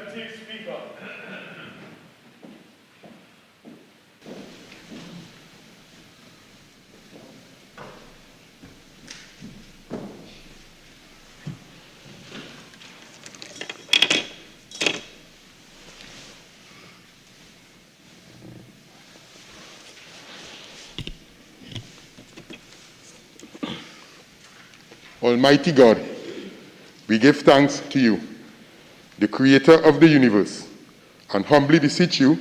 Deputy Speaker. Almighty God, we give thanks to you, the creator of the universe, and humbly beseech you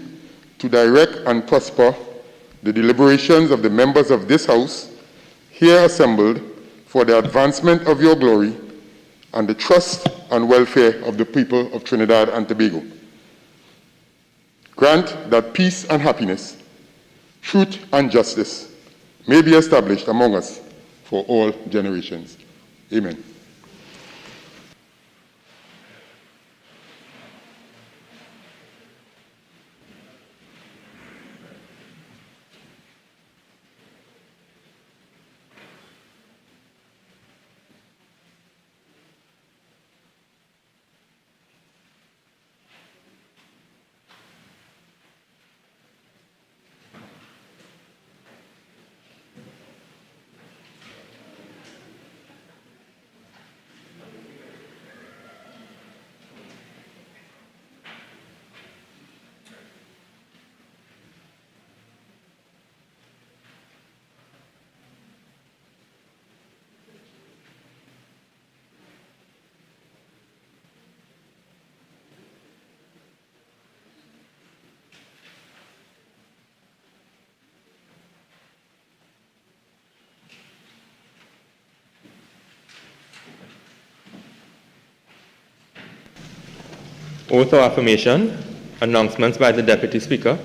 to direct and prosper the deliberations of the members of this House here assembled for the advancement of your glory and the trust and welfare of the people of Trinidad and Tobago. Grant that peace and happiness, truth and justice may be established among us for all generations. Amen. Oath of affirmation. Announcements by the Deputy Speaker.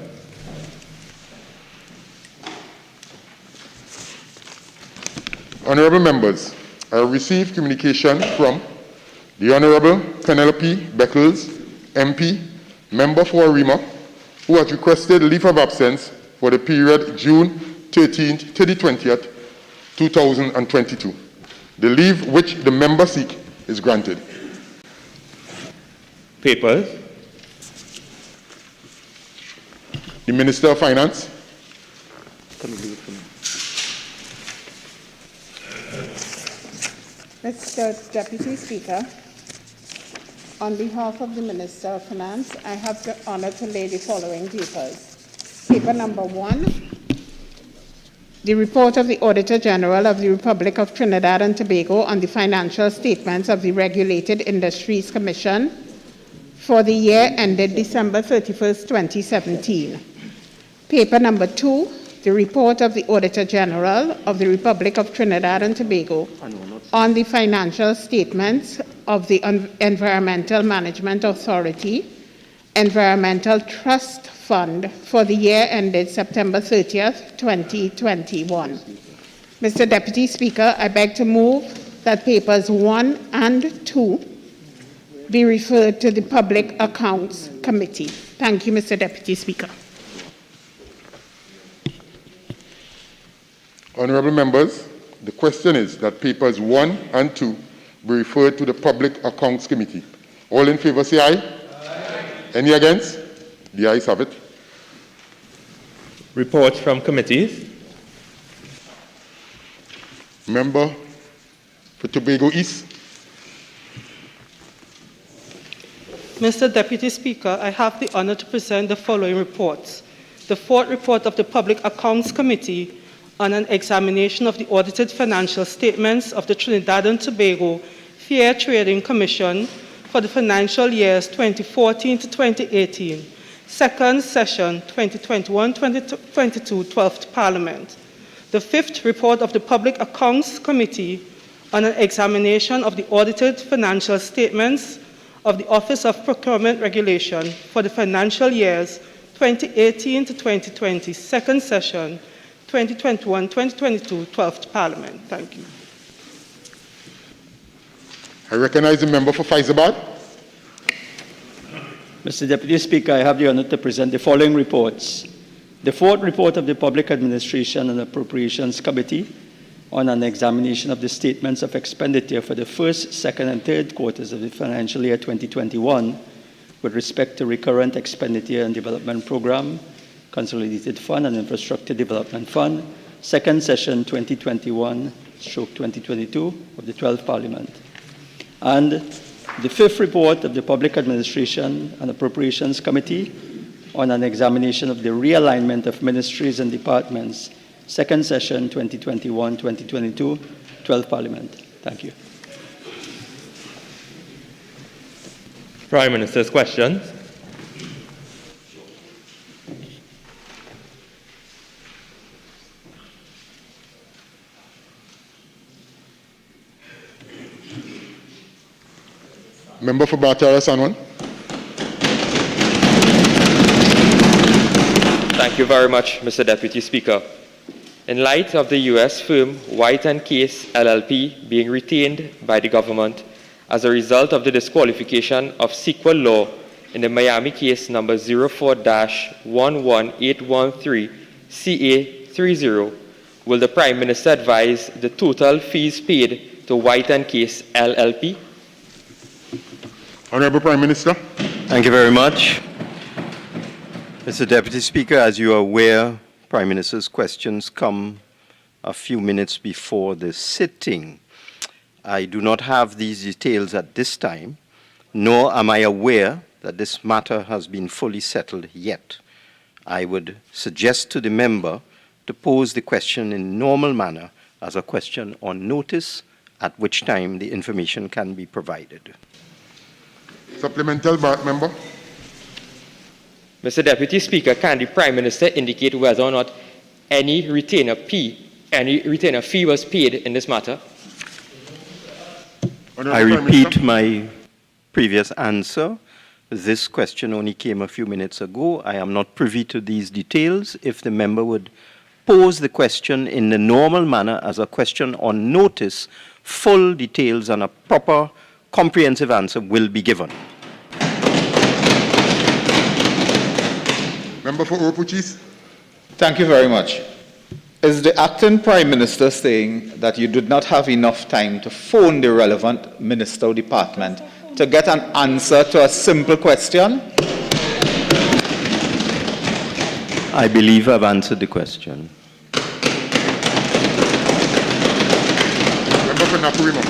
Honourable members, I have received communication from the Honourable Penelope Beckles, MP, Member for Arima, who has requested leave of absence for the period June 13th to the 20th, 2022. The leave which the member seeks is granted. Papers. The Minister of Finance. Mr. Deputy Speaker, on behalf of the Minister of Finance, I have the honor to lay the following papers. Paper number 1, the report of the Auditor General of the Republic of Trinidad and Tobago on the financial statements of the Regulated Industries Commission for the year ended December 31st, 2017. Paper number 2, the report of the Auditor General of the Republic of Trinidad and Tobago on the financial statements of the Environmental Management Authority, Environmental Trust Fund for the year ended September 30th, 2021. Mr. Deputy Speaker, I beg to move that papers 1 and 2 be referred to the Public Accounts Committee. Thank you, Mr. Deputy Speaker. Honourable members, the question is that papers 1 and 2 be referred to the Public Accounts Committee. All in favour say aye. Aye. Any against? The ayes have it. Reports from committees. Member for Tobago East. Mr. Deputy Speaker, I have the honor to present the following reports. The fourth report of the Public Accounts Committee on an examination of the audited financial statements of the Trinidad and Tobago Fair Trading Commission for the financial years 2014 to 2018, second session 2021-2022, 12th Parliament. The fifth report of the Public Accounts Committee on an examination of the audited financial statements of the Office of Procurement Regulation for the financial years 2018 to 2020, second session 2021-2022, 12th Parliament. Thank you. I recognize the member for Faizabad. Mr. Deputy Speaker, I have the honor to present the following reports. The fourth report of the Public Administration and Appropriations Committee on an examination of the statements of expenditure for the first, second, and third quarters of the financial year 2021, with respect to recurrent expenditure and development program, Consolidated Fund and Infrastructure Development Fund, second session 2021/2022 of the 12th Parliament. And the fifth report of the Public Administration and Appropriations Committee on an examination of the realignment of ministries and departments, second session 2021/2022, 12th Parliament. Thank you. Prime Minister's questions. Member for Batara Sanwan. Thank you very much, Mr. Deputy Speaker. In light of the U.S. firm White & Case LLP being retained by the government as a result of the disqualification of sequel law in the Miami case number 04-11813 CA30, will the Prime Minister advise the total fees paid to White & Case LLP? Honorable Prime Minister. Thank you very much. Mr. Deputy Speaker, as you are aware, Prime Minister's questions come a few minutes before the sitting. I do not have these details at this time, nor am I aware that this matter has been fully settled yet. I would suggest to the member to pose the question in normal manner as a question on notice, at which time the information can be provided. Supplemental member. Mr. Deputy Speaker, can the Prime Minister indicate whether or not any retainer fee was paid in this matter? I repeat my previous answer. This question only came a few minutes ago. I am not privy to these details. If the member would pose the question in the normal manner as a question on notice, full details and a proper comprehensive answer will be given. Member for Oropuchis. Thank you very much. Is the acting Prime Minister saying that you did not have enough time to phone the relevant minister or department to get an answer to a simple question? I believe I've answered the question. Member for Napurimo.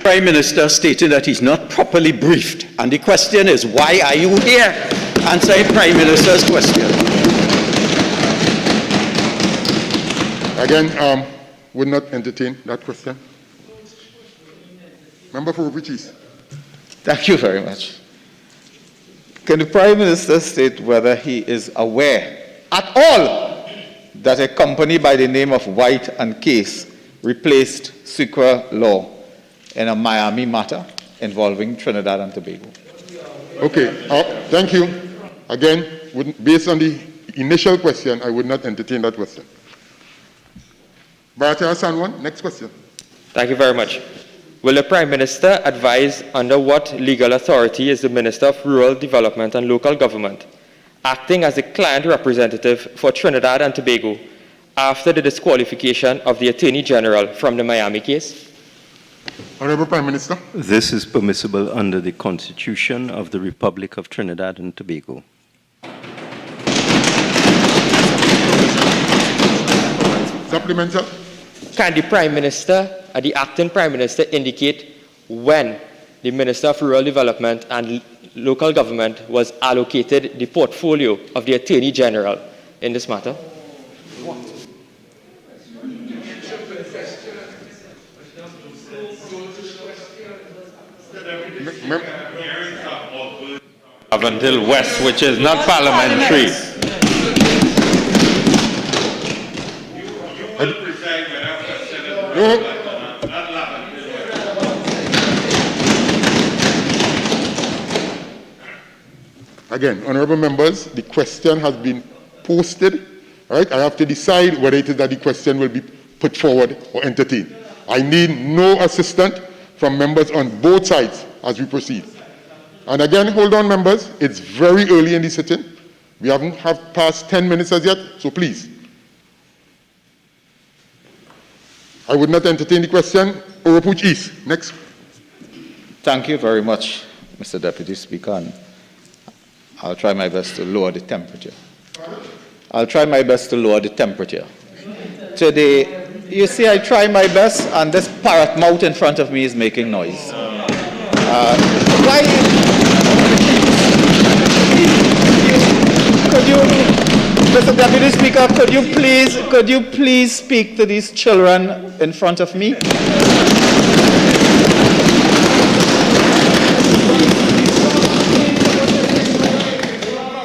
Prime Minister stating that he's not properly briefed. And the question is, why are you here answering Prime Minister's question? Again, would not entertain that question. Member for Oropuchis. Thank you very much. Can the Prime Minister state whether he is aware at all that a company by the name of White & Case replaced Secret Law in a Miami matter involving Trinidad and Tobago? Okay, thank you. Again, based on the initial question, I would not entertain that question. Bharatiya Sanwan, next question. Thank you very much. Will the Prime Minister advise under what legal authority is the Minister of Rural Development and Local Government acting as the client representative for Trinidad and Tobago after the disqualification of the Attorney General from the Miami case? Honorable Prime Minister. This is permissible under the Constitution of the Republic of Trinidad and Tobago. Supplemental. Can the Prime Minister, the acting Prime Minister, indicate when the Minister of Rural Development and Local Government was allocated the portfolio of the Attorney General in this matter? Until West, which is not parliamentary. No. Again, honorable members, the question has been posted. Right? I have to decide whether it is that the question will be put forward or entertained. I need no assistance from members on both sides as we proceed. And again, hold on, members. It's very early in the sitting. We haven't passed 10 minutes as yet, so please. I would not entertain the question. Oropuch East, next. Thank you very much, Mr. Deputy Speaker. And I'll try my best to lower the temperature. I'll try my best to lower the temperature. Today, you see, I try my best, and this parrot mouth in front of me is making noise. Why? Could you, Mr. Deputy Speaker, could you please speak to these children in front of me?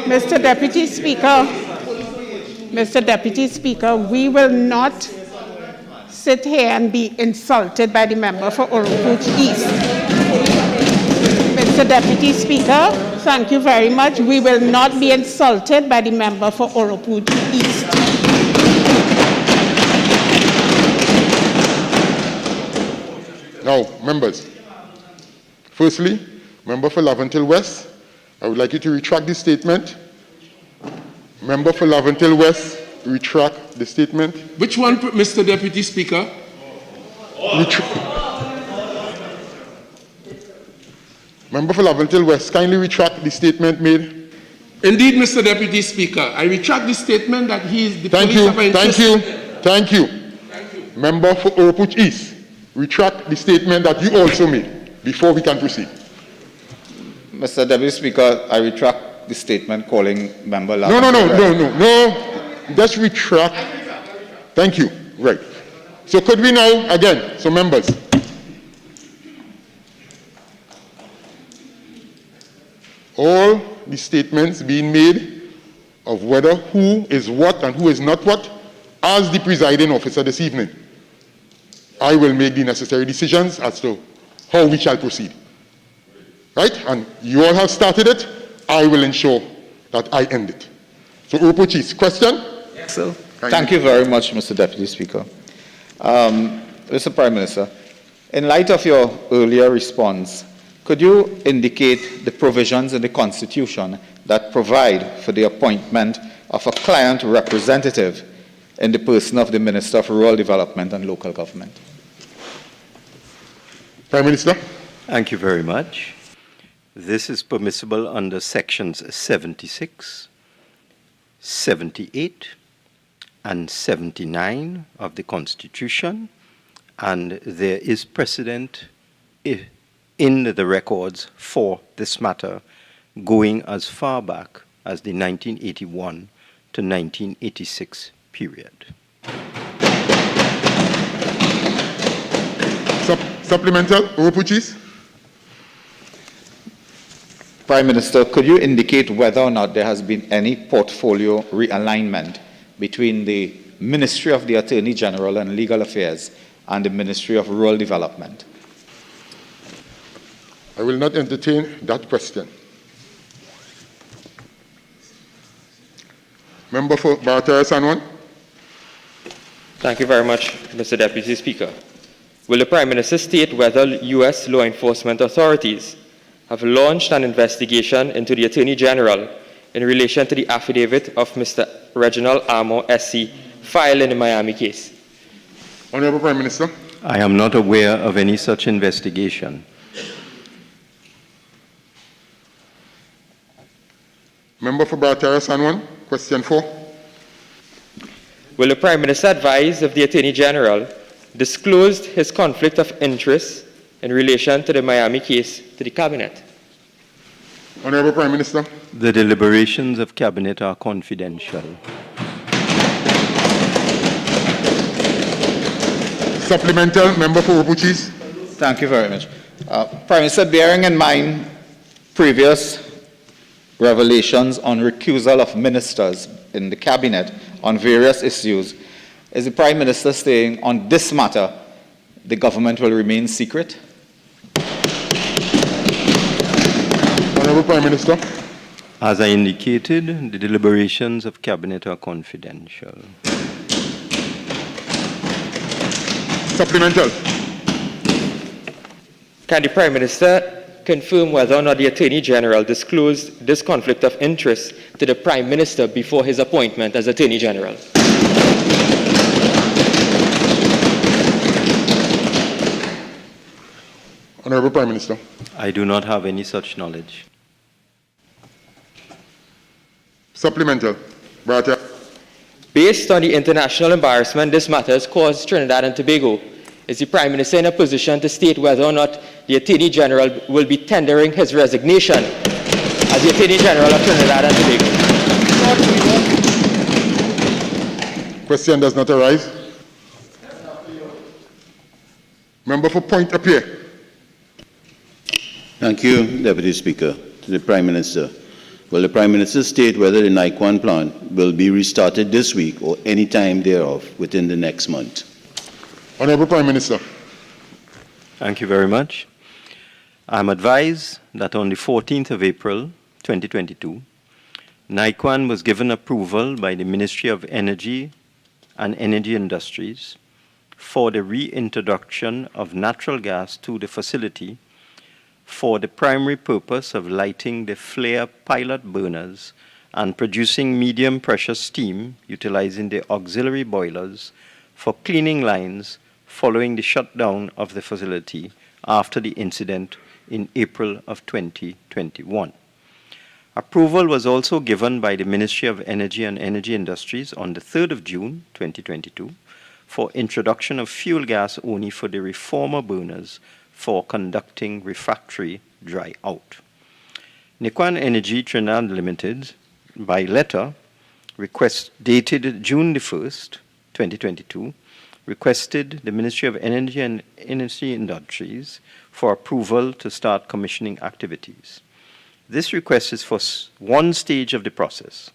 Mr. Deputy Speaker, we will not sit here and be insulted by the member for Oropouche East. Mr. Deputy Speaker, thank you very much. We will not be insulted by the member for Oropouche East. Now, members, firstly, member for Laventille West, I would like you to retract this statement. Member for Laventille West, retract the statement. Which one, Mr. Deputy Speaker? Member for Laventille West, kindly retract the statement made. Indeed, Mr. Deputy Speaker, I retract the statement that he is the police officer. Thank you. Member for Oropouche East, retract the statement that you also made before we can proceed. Mr. Deputy Speaker, I retract the statement calling member No. Just retract. Thank you. Right. So could we now, again, so members. All the statements being made of whether who is what and who is not what, as the presiding officer this evening, I will make the necessary decisions as to how we shall proceed. Right? And you all have started it. I will ensure that I end it. So, Oropouche, question? Yes, sir. Thank you very much, Mr. Deputy Speaker. Mr. Prime Minister, in light of your earlier response, could you indicate the provisions in the Constitution that provide for the appointment of a client representative in the person of the Minister of Rural Development and Local Government? Prime Minister. Thank you very much. This is permissible under sections 76, 78, and 79 of the Constitution, and there is precedent in the records for this matter going as far back as the 1981 to 1986 period. Supplemental, Oropouche. Prime Minister, could you indicate whether or not there has been any portfolio realignment between the Ministry of the Attorney General and Legal Affairs and the Ministry of Rural Development? I will not entertain that question. Member for Barataria-Sanwan. Thank you very much, Mr. Deputy Speaker. Will the Prime Minister state whether U.S. law enforcement authorities have launched an investigation into the Attorney General in relation to the affidavit of Mr. Reginald Armour, SC, filed in the Miami case? Honorable Prime Minister. I am not aware of any such investigation. Member for Barataria-Sanwan, question 4. Will the Prime Minister advise if the Attorney General disclosed his conflict of interest in relation to the Miami case to the Cabinet? Honorable Prime Minister. The deliberations of Cabinet are confidential. Supplemental, member for Oropouche. Thank you very much. Prime Minister, bearing in mind previous revelations on recusal of ministers in the Cabinet on various issues, is the Prime Minister saying on this matter the government will remain secret? Honorable Prime Minister. As I indicated, the deliberations of Cabinet are confidential. Supplemental. Can the Prime Minister confirm whether or not the Attorney General disclosed this conflict of interest to the Prime Minister before his appointment as Attorney General? Honorable Prime Minister. I do not have any such knowledge. Supplemental. Barata. Based on the international embarrassment this matter has caused Trinidad and Tobago, is the Prime Minister in a position to state whether or not the Attorney General will be tendering his resignation as the Attorney General of Trinidad and Tobago? Question does not arise. Member for Point Appear. Thank you, Deputy Speaker. To the Prime Minister. Will the Prime Minister state whether the Naikwan plant will be restarted this week or any time thereof within the next month? Honourable Prime Minister. Thank you very much. I'm advised that on the 14th of April, 2022, Naikwan was given approval by the Ministry of Energy and Energy Industries for the reintroduction of natural gas to the facility for the primary purpose of lighting the flare pilot burners and producing medium pressure steam utilizing the auxiliary boilers for cleaning lines following the shutdown of the facility after the incident in April of 2021. Approval was also given by the Ministry of Energy and Energy Industries on the 3rd of June 2022 for introduction of fuel gas only for the reformer burners for conducting refractory dry out. Naikwan Energy Trinidad Limited, by letter, request dated June the 1st, 2022, requested the Ministry of Energy and Energy Industries for approval to start commissioning activities. This request is for one stage of the process,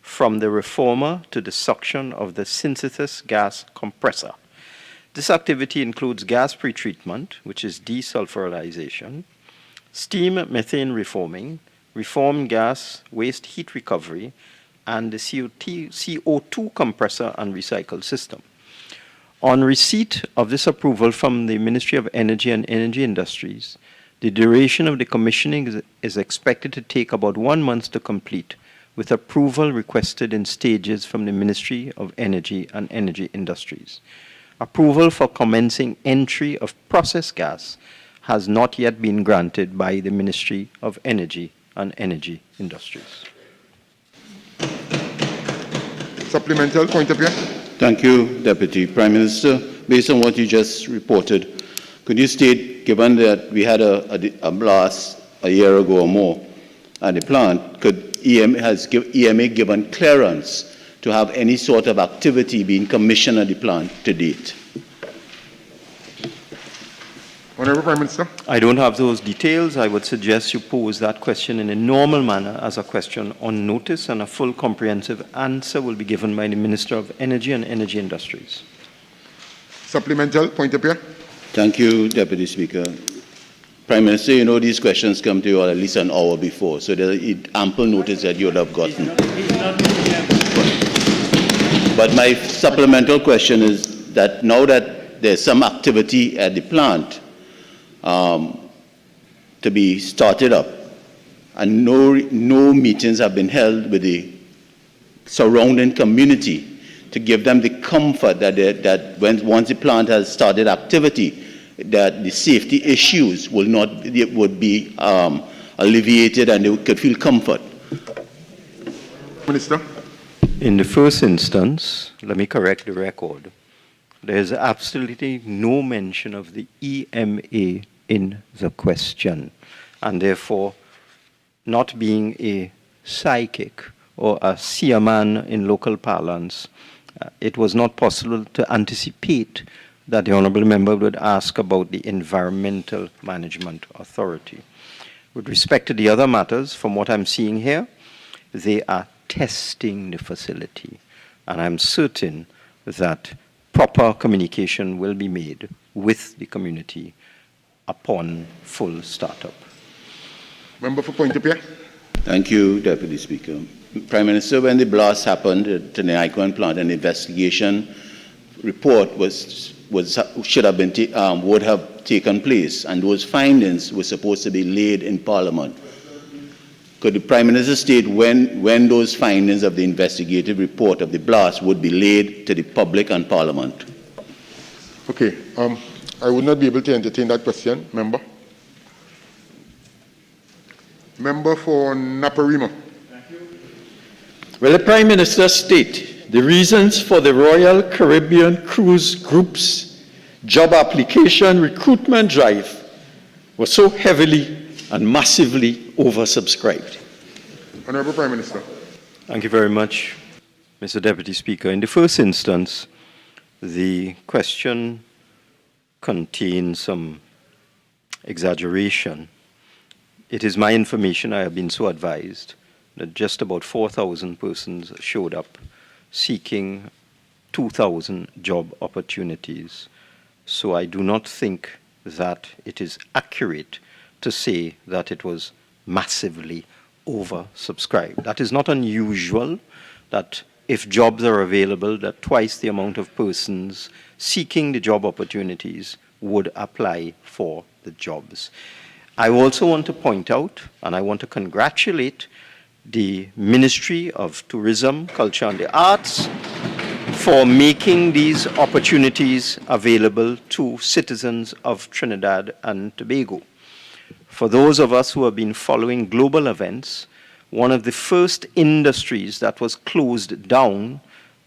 from the reformer to the suction of the synthesis gas compressor. This activity includes gas pretreatment, which is desulfurization, steam methane reforming, reformed gas waste heat recovery, and the CO2 compressor and recycle system. On receipt of this approval from the Ministry of Energy and Energy Industries, the duration of the commissioning is expected to take about 1 month to complete, with approval requested in stages from the Ministry of Energy and Energy Industries. Approval for commencing entry of processed gas has not yet been granted by the Ministry of Energy and Energy Industries. Supplemental point of view. Thank you, Deputy Prime Minister. Based on what you just reported, could you state, given that we had a blast a year ago or more at the plant, could EMA given clearance to have any sort of activity being commissioned at the plant to date? Honourable Prime Minister. I don't have those details. I would suggest you pose that question in a normal manner as a question on notice, and a full comprehensive answer will be given by the Minister of Energy and Energy Industries. Supplemental point of view. Thank you, Deputy Speaker. Prime Minister, you know these questions come to you at least an hour before, so there's ample notice that you would have gotten. But my supplemental question is that now that there's some activity at the plant to be started up, and no meetings have been held with the surrounding community to give them the comfort that once the plant has started activity, that the safety issues would be alleviated and they could feel comfort. Minister. In the first instance, let me correct the record. There is absolutely no mention of the EMA in the question, and therefore, not being a psychic or a seerman in local parlance, it was not possible to anticipate that the Honourable Member would ask about the Environmental Management Authority. With respect to the other matters, from what I'm seeing here, they are testing the facility, and I'm certain that proper communication will be made with the community upon full startup. Member for Point of View. Thank you, Deputy Speaker. Prime Minister, when the blast happened at the Naikwan plant, an investigation report would have taken place, and those findings were supposed to be laid in Parliament. Could the Prime Minister state when those findings of the investigative report of the blast would be laid to the public and Parliament? Okay, I would not be able to entertain that question, Member. Member for Naparima. Will the Prime Minister state the reasons for the Royal Caribbean Cruise Group's job application recruitment drive was so heavily and massively oversubscribed? Honourable Prime Minister. Thank you very much, Mr. Deputy Speaker. In the first instance, the question contains some exaggeration. It is my information, I have been so advised, that just about 4,000 persons showed up seeking 2,000 job opportunities. So I do not think that it is accurate to say that it was massively oversubscribed. That is not unusual, that if jobs are available, that twice the amount of persons seeking the job opportunities would apply for the jobs. I also want to point out, and I want to congratulate the Ministry of Tourism, Culture and the Arts for making these opportunities available to citizens of Trinidad and Tobago. For those of us who have been following global events, one of the first industries that was closed down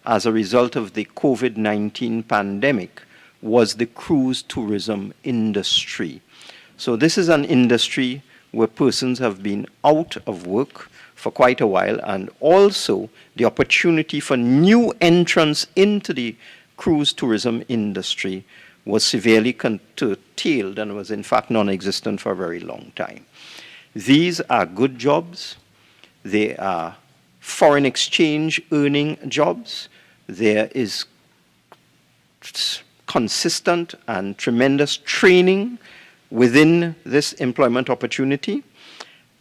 as a result of the COVID-19 pandemic was the cruise tourism industry. So this is an industry where persons have been out of work for quite a while, and also the opportunity for new entrants into the cruise tourism industry was severely curtailed and was in fact non-existent for a very long time. These are good jobs. They are foreign exchange earning jobs. There is consistent and tremendous training within this employment opportunity.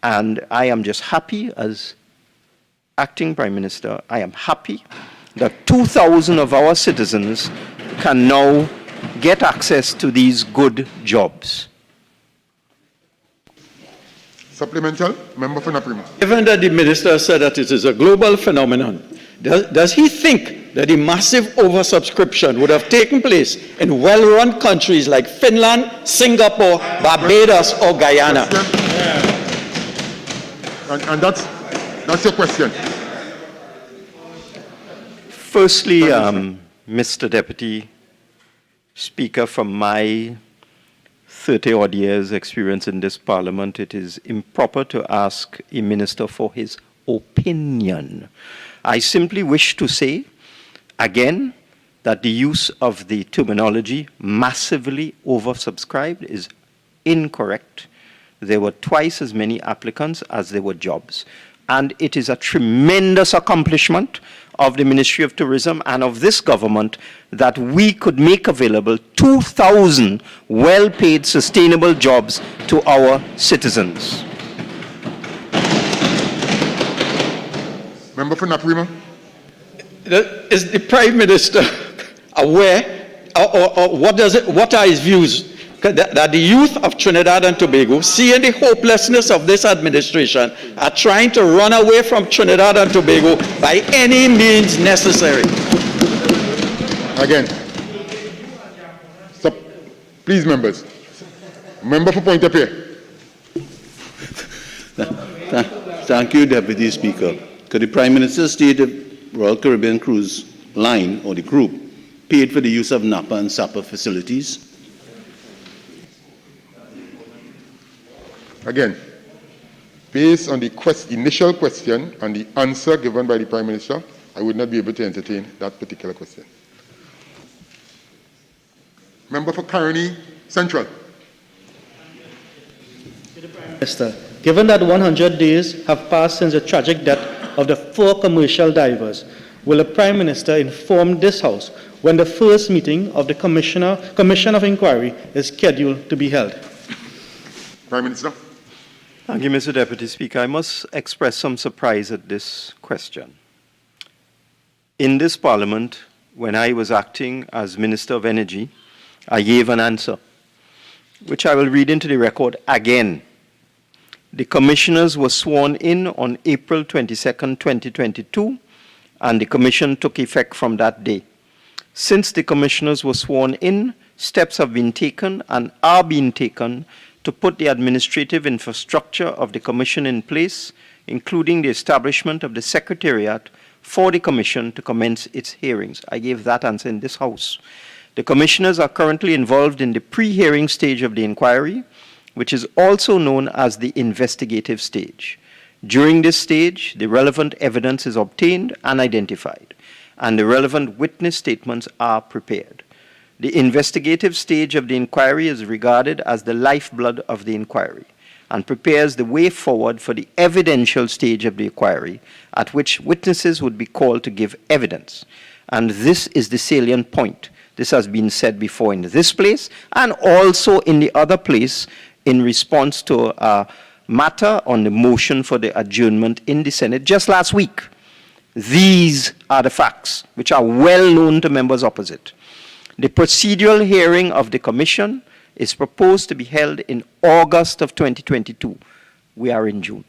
And I am just happy as acting Prime Minister, I am happy that 2,000 of our citizens can now get access to these good jobs. Supplemental, Member for Naprima. Given that the Minister said that it is a global phenomenon, does he think that the massive oversubscription would have taken place in well-run countries like Finland, Singapore, Barbados, or Guyana? And that's your question. Firstly, Mr. Deputy Speaker, from my 30-odd years experience in this Parliament, it is improper to ask a minister for his opinion. I simply wish to say, again, that the use of the terminology massively oversubscribed is incorrect. There were twice as many applicants as there were jobs. And it is a tremendous accomplishment of the Ministry of Tourism and of this government that we could make available 2,000 well-paid, sustainable jobs to our citizens. Member for Naprima. Is the Prime Minister aware, or what are his views that the youth of Trinidad and Tobago, seeing the hopelessness of this administration, are trying to run away from Trinidad and Tobago by any means necessary? Again. Please, members. Member for Point of Peer. Thank you, Deputy Speaker. Could the Prime Minister state the Royal Caribbean Cruise Line, or the group, paid for the use of Napa and Sapa facilities? Again, based on the initial question and the answer given by the Prime Minister, I would not be able to entertain that particular question. Member for Caroni Central. Minister, given that 100 days have passed since the tragic death of the 4 commercial divers, will the Prime Minister inform this House when the first meeting of the Commission of Inquiry is scheduled to be held? Prime Minister. Thank you, Mr. Deputy Speaker. I must express some surprise at this question. In this Parliament, when I was acting as Minister of Energy, I gave an answer, which I will read into the record again. The commissioners were sworn in on April 22nd, 2022, and the commission took effect from that day. Since the commissioners were sworn in, steps have been taken and are being taken to put the administrative infrastructure of the commission in place, including the establishment of the Secretariat for the Commission to commence its hearings. I gave that answer in this House. The commissioners are currently involved in the pre-hearing stage of the inquiry, which is also known as the investigative stage. During this stage, the relevant evidence is obtained and identified, and the relevant witness statements are prepared. The investigative stage of the inquiry is regarded as the lifeblood of the inquiry and prepares the way forward for the evidential stage of the inquiry, at which witnesses would be called to give evidence. And this is the salient point. This has been said before in this place and also in the other place in response to a matter on the motion for the adjournment in the Senate just last week. These are the facts, which are well known to members opposite. The procedural hearing of the Commission is proposed to be held in August of 2022. We are in June.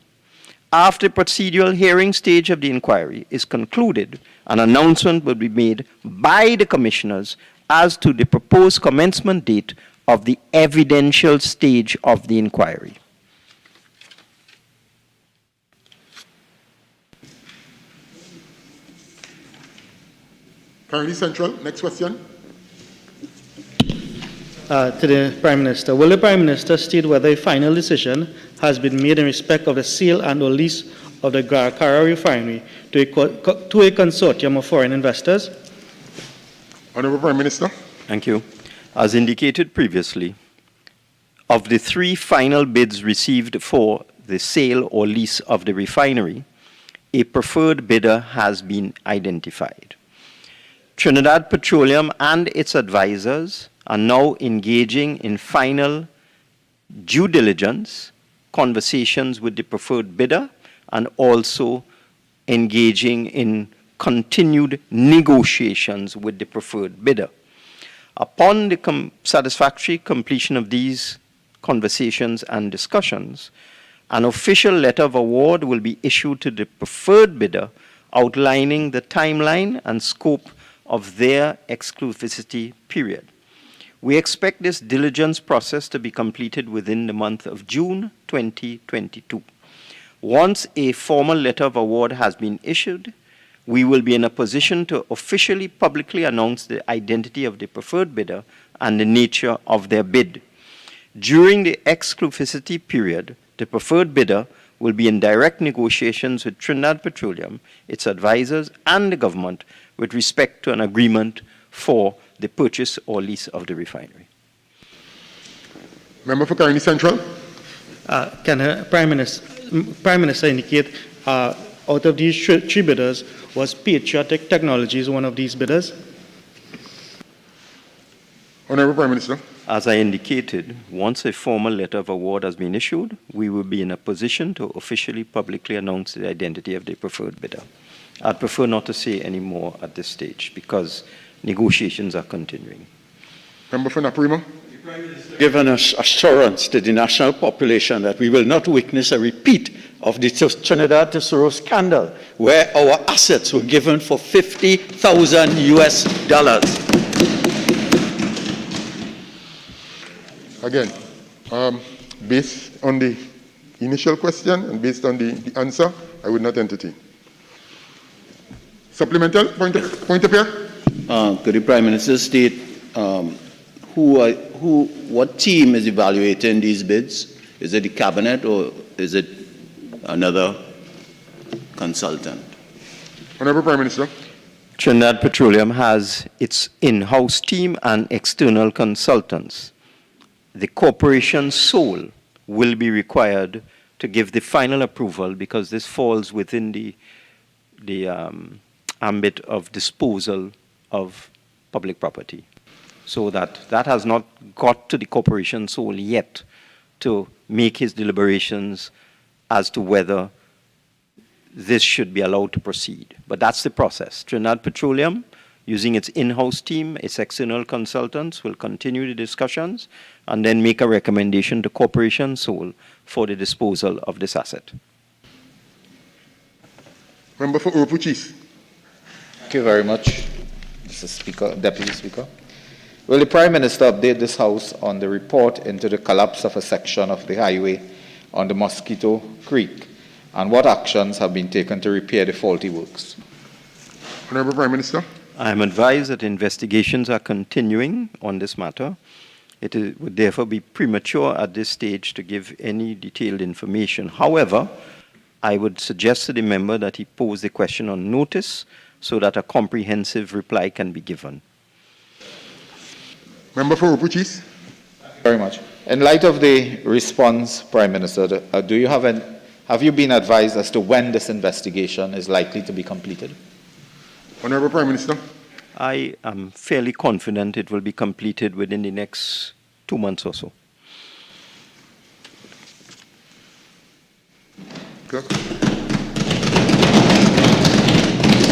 After the procedural hearing stage of the inquiry is concluded, an announcement will be made by the commissioners as to the proposed commencement date of the evidential stage of the inquiry. Currently Central, next question. To the Prime Minister. Will the Prime Minister state whether a final decision has been made in respect of the sale and or lease of the Garkara refinery to a consortium of foreign investors? Honourable Prime Minister. Thank you. As indicated previously, of the 3 final bids received for the sale or lease of the refinery, a preferred bidder has been identified. Trinidad Petroleum and its advisors are now engaging in final due diligence, conversations with the preferred bidder, and also engaging in continued negotiations with the preferred bidder. Upon the satisfactory completion of these conversations and discussions, an official letter of award will be issued to the preferred bidder outlining the timeline and scope of their exclusivity period. We expect this diligence process to be completed within the month of June 2022. Once a formal letter of award has been issued, we will be in a position to officially publicly announce the identity of the preferred bidder and the nature of their bid. During the exclusivity period, the preferred bidder will be in direct negotiations with Trinidad Petroleum, its advisors, and the government with respect to an agreement for the purchase or lease of the refinery. Member for Caroni Central. Can the Prime Minister indicate out of these 3 bidders, was Patriotic Technologies one of these bidders? Honourable Prime Minister. As I indicated, once a formal letter of award has been issued, we will be in a position to officially publicly announce the identity of the preferred bidder. I'd prefer not to say any more at this stage because negotiations are continuing. Member for Naprima. Given us assurance to the national population that we will not witness a repeat of the Trinidad Tesoro scandal, where our assets were given for $50,000 US. Again, based on the initial question and based on the answer, I would not entertain. Supplemental point of here. Could the Prime Minister state what team is evaluating these bids? Is it the Cabinet or is it another consultant? Honourable Prime Minister. Trinidad Petroleum has its in-house team and external consultants. The corporation sole will be required to give the final approval because this falls within the ambit of disposal of public property. So that has not got to the corporation sole yet to make his deliberations as to whether this should be allowed to proceed. But that's the process. Trinidad Petroleum, using its in-house team, its external consultants, will continue the discussions and then make a recommendation to corporation sole for the disposal of this asset. Member for Urupuchis. Thank you very much, Mr. Speaker, Deputy Speaker. Will the Prime Minister update this House on the report into the collapse of a section of the highway on the Mosquito Creek And what actions have been taken to repair the faulty works? Honorable Prime Minister. I am advised that investigations are continuing on this matter. Would therefore be premature at this stage to give any detailed information. However, I would suggest to the member that he pose the question on notice so that a comprehensive reply can be given. Member for Opuchis. Very much. In light of the response, Prime Minister, have you been advised as to when this investigation is likely to be completed? Honorable Prime Minister. I am fairly confident it will be completed within the next 2 months or so. Clerk.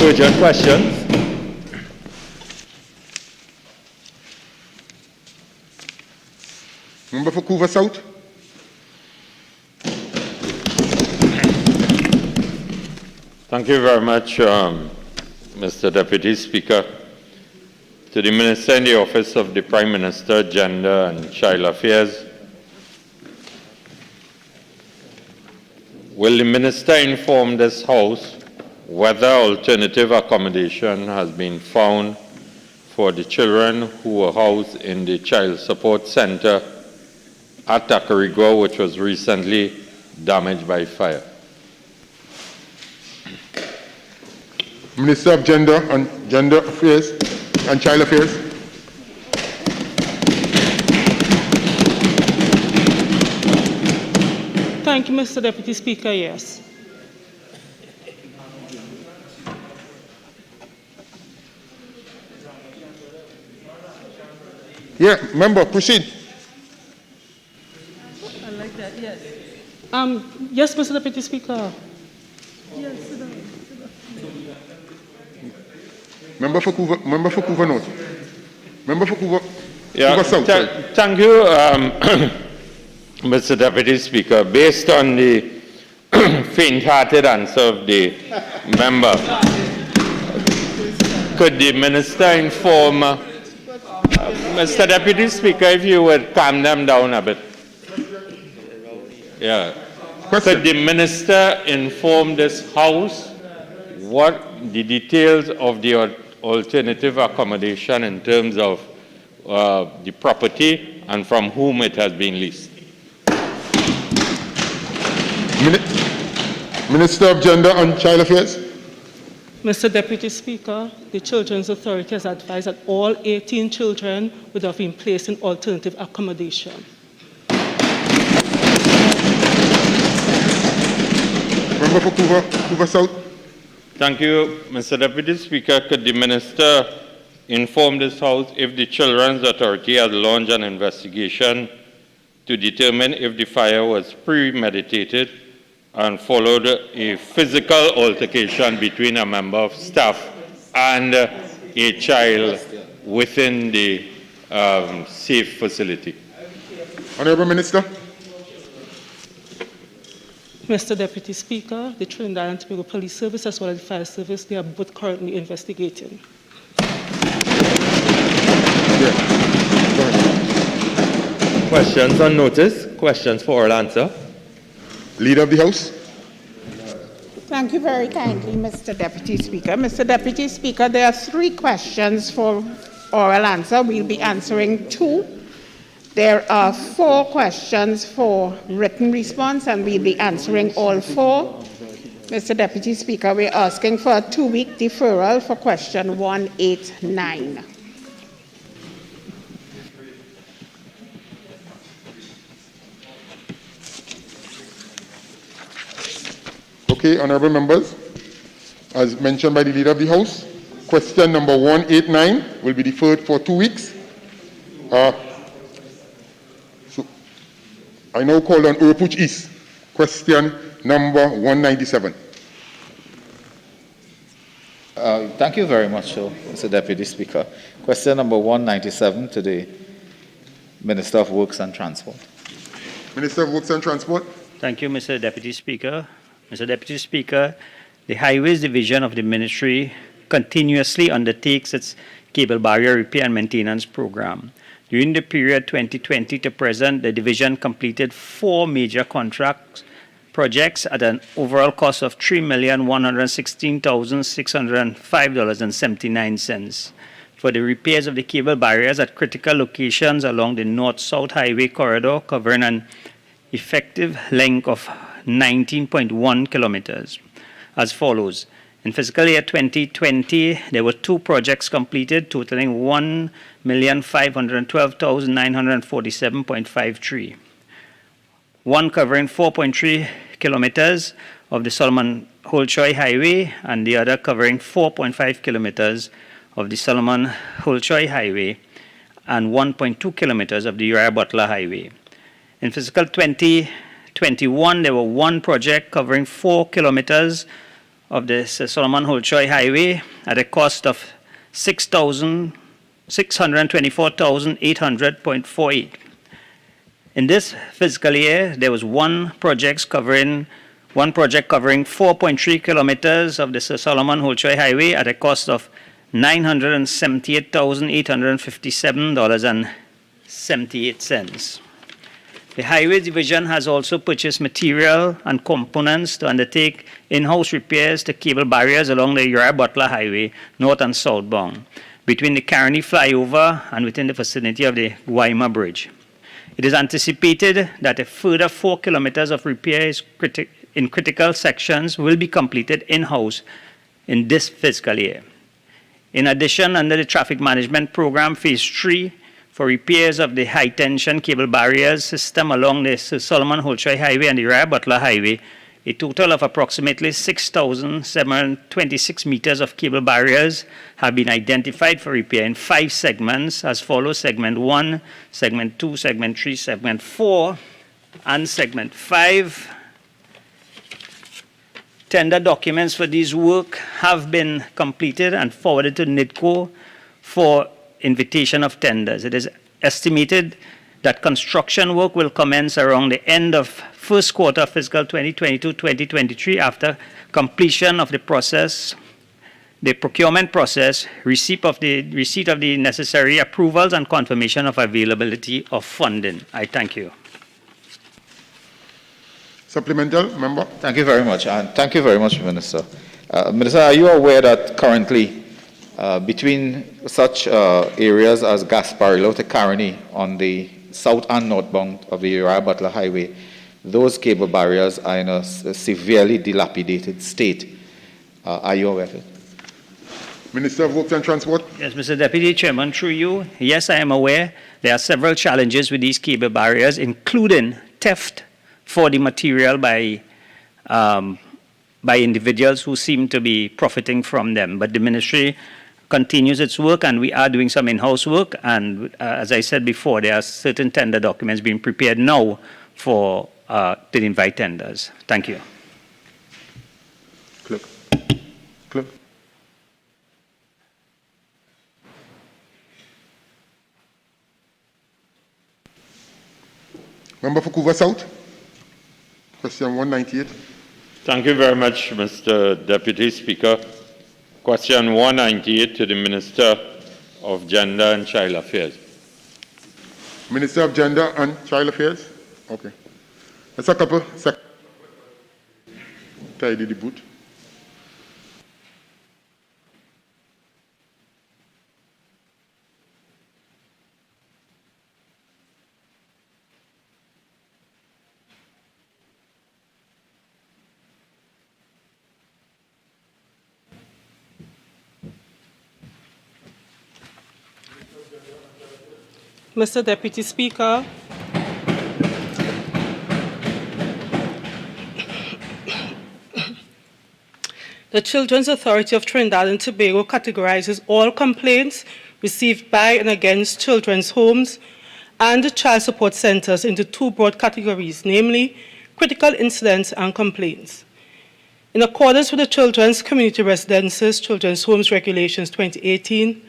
Urgent questions? Member for Couva South. Thank you very much, Mr. Deputy Speaker. To the Minister in the Office of the Prime Minister, Gender and Child Affairs, will the Minister inform this House whether alternative accommodation has been found for the children who were housed in the Child Support Center at Tacarigua, which was recently damaged by fire? Minister of Gender Affairs and Child Affairs. Thank you, Mr. Deputy Speaker. Yes. Yeah, member, proceed. I like that, yes. Yes, Mr. Deputy Speaker. Yes, sit down. Member for Couva North. Member for Couva South. Thank you, Mr. Deputy Speaker. Based on the faint-hearted answer of the member, could the Minister inform, Mr. Deputy Speaker, if you would calm them down a bit. Yeah. Could the Minister inform this House what the details of the alternative accommodation in terms of the property and from whom it has been leased? Minister of Gender and Child Affairs. Mr. Deputy Speaker, the Children's Authority has advised that all 18 children would have been placed in alternative accommodation. Member for Couva South. Thank you, Mr. Deputy Speaker. Could the Minister inform this House if the Children's Authority has launched an investigation to determine if the fire was premeditated and followed a physical altercation between a member of staff and a child within the safe facility? Honourable Minister. Mr. Deputy Speaker, the Trinidad and Tobago Police Service as well as the Fire Service, they are both currently investigating. Yeah. Go ahead. Questions on notice? Questions for oral answer? Leader of the House. Thank you very kindly, Mr. Deputy Speaker. Mr. Deputy Speaker, there are 3 questions for oral answer. We'll be answering 2. There are 4 questions for written response, and we'll be answering all 4. Mr. Deputy Speaker, we're asking for a 2-week deferral for question 189. Okay, honourable members, as mentioned by the Leader of the House, question number 189 will be deferred for 2 weeks. So I now call on Opuch East, question number 197. Thank you very much, Mr. Deputy Speaker. Question number 197 to the Minister of Works and Transport. Minister of Works and Transport. Thank you, Mr. Deputy Speaker. Mr. Deputy Speaker, the Highways Division of the Ministry continuously undertakes its cable barrier repair and maintenance program. During the period 2020 to present, the division completed 4 major projects projects at an overall cost of $3,116,605.79 for the repairs of the cable barriers at critical locations along the North-South Highway corridor, covering an effective length of 19.1 kilometers, as follows. In fiscal year 2020, there were 2 projects completed, totaling $1,512,947.53. One covering 4.3 kilometers of the Solomon Holchoy Highway, and the other covering 4.5 kilometers of the Solomon Holchoy Highway and 1.2 kilometers of the Uriah Butler Highway. In fiscal 2021, there were 1 project covering 4 kilometers of the Solomon Holchoy Highway at a cost of $624,800.48. In this fiscal year, there was one project covering 4.3 kilometers of the Solomon Holchoy Highway at a cost of $978,857.78. The Highway Division has also purchased material and components to undertake in-house repairs to cable barriers along the Uriah Butler Highway, north and southbound, between the Carney flyover and within the vicinity of the Guayma Bridge. It is anticipated that a further 4 kilometers of repairs in critical sections will be completed in-house in this fiscal year. In addition, under the Traffic Management Program Phase 3, for repairs of the high-tension cable barriers system along the Solomon Holchoy Highway and the Uriah Butler Highway, a total of approximately 6,726 meters of cable barriers have been identified for repair in 5 segments as follows: Segment 1, Segment 2, Segment 3, Segment 4, and Segment 5. Tender documents for these work have been completed and forwarded to NIDCO for invitation of tenders. It is estimated that construction work will commence around the end of first quarter of fiscal 2022-2023 after completion of the process, the procurement process, receipt of the necessary approvals, and confirmation of availability of funding. I thank you. Supplemental, member. Thank you very much, and thank you very much, Minister. Minister, are you aware that currently between such areas as Gasparillo to Carney on the south and northbound of the Uriah Butler Highway, those cable barriers are in a severely dilapidated state? Are you aware of it? Minister of Works and Transport. Yes, Mr. Deputy Chairman, through you, yes, I am aware there are several challenges with these cable barriers, including theft for the material by individuals who seem to be profiting from them. But the ministry continues its work, and we are doing some in-house work. And as I said before, there are certain tender documents being prepared now for to invite tenders. Thank you. Clerk. Member for Couva South. Question 198. Thank you very much, Mr. Deputy Speaker. Question 198 to the Minister of Gender and Child Affairs. Minister of Gender and Child Affairs. Okay. That's a couple seconds. Tidy the boot. Mr. Deputy Speaker, the Children's Authority of Trinidad and Tobago categorizes all complaints received by and against children's homes and child support centers into 2 broad categories, namely critical incidents and complaints. In accordance with the Children's Community Residences, Children's Homes Regulations 2018,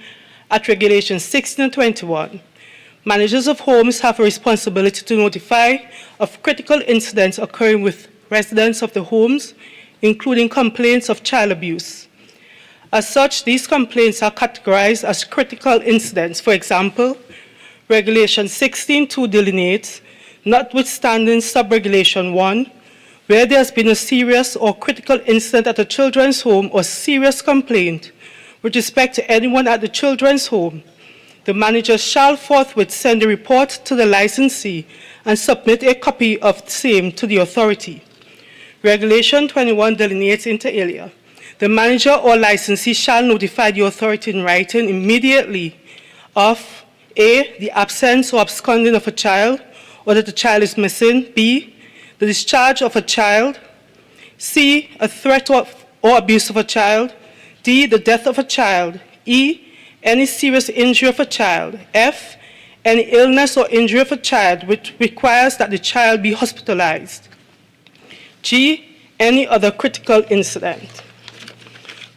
at Regulations 16 and 21, managers of homes have a responsibility to notify of critical incidents occurring with residents of the homes, including complaints of child abuse. As such, these complaints are categorized as critical incidents. For example, Regulation 16.2 delineates, notwithstanding Subregulation 1, where there has been a serious or critical incident at a children's home or serious complaint with respect to anyone at the children's home, the manager shall forthwith send a report to the licensee and submit a copy of the same to the authority. Regulation 21 delineates inter alia. The manager or licensee shall notify the authority in writing immediately of A, the absence or absconding of a child, or that the child is missing, B, the discharge of a child, C, a threat or abuse of a child, D, the death of a child, E, any serious injury of a child, F, any illness or injury of a child which requires that the child be hospitalized, G, any other critical incident.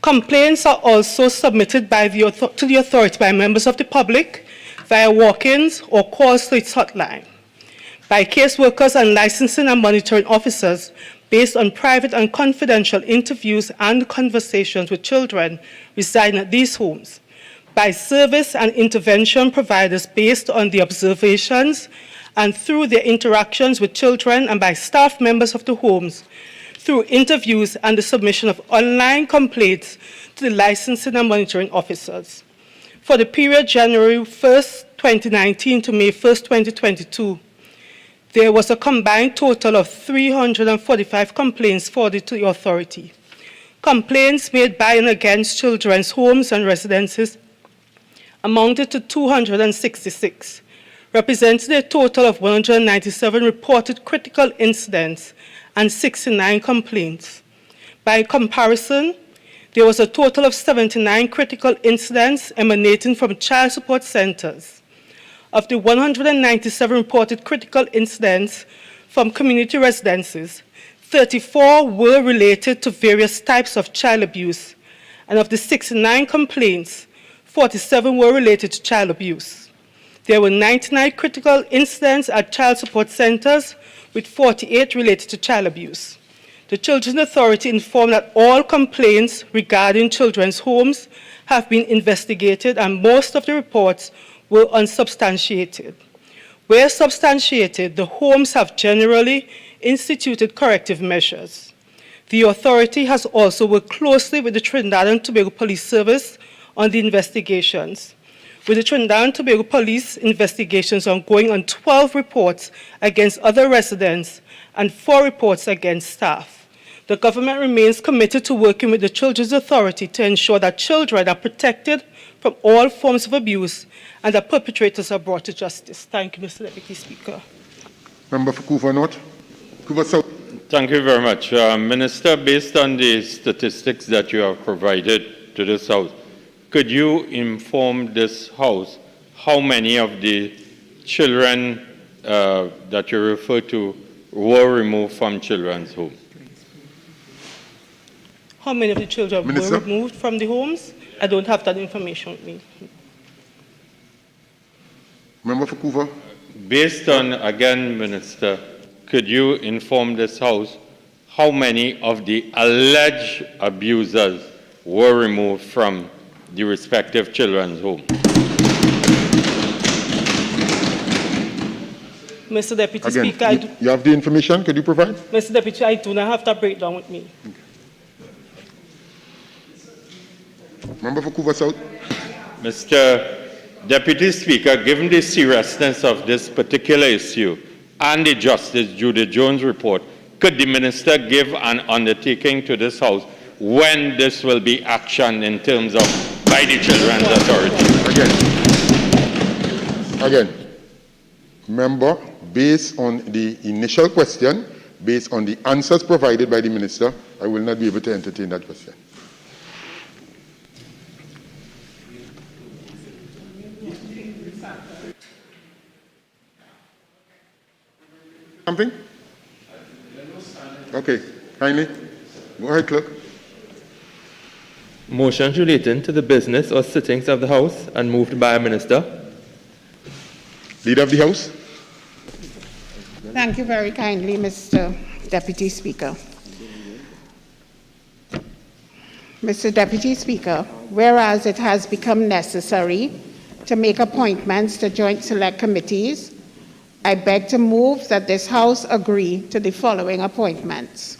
Complaints are also submitted to the authority by members of the public via walk-ins or calls to its hotline, by caseworkers and licensing and monitoring officers based on private and confidential interviews and conversations with children residing at these homes, by service and intervention providers based on the observations and through their interactions with children, and by staff members of the homes through interviews and the submission of online complaints to the licensing and monitoring officers. For the period January 1st, 2019 to May 1st, 2022, there was a combined total of 345 complaints forwarded to the authority. Complaints made by and against children's homes and residences amounted to 266, representing a total of 197 reported critical incidents and 69 complaints. By comparison, there was a total of 79 critical incidents emanating from child support centers. Of the 197 reported critical incidents from community residences, 34 were related to various types of child abuse, and of the 69 complaints, 47 were related to child abuse. There were 99 critical incidents at child support centers, with 48 related to child abuse. The Children's Authority informed that all complaints regarding children's homes have been investigated, and most of the reports were unsubstantiated. Where substantiated, the homes have generally instituted corrective measures. The authority has also worked closely with the Trinidad and Tobago Police Service on the investigations, with the Trinidad and Tobago Police investigations ongoing on 12 reports against other residents and 4 reports against staff. The government remains committed to working with the Children's Authority to ensure that children are protected from all forms of abuse and that perpetrators are brought to justice. Thank you, Mr. Deputy Speaker. Member for Couva North. Couva South. Thank you very much. Minister, based on the statistics that you have provided to this House, could you inform this House how many of the children that you refer to were removed from children's homes? How many of the children were removed from the homes? I don't have that information with me. Member for Couva. Based on, again, Minister, could you inform this House how many of the alleged abusers were removed from the respective children's home? Mr. Deputy Again, Speaker, you have the information? Could you provide? Mr. Deputy, I do not have that breakdown with me. Okay. Member for Couva South. Mr. Deputy Speaker, given the seriousness of this particular issue and the Justice Judith Jones report, could the Minister give an undertaking to this House when this will be actioned in terms of by the Children's Authority? Again, member, based on the initial question, based on the answers provided by the Minister, I will not be able to entertain that question. Something? Okay, kindly. Go ahead, clerk. Motions relating to the business or sittings of the House and moved by a minister. Leader of the House. Thank you very kindly, Mr. Deputy Speaker. Mr. Deputy Speaker, whereas it has become necessary to make appointments to joint select committees I beg to move that this House agree to the following appointments.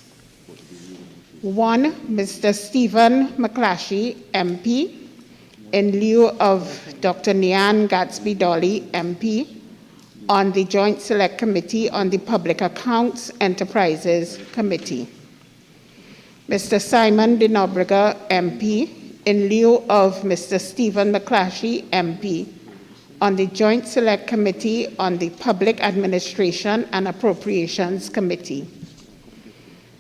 1, Mr. Stephen McClatchy, MP, in lieu of Dr. Nian Gatsby-Dolly, MP, on the Joint Select Committee on the Public Accounts Enterprises Committee. Mr. Simon de Nobrega, MP, in lieu of Mr. Stephen McClatchy, MP, on the Joint Select Committee on the Public Administration and Appropriations Committee.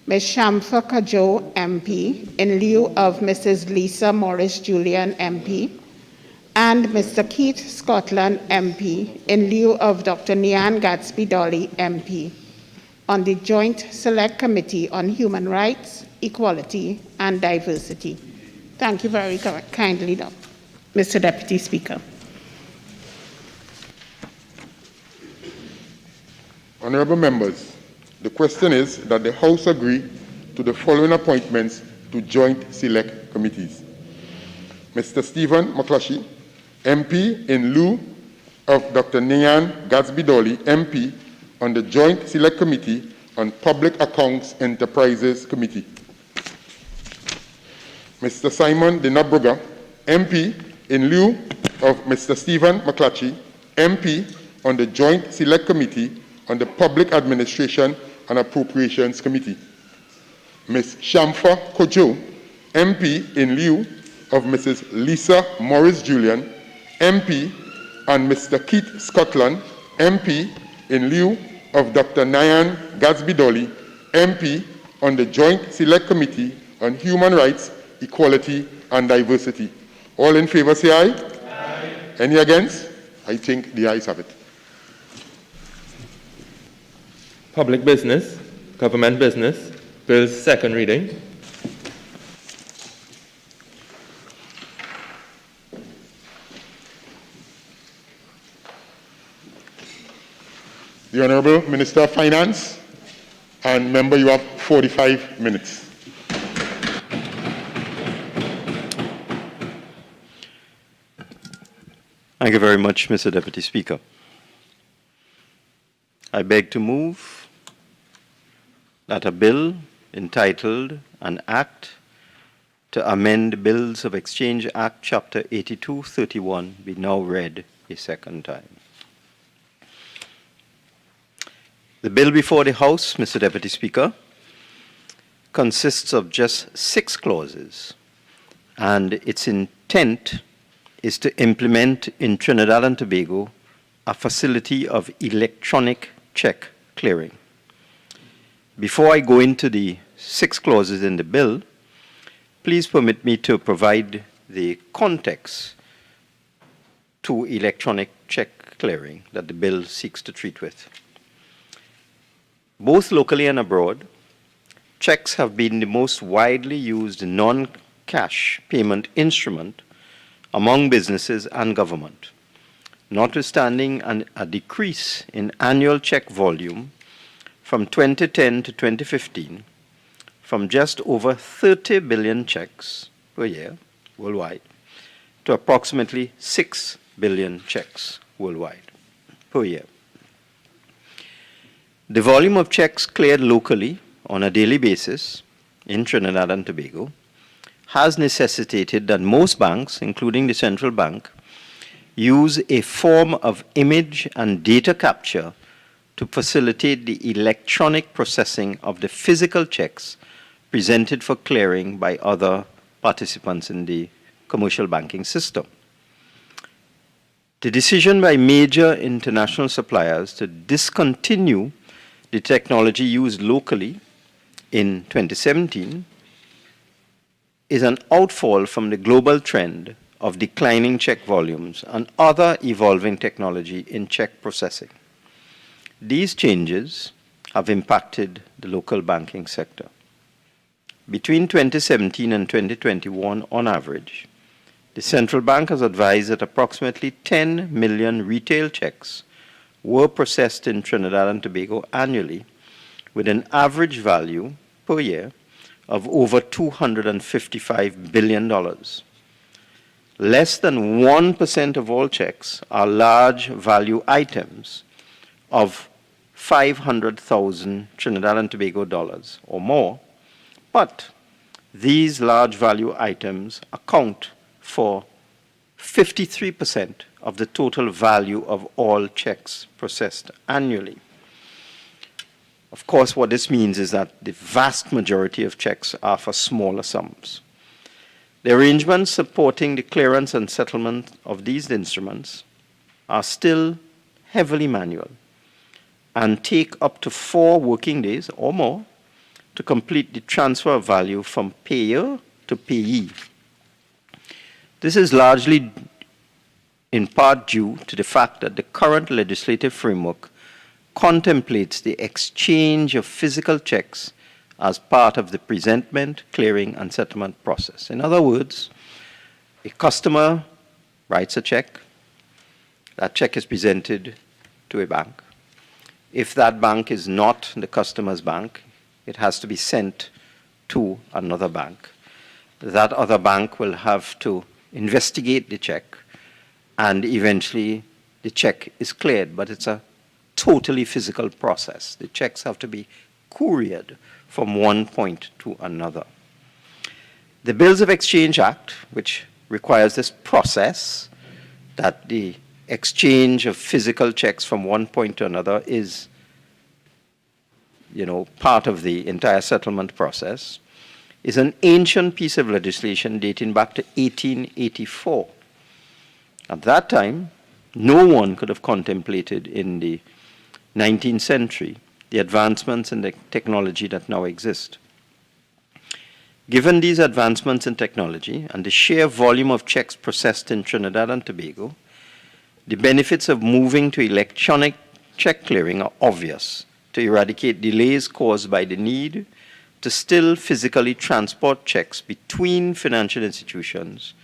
Ms. Shamfa Kajo, MP, in lieu of Mrs. Lisa Morris-Julian, MP, and Mr. Keith Scotland, MP, in lieu of Dr. Nian Gatsby-Dolly, MP, on the Joint Select Committee on Human Rights, Equality, and Diversity. Thank you very kindly, Mr. Deputy Speaker. Honorable members, the question is that the House agree to the following appointments to Joint Select Committees. Mr. Stephen McClatchy, MP, in lieu of Dr. Nian Gatsby-Dolly, MP, on the Joint Select Committee on Public Accounts Enterprises Committee. Mr. Simon de Nobrega, MP, in lieu of Mr. Stephen McClatchy, MP, on the Joint Select Committee on the Public Administration and Appropriations Committee. Ms. Shamfa Kojo, MP, in lieu of Mrs. Lisa Morris-Julian, MP, and Mr. Keith Scotland, MP, in lieu of Dr. Nian Gatsby-Dolly, MP, on the Joint Select Committee on Human Rights, Equality, and Diversity. All in favor say aye. Aye. Any against? I think the ayes have it. Public business, government business, bills second reading. The Honourable Minister of Finance, and member, you have 45 minutes. Thank you very much, Mr. Deputy Speaker. I beg to move that a bill entitled An Act to Amend Bills of Exchange Act, Chapter 8231, be now read a second time. The bill before the House, Mr. Deputy Speaker, consists of just 6 clauses, and its intent is to implement in Trinidad and Tobago a facility of electronic check clearing. Before I go into the 6 clauses in the bill, please permit me to provide the context to electronic check clearing that the bill seeks to treat with. Both locally and abroad, checks have been the most widely used non-cash payment instrument among businesses and government, notwithstanding a decrease in annual check volume from 2010 to 2015 from just over 30 billion checks per year worldwide to approximately 6 billion checks worldwide per year. The volume of checks cleared locally on a daily basis in Trinidad and Tobago has necessitated that most banks, including the central bank, use a form of image and data capture to facilitate the electronic processing of the physical checks presented for clearing by other participants in the commercial banking system. The decision by major international suppliers to discontinue the technology used locally in 2017 is an outfall from the global trend of declining check volumes and other evolving technology in check processing. These changes have impacted the local banking sector. Between 2017 and 2021, on average, the central bank has advised that approximately 10 million retail checks were processed in Trinidad and Tobago annually with an average value per year of over $255 billion. Less than 1% of all checks are large value items, of 500,000 Trinidad and Tobago dollars or more, but these large value items account for 53% of the total value of all checks processed annually. Of course, what this means is that the vast majority of checks are for smaller sums. The arrangements supporting the clearance and settlement of these instruments are still heavily manual and take up to 4 working days or more to complete the transfer of value from payer to payee. This is largely in part due to the fact that the current legislative framework contemplates the exchange of physical checks as part of the presentment, clearing, and settlement process. In other words, a customer writes a check, that check is presented to a bank. If that bank is not the customer's bank, it has to be sent to another bank. That other bank will have to investigate the check, and eventually the check is cleared, but it's a totally physical process. The checks have to be couriered from one point to another. The Bills of Exchange Act, which requires this process, that the exchange of physical checks from one point to another is, part of the entire settlement process, is an ancient piece of legislation dating back to 1884. At that time, no one could have contemplated in the 19th century the advancements in the technology that now exist. Given these advancements in technology and the sheer volume of checks processed in Trinidad and Tobago, the benefits of moving to electronic check clearing are obvious to eradicate delays caused by the need to still physically transport checks between financial institutions,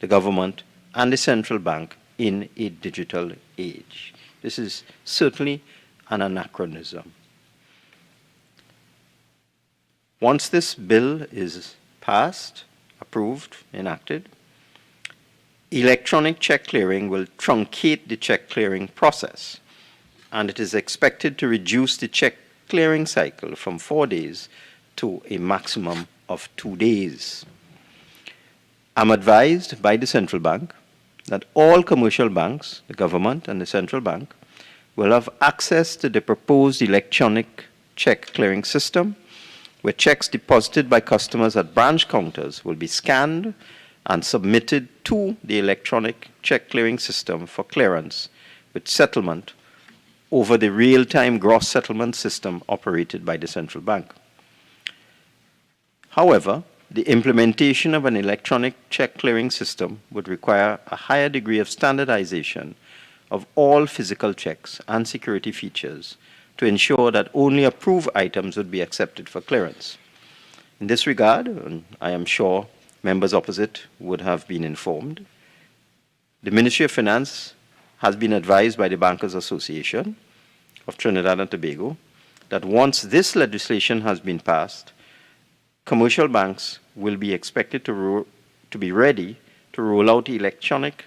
the government, and the central bank in a digital age. This is certainly an anachronism. Once this bill is passed, approved, enacted, electronic check clearing will truncate the check clearing process, and it is expected to reduce the check clearing cycle from 4 days to a maximum of 2 days. I'm advised by the central bank that all commercial banks, the government and the central bank, will have access to the proposed electronic check clearing system, where checks deposited by customers at branch counters will be scanned and submitted to the electronic check clearing system for clearance with settlement over the real-time gross settlement system operated by the central bank. However, the implementation of an electronic check clearing system would require a higher degree of standardization of all physical checks and security features to ensure that only approved items would be accepted for clearance. In this regard, and I am sure members opposite would have been informed, the Ministry of Finance has been advised by the Bankers Association of Trinidad and Tobago that once this legislation has been passed, commercial banks will be expected to be ready to roll out electronic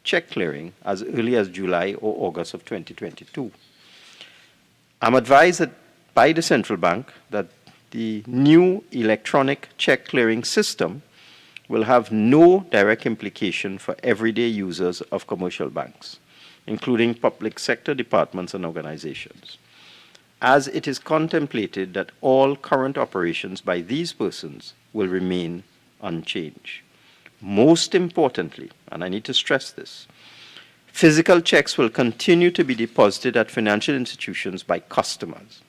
check clearing as early as July or August of 2022. I'm advised by the central bank that the new electronic check clearing system will have no direct implication for everyday users of commercial banks, including public sector departments and organizations, as it is contemplated that all current operations by these persons will remain unchanged. Most importantly, and I need to stress this, physical checks will continue to be deposited at financial institutions by customers,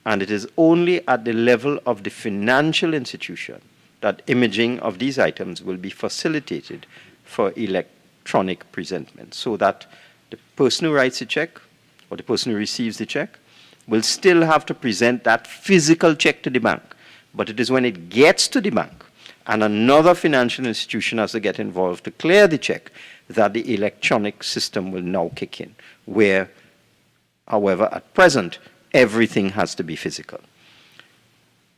and it is only at the level of the financial institution that imaging of these items will be facilitated for electronic presentment, so that the person who writes the check or the person who receives the check will still have to present that physical check to the bank. But it is when it gets to the bank and another financial institution has to get involved to clear the check that the electronic system will now kick in, where, however, at present, everything has to be physical.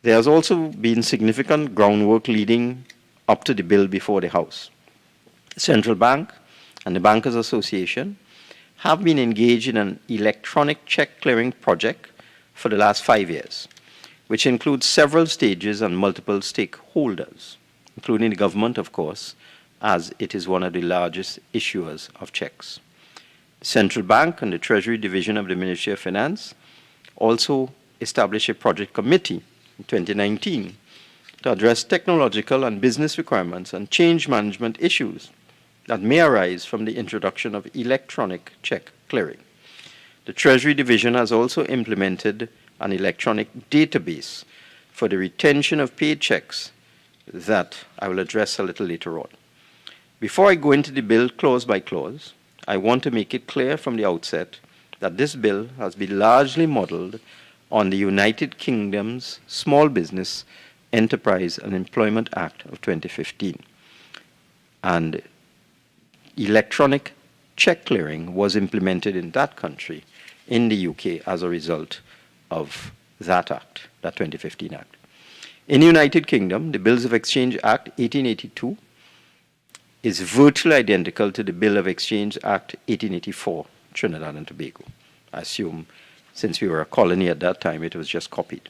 There has also been significant groundwork leading up to the bill before the House. The Central Bank and the Bankers Association have been engaged in an electronic check clearing project for the last 5 years, which includes several stages and multiple stakeholders, including the government, of course, as it is one of the largest issuers of checks. The Central Bank and the Treasury Division of the Ministry of Finance also established a project committee in 2019 to address technological and business requirements and change management issues that may arise from the introduction of electronic check clearing. The Treasury Division has also implemented an electronic database for the retention of paid checks that I will address a little later on. Before I go into the bill clause by clause, I want to make it clear from the outset that this bill has been largely modeled on the United Kingdom's Small Business, Enterprise and Employment Act of 2015. And electronic check clearing was implemented in that country, in the UK, as a result of that act, that 2015 act. In the United Kingdom, the Bills of Exchange Act 1882 is virtually identical to the Bill of Exchange Act 1884, Trinidad and Tobago. I assume since we were a colony at that time, it was just copied.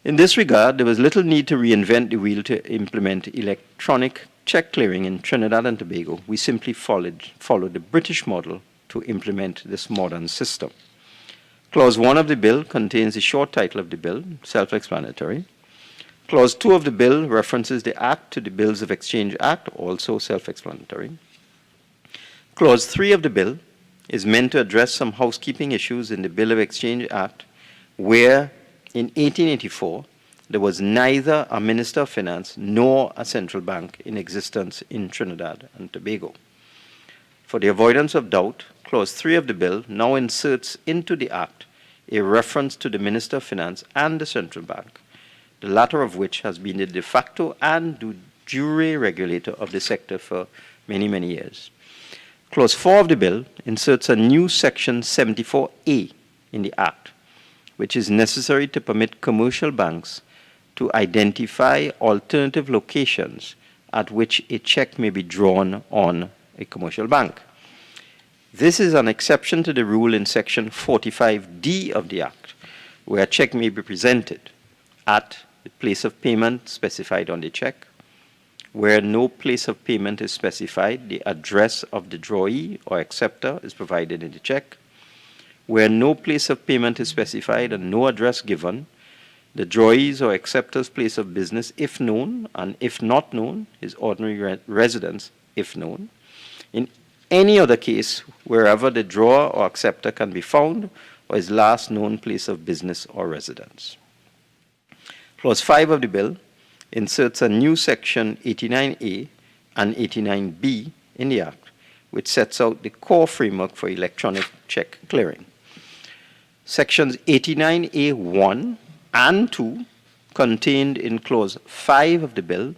In this regard, there was little need to reinvent the wheel to implement electronic check clearing in Trinidad and Tobago. We simply followed the British model to implement this modern system. Clause 1 of the bill contains the short title of the bill, self-explanatory. Clause 2 of the bill references the Act to the Bills of Exchange Act, also self-explanatory. Clause 3 of the bill is meant to address some housekeeping issues in the Bill of Exchange Act, where in 1884 there was neither a Minister of Finance nor a central bank in existence in Trinidad and Tobago. For the avoidance of doubt, Clause 3 of the bill now inserts into the Act a reference to the Minister of Finance and the central bank, the latter of which has been the de facto and de jure regulator of the sector for many, many years. Clause 4 of the bill inserts a new Section 74A in the Act, which is necessary to permit commercial banks to identify alternative locations at which a check may be drawn on a commercial bank. This is an exception to the rule in Section 45D of the Act, where a check may be presented at the place of payment specified on the check. Where no place of payment is specified, the address of the drawee or acceptor is provided in the check. Where no place of payment is specified and no address given, the drawee's or acceptor's place of business, if known, and if not known, his ordinary residence, if known. In any other case, wherever the drawer or acceptor can be found, or his last known place of business or residence. Clause 5 of the bill inserts a new Section 89A and 89B in the Act, which sets out the core framework for electronic check clearing. Sections 89A1 and 2, contained in Clause 5 of the bill,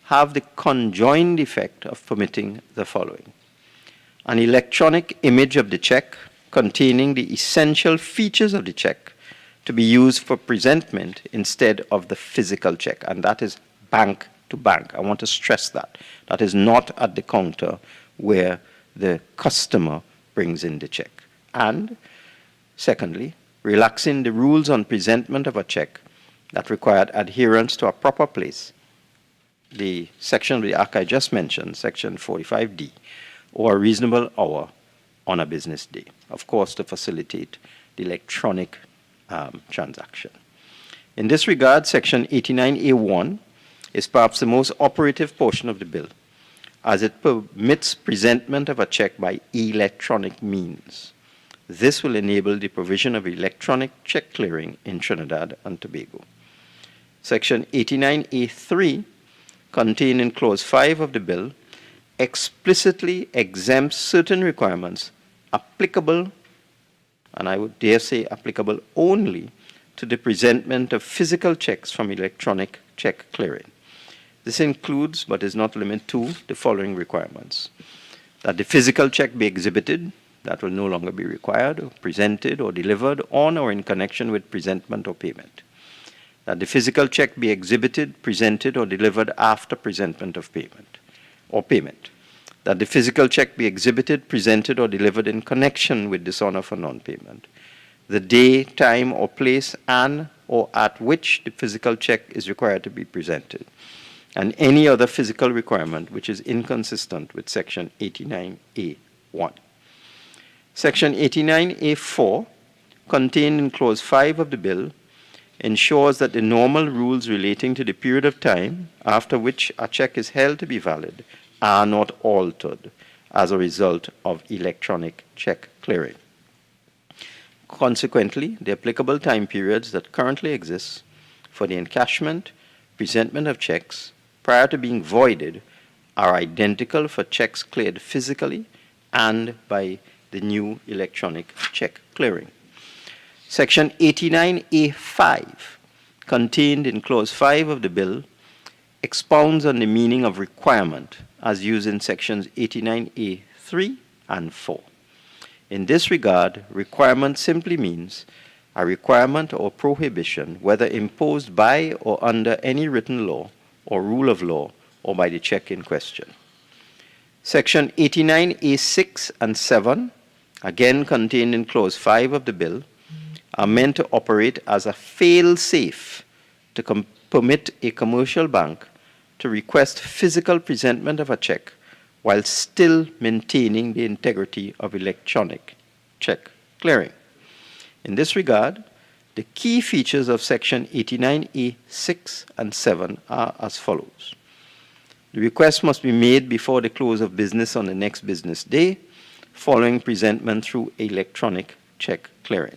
have the conjoined effect of permitting the following: an electronic image of the check containing the essential features of the check to be used for presentment instead of the physical check, and that is bank to bank. I want to stress that. That is not at the counter where the customer brings in the check. And secondly, relaxing the rules on presentment of a check that required adherence to a proper place, the section of the Act I just mentioned, Section 45D, or a reasonable hour on a business day, of course, to facilitate the electronic transaction. In this regard, Section 89A1 is perhaps the most operative portion of the bill, as it permits presentment of a check by electronic means. This will enable the provision of electronic check clearing in Trinidad and Tobago. Section 89A3, contained in Clause 5 of the bill, explicitly exempts certain requirements applicable, and I would dare say applicable only, to the presentment of physical checks from electronic check clearing. This includes, but is not limited to, the following requirements: that the physical check be exhibited, that will no longer be required, or presented or delivered on or in connection with presentment or payment; that the physical check be exhibited, presented, or delivered after presentment of payment, that the physical check be exhibited, presented, or delivered in connection with dishonor for non-payment, the day, time, or place and or at which the physical check is required to be presented, and any other physical requirement which is inconsistent with Section 89A1. Section 89A4, contained in Clause 5 of the bill, ensures that the normal rules relating to the period of time after which a check is held to be valid are not altered as a result of electronic check clearing. Consequently, the applicable time periods that currently exist for the encashment, presentment of checks prior to being voided are identical for checks cleared physically and by the new electronic check clearing. Section 89A5, contained in Clause 5 of the bill, expounds on the meaning of requirement as used in Sections 89A3 and 4. In this regard, requirement simply means a requirement or prohibition, whether imposed by or under any written law or rule of law or by the check in question. Section 89A6 and 7, again contained in Clause 5 of the bill, are meant to operate as a fail-safe to permit a commercial bank to request physical presentment of a check while still maintaining the integrity of electronic check clearing. In this regard, the key features of Section 89A6 and 7 are as follows. The request must be made before the close of business on the next business day, following presentment through electronic check clearing.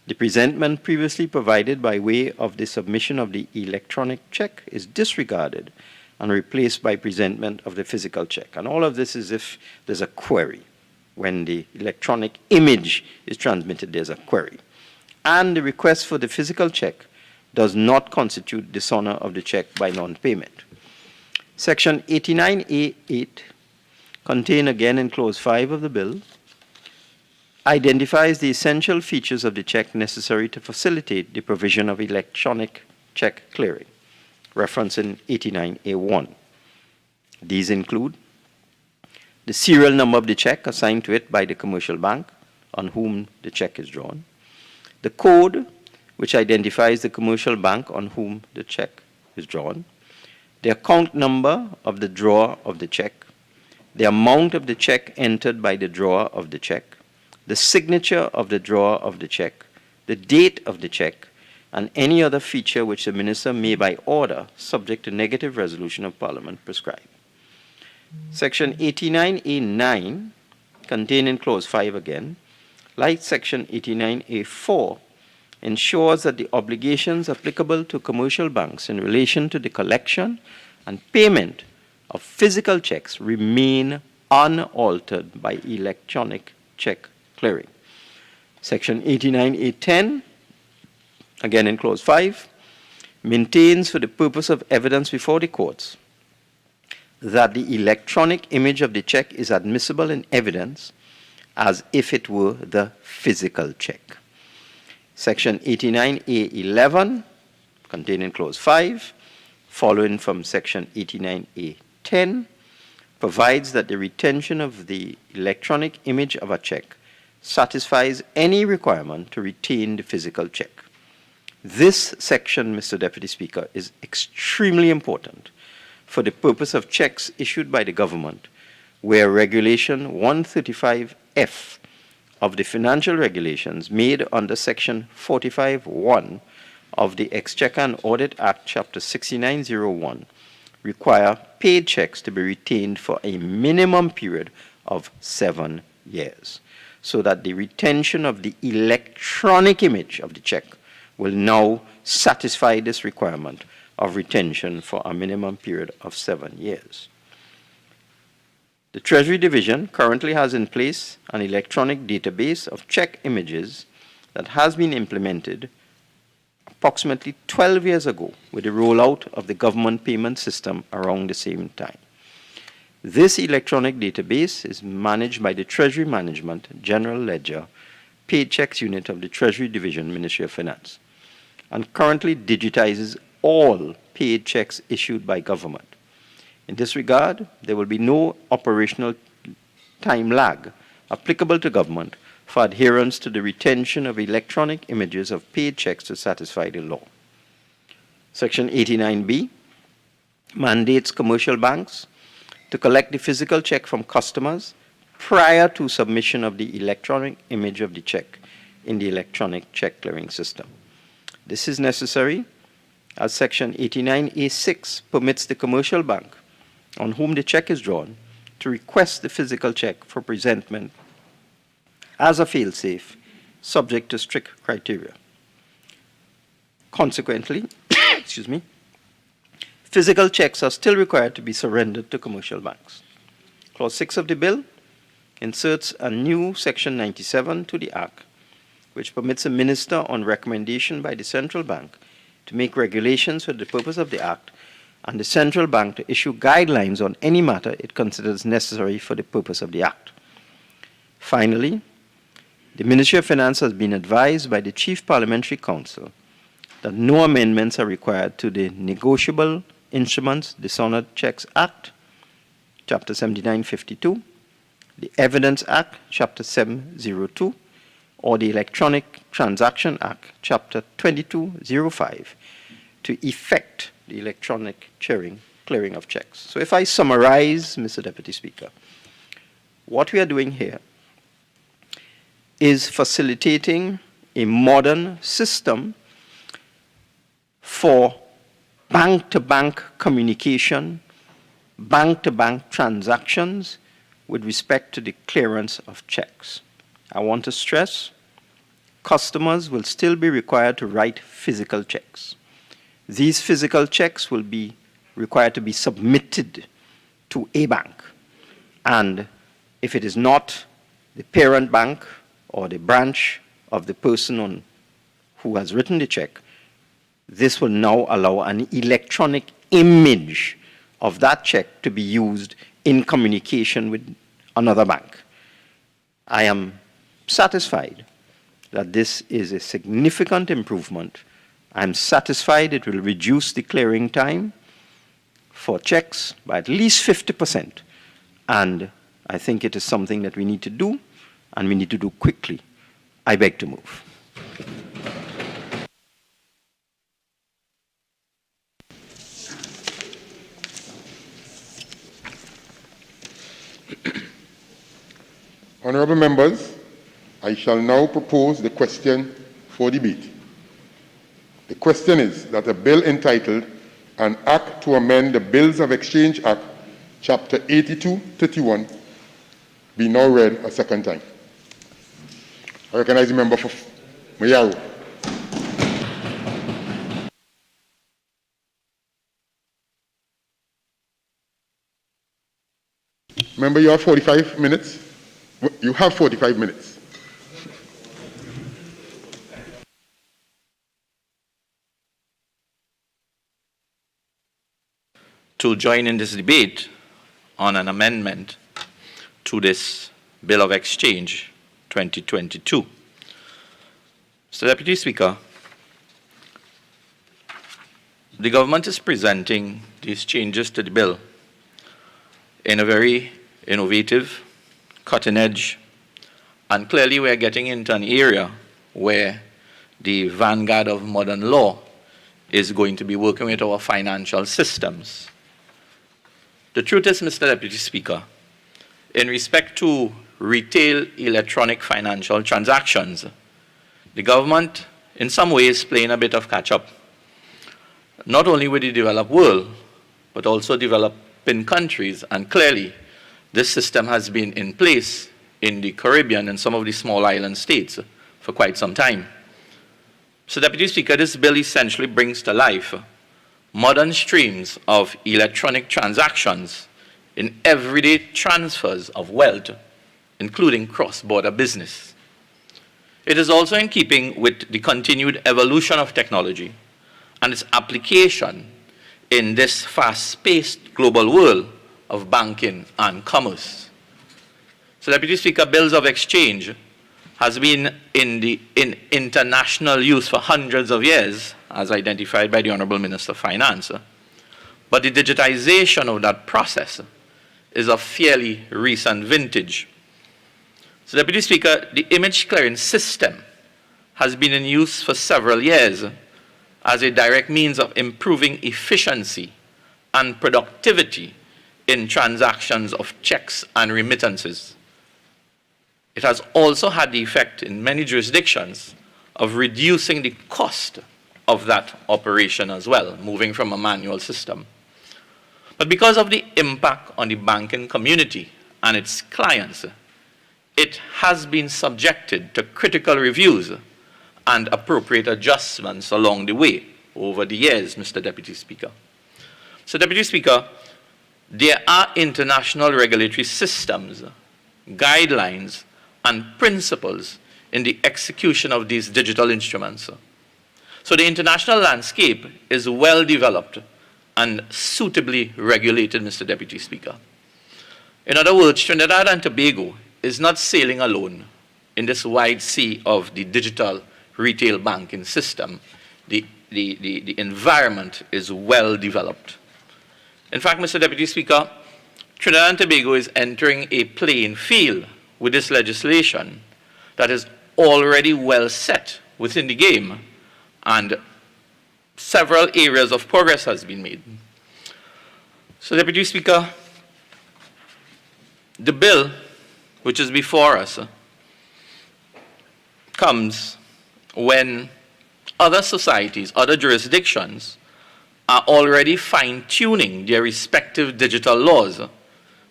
The presentment previously provided by way of the submission of the electronic check is disregarded and replaced by presentment of the physical check. And all of this is if there's a query. When the electronic image is transmitted, there's a query. And the request for the physical check does not constitute dishonor of the check by non-payment. Section 89A8, contained again in Clause 5 of the bill, identifies the essential features of the check necessary to facilitate the provision of electronic check clearing, referenced in 89A1. These include the serial number of the check assigned to it by the commercial bank on whom the check is drawn, the code which identifies the commercial bank on whom the check is drawn, the account number of the drawer of the check, the amount of the check entered by the drawer of the check, the signature of the drawer of the check, the date of the check, and any other feature which the minister may by order, subject to negative resolution of Parliament, prescribe. Section 89A9, contained in Clause 5 again, like Section 89A4, ensures that the obligations applicable to commercial banks in relation to the collection and payment of physical checks remain unaltered by electronic check clearing. Section 89A10, again in Clause 5, maintains for the purpose of evidence before the courts that the electronic image of the check is admissible in evidence as if it were the physical check. Section 89A11, contained in Clause 5, following from Section 89A10, provides that the retention of the electronic image of a check satisfies any requirement to retain the physical check. This section, Mr. Deputy Speaker, is extremely important for the purpose of checks issued by the government, where Regulation 135F of the financial regulations made under Section 45(1) of the Exchequer and Audit Act, Chapter 6901, require paid checks to be retained for a minimum period of 7 years, so that the retention of the electronic image of the check will now satisfy this requirement of retention for a minimum period of 7 years. The Treasury Division currently has in place an electronic database of check images that has been implemented approximately 12 years ago with the rollout of the government payment system around the same time. This electronic database is managed by the Treasury Management General Ledger Paid Checks Unit of the Treasury Division, Ministry of Finance, and currently digitizes all paid checks issued by government. In this regard, there will be no operational time lag applicable to government for adherence to the retention of electronic images of paid checks to satisfy the law. Section 89B mandates commercial banks to collect the physical check from customers prior to submission of the electronic image of the check in the electronic check clearing system. This is necessary as Section 89A6 permits the commercial bank on whom the check is drawn to request the physical check for presentment as a fail-safe, subject to strict criteria. Consequently, excuse me, physical checks are still required to be surrendered to commercial banks. Clause 6 of the bill inserts a new Section 97 to the Act, which permits a minister on recommendation by the central bank to make regulations for the purpose of the Act and the central bank to issue guidelines on any matter it considers necessary for the purpose of the Act. Finally, the Ministry of Finance has been advised by the Chief Parliamentary Counsel that no amendments are required to the Negotiable Instruments Dishonored Checks Act, Chapter 7952, the Evidence Act, Chapter 702, or the Electronic Transaction Act, Chapter 2205, to effect the electronic clearing of checks. So if I summarize, Mr. Deputy Speaker, what we are doing here is facilitating a modern system for bank-to-bank communication, bank-to-bank transactions with respect to the clearance of checks. I want to stress, customers will still be required to write physical checks. These physical checks will be required to be submitted to a bank. And if it is not the parent bank or the branch of the person who has written the check, this will now allow an electronic image of that check to be used in communication with another bank. I am satisfied that this is a significant improvement. I'm satisfied it will reduce the clearing time for checks by at least 50%. And I think it is something that we need to do, and we need to do quickly. I beg to move. Honourable members, I shall now propose the question for debate. The question is that a bill entitled An Act to Amend the Bills of Exchange Act, Chapter 8231, be now read a second time. I recognize the member for Mayaro. Member, you have 45 minutes. You have 45 minutes. To join in this debate on an amendment to this Bill of Exchange 2022. Mr. Deputy Speaker, the government is presenting these changes to the bill in a very innovative, cutting-edge, and clearly we're getting into an area where the vanguard of modern law is going to be working with our financial systems. The truth is, Mr. Deputy Speaker, in respect to retail electronic financial transactions, the government in some ways playing a bit of catch-up, not only with the developed world, but also developing countries, and clearly this system has been in place in the Caribbean and some of the small island states for quite some time. So, Deputy Speaker, this bill essentially brings to life modern streams of electronic transactions in everyday transfers of wealth, including cross-border business. It is also in keeping with the continued evolution of technology and its application in this fast-paced global world of banking and commerce. So, Deputy Speaker, bills of exchange has been in international use for hundreds of years, as identified by the Honourable Minister of Finance. but the digitization of that process is of fairly recent vintage. So, Deputy Speaker, the image clearing system has been in use for several years as a direct means of improving efficiency and productivity in transactions of checks and remittances. It has also had the effect in many jurisdictions of reducing the cost of that operation as well, moving from a manual system. But because of the impact on the banking community and its clients, it has been subjected to critical reviews and appropriate adjustments along the way over the years, Mr. Deputy Speaker. So, Deputy Speaker, there are international regulatory systems, guidelines, and principles in the execution of these digital instruments. So the international landscape is well developed and suitably regulated, Mr. Deputy Speaker. In other words, Trinidad and Tobago is not sailing alone in this wide sea of the digital retail banking system. The environment is well developed. In fact, Mr. Deputy Speaker, Trinidad and Tobago is entering a playing field with this legislation that is already well set within the game, and several areas of progress has been made. So, Deputy Speaker, the bill which is before us comes when other societies, other jurisdictions are already fine-tuning their respective digital laws,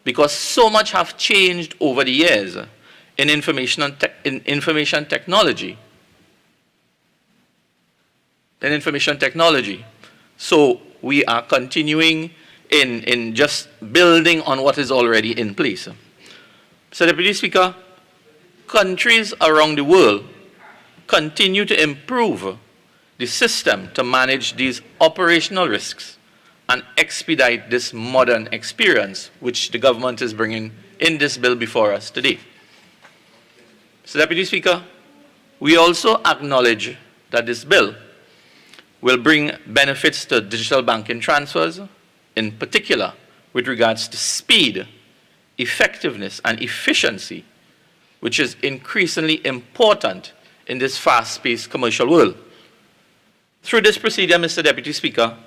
because so much have changed over the years in information technology. So we are continuing in just building on what is already in place. So, Deputy Speaker, countries around the world continue to improve the system to manage these operational risks and expedite this modern experience which the government is bringing in this bill before us today. So, Deputy Speaker, we also acknowledge that this bill will bring benefits to digital banking transfers, in particular with regards to speed, effectiveness, and efficiency, which is increasingly important in this fast-paced commercial world. Through this procedure, Mr. Deputy Speaker,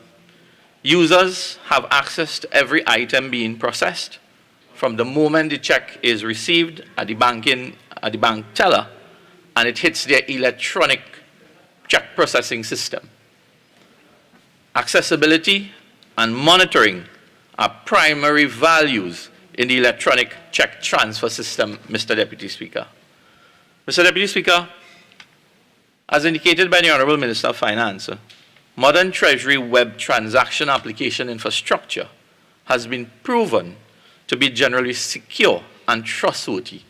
users have access to every item being processed from the moment the check is received at the bank teller and it hits their electronic check processing system. Accessibility and monitoring are primary values in the electronic check transfer system, Mr. Deputy Speaker. Mr. Deputy Speaker, as indicated by the Honourable Minister of Finance, modern Treasury web transaction application infrastructure has been proven to be generally secure and trustworthy,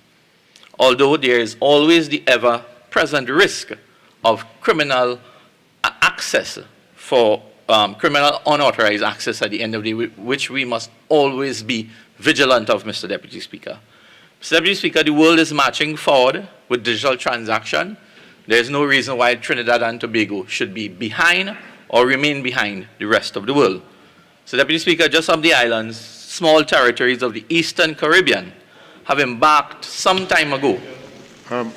although there is always the ever-present risk of criminal access for criminal unauthorized access at the end of the day, which we must always be vigilant of, Mr. Deputy Speaker. Mr. Deputy Speaker, the world is marching forward with digital transaction. There is no reason why Trinidad and Tobago should be behind or remain behind the rest of the world. So, Deputy Speaker, just of the islands, small territories of the Eastern Caribbean have embarked some time ago.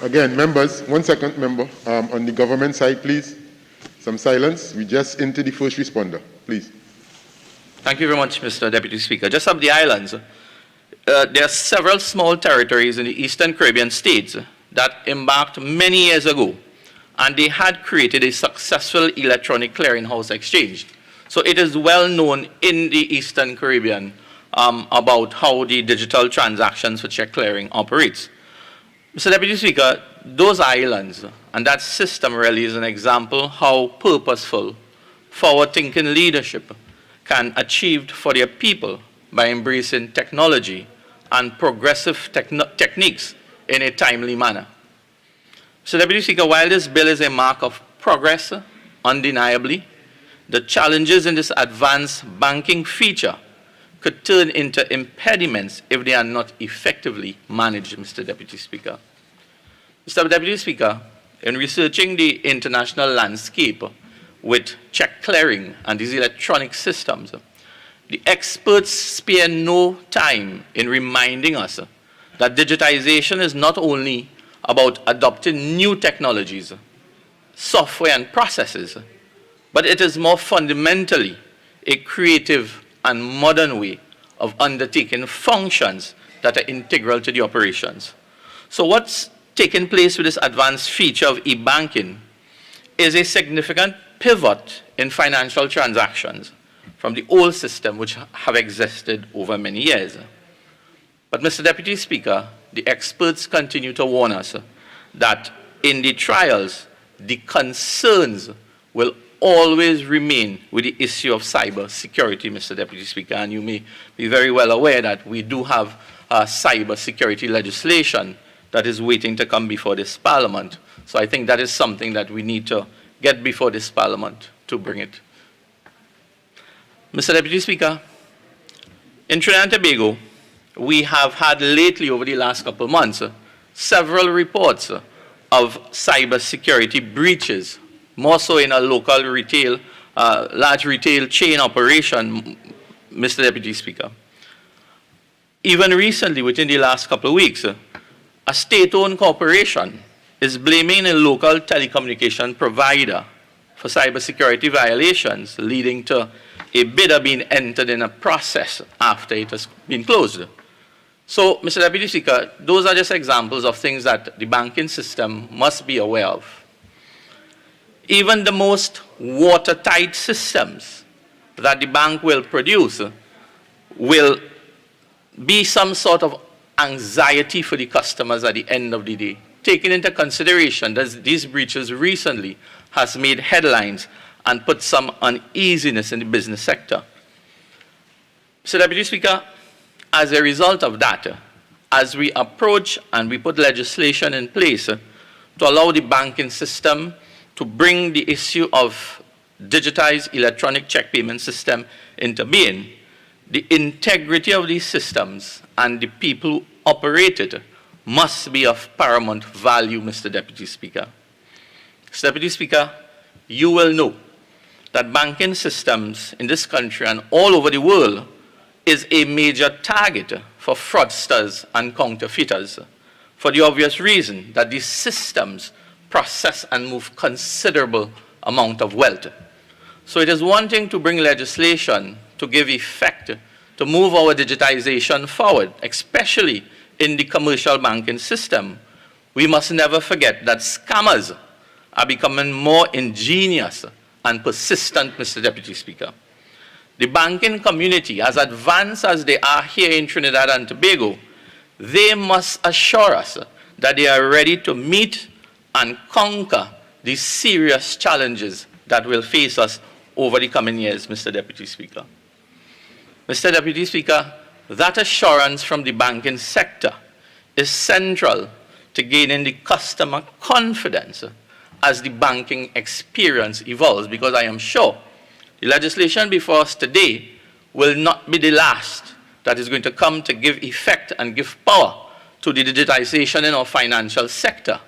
Again, members, 1 second, member. On the government side, please. Some silence. We just into the first responder, please. Thank you very much, Mr. Deputy Speaker. Just of the islands, there are several small territories in the Eastern Caribbean states that embarked many years ago, and they had created a successful electronic clearinghouse exchange. So it is well known in the Eastern Caribbean about how the digital transactions for check clearing operates. Mr. Deputy Speaker, those islands and that system really is an example how purposeful, forward-thinking leadership can achieve for their people by embracing technology and progressive techniques in a timely manner. So, Deputy Speaker, while this bill is a mark of progress, undeniably, the challenges in this advanced banking feature could turn into impediments if they are not effectively managed, Mr. Deputy Speaker. Mr. Deputy Speaker, in researching the international landscape with check clearing and these electronic systems, the experts spare no time in reminding us that digitization is not only about adopting new technologies, software and processes, but it is more fundamentally a creative and modern way of undertaking functions that are integral to the operations. So what's taking place with this advanced feature of e-banking is a significant pivot in financial transactions from the old system which have existed over many years. But Mr. Deputy Speaker, the experts continue to warn us that in the trials, the concerns will always remain with the issue of cyber security, Mr. Deputy Speaker, and you may be very well aware that we do have cyber security legislation that is waiting to come before this Parliament. So I think that is something that we need to get before this Parliament to bring it. Mr. Deputy Speaker, in Trinidad and Tobago, we have had lately, over the last couple of months, several reports of cyber security breaches, more so in a local retail, large retail chain operation, Mr. Deputy Speaker. Even recently, within the last couple of weeks, a state-owned corporation is blaming a local telecommunication provider for cybersecurity violations, leading to a bidder being entered in a process after it has been closed. So, Mr. Deputy Speaker, those are just examples of things that the banking system must be aware of. Even the most watertight systems that the bank will produce will be some sort of anxiety for the customers at the end of the day, taking into consideration that these breaches recently has made headlines and put some uneasiness in the business sector. Mr. Deputy Speaker, as a result of that, as we approach and we put legislation in place to allow the banking system to bring the issue of digitized electronic check payment system into being, the integrity of these systems and the people who operate it must be of paramount value, Mr. Deputy Speaker. Mr. Deputy Speaker, you will know that banking systems in this country and all over the world is a major target for fraudsters and counterfeiters for the obvious reason that these systems process and move considerable amount of wealth. So it is one thing to bring legislation to give effect to move our digitization forward, especially in the commercial banking system. We must never forget that scammers are becoming more ingenious and persistent, Mr. Deputy Speaker. The banking community, as advanced as they are here in Trinidad and Tobago, they must assure us that they are ready to meet and conquer these serious challenges that will face us over the coming years, Mr. Deputy Speaker. Mr. Deputy Speaker, that assurance from the banking sector is central to gaining the customer confidence as the banking experience evolves, because I am sure the legislation before us today will not be the last that is going to come to give effect and give power to the digitization in our financial sector.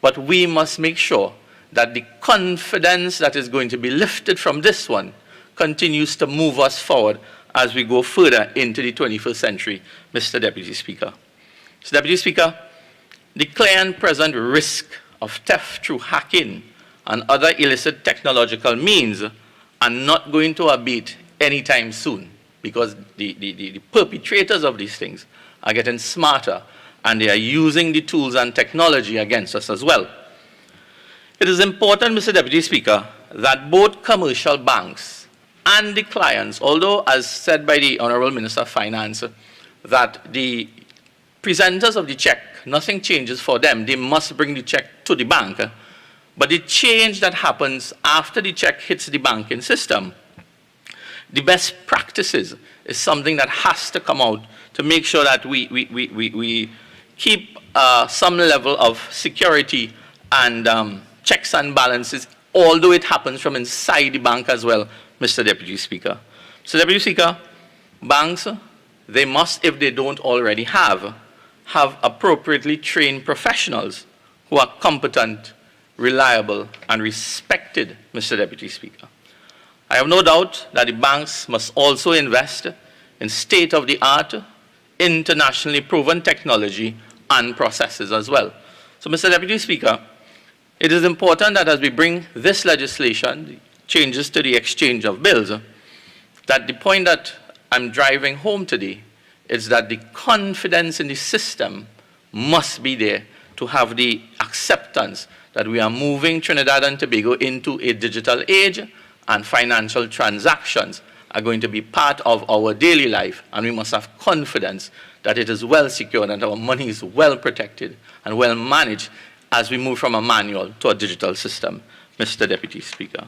But we must make sure that the confidence that is going to be lifted from this one continues to move us forward as we go further into the 21st century, Mr. Deputy Speaker. Mr. Deputy Speaker, the clear and present risk of theft through hacking and other illicit technological means are not going to abate anytime soon, because the perpetrators of these things are getting smarter and they are using the tools and technology against us as well. It is important, Mr. Deputy Speaker, that both commercial banks and the clients, although as said by the Honorable Minister of Finance, that the presenters of the check, nothing changes for them. They must bring the check to the bank. But the change that happens after the check hits the banking system, the best practices is something that has to come out to make sure that we keep some level of security and checks and balances, although it happens from inside the bank as well, Mr. Deputy Speaker. So, Deputy Speaker, banks, they must, if they don't already have appropriately trained professionals who are competent, reliable, and respected, Mr. Deputy Speaker. I have no doubt that the banks must also invest in state-of-the-art, internationally proven technology and processes as well. So, Mr. Deputy Speaker, it is important that as we bring this legislation, the changes to the exchange of bills, that the point that I'm driving home today is that the confidence in the system must be there to have the acceptance that we are moving Trinidad and Tobago into a digital age and financial transactions are going to be part of our daily life, and we must have confidence that it is well secured and our money is well protected and well managed as we move from a manual to a digital system, Mr. Deputy Speaker.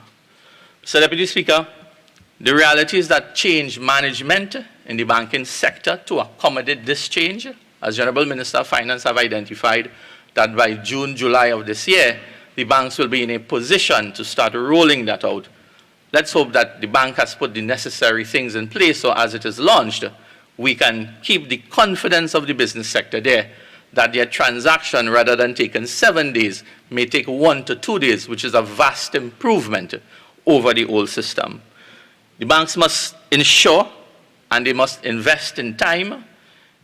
Mr. Deputy Speaker, the reality is that change management in the banking sector to accommodate this change, as the Honourable Minister of Finance have identified, that by June, July of this year, the banks will be in a position to start rolling that out. Let's hope that the bank has put the necessary things in place so as it is launched, we can keep the confidence of the business sector there, that their transaction, rather than taking 7 days, may take 1 to 2 days, which is a vast improvement over the old system. The banks must ensure and they must invest in time,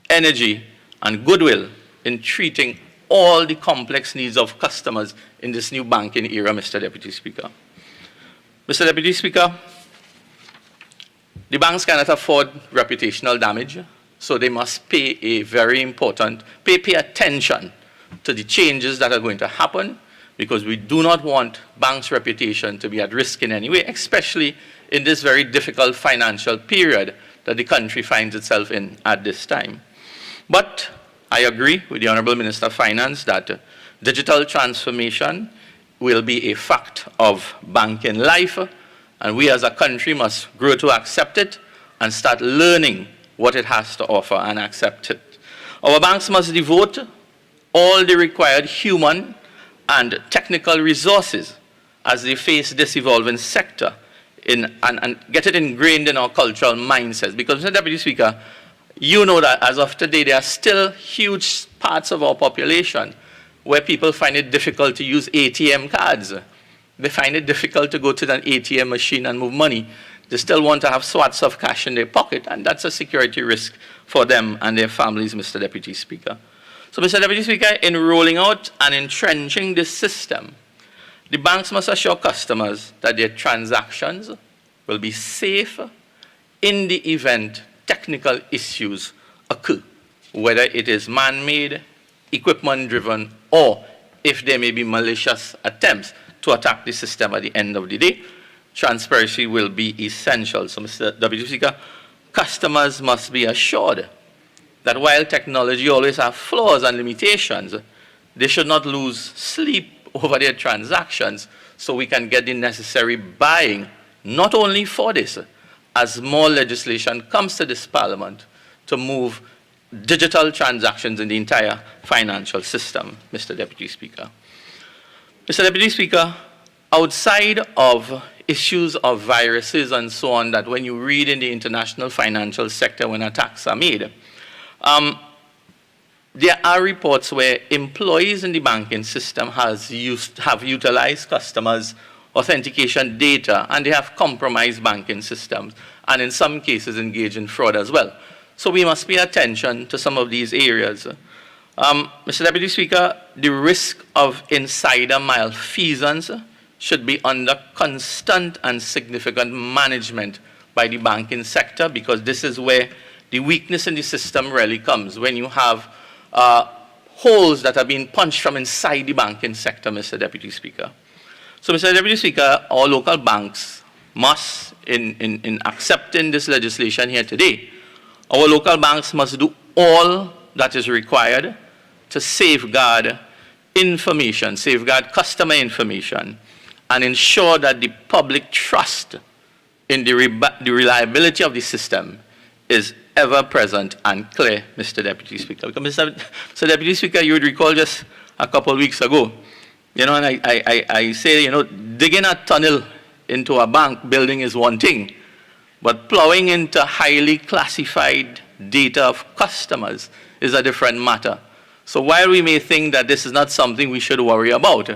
energy, and goodwill in treating all the complex needs of customers in this new banking era, Mr. Deputy Speaker. Mr. Deputy Speaker, the banks cannot afford reputational damage, so they must pay pay attention to the changes that are going to happen, because we do not want banks' reputation to be at risk in any way, especially in this very difficult financial period that the country finds itself in at this time. But I agree with the Honourable Minister of Finance that digital transformation will be a fact of banking life, and we as a country must grow to accept it and start learning what it has to offer and accept it. Our banks must devote all the required human and technical resources as they face this evolving sector and get it ingrained in our cultural mindsets. Because, Mr. Deputy Speaker, you know that as of today, there are still huge parts of our population where people find it difficult to use ATM cards. They find it difficult to go to an ATM machine and move money. They still want to have swats of cash in their pocket, and that's a security risk for them and their families, Mr. Deputy Speaker. So, Mr. Deputy Speaker, in rolling out and entrenching this system, the banks must assure customers that their transactions will be safe in the event technical issues occur, whether it is man-made, equipment-driven, or if there may be malicious attempts to attack the system at the end of the day. Transparency will be essential. So, Mr. Deputy Speaker, customers must be assured that while technology always has flaws and limitations, they should not lose sleep over their transactions so we can get the necessary buying, not only for this, as more legislation comes to this Parliament to move digital transactions in the entire financial system, Mr. Deputy Speaker. Mr. Deputy Speaker, outside of issues of viruses and so on that when you read in the international financial sector when attacks are made, there are reports where employees in the banking system have utilized customers' authentication data, and they have compromised banking systems, and in some cases engaged in fraud as well. So we must pay attention to some of these areas. Mr. Deputy Speaker, the risk of insider malfeasance should be under constant and significant management by the banking sector, because this is where the weakness in the system really comes, when you have holes that are being punched from inside the banking sector, Mr. Deputy Speaker. So, Mr. Deputy Speaker, our local banks must, in accepting this legislation here today, our local banks must do all that is required to safeguard information, safeguard customer information, and ensure that the public trust in the reliability of the system is ever present and clear, Mr. Deputy Speaker. Because Mr. Deputy Speaker, you would recall just a couple of weeks ago, and I say, digging a tunnel into a bank building is one thing, but plowing into highly classified data of customers is a different matter. So while we may think that this is not something we should worry about,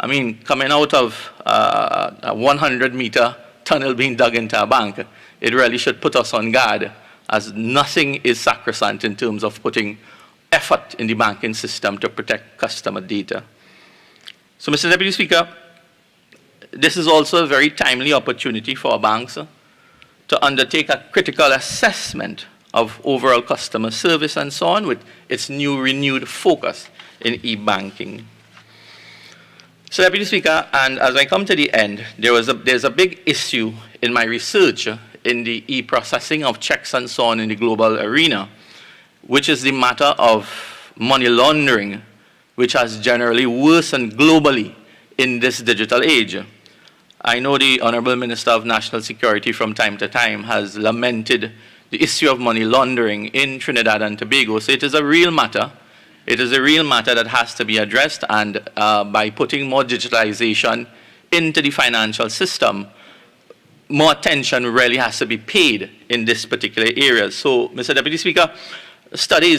I mean, coming out of a 100-meter tunnel being dug into a bank, it really should put us on guard, as nothing is sacrosanct in terms of putting effort in the banking system to protect customer data. So, Mr. Deputy Speaker, this is also a very timely opportunity for our banks to undertake a critical assessment of overall customer service and so on with its new renewed focus in e-banking. So, Deputy Speaker, and as I come to the end, there's a big issue in my research in the e-processing of checks and so on in the global arena, which is the matter of money laundering, which has generally worsened globally in this digital age. I know the Honorable Minister of National Security from time to time has lamented the issue of money laundering in Trinidad and Tobago. So it is a real matter. It is a real matter that has to be addressed, and by putting more digitalization into the financial system, more attention really has to be paid in this particular area. So, Mr. Deputy Speaker,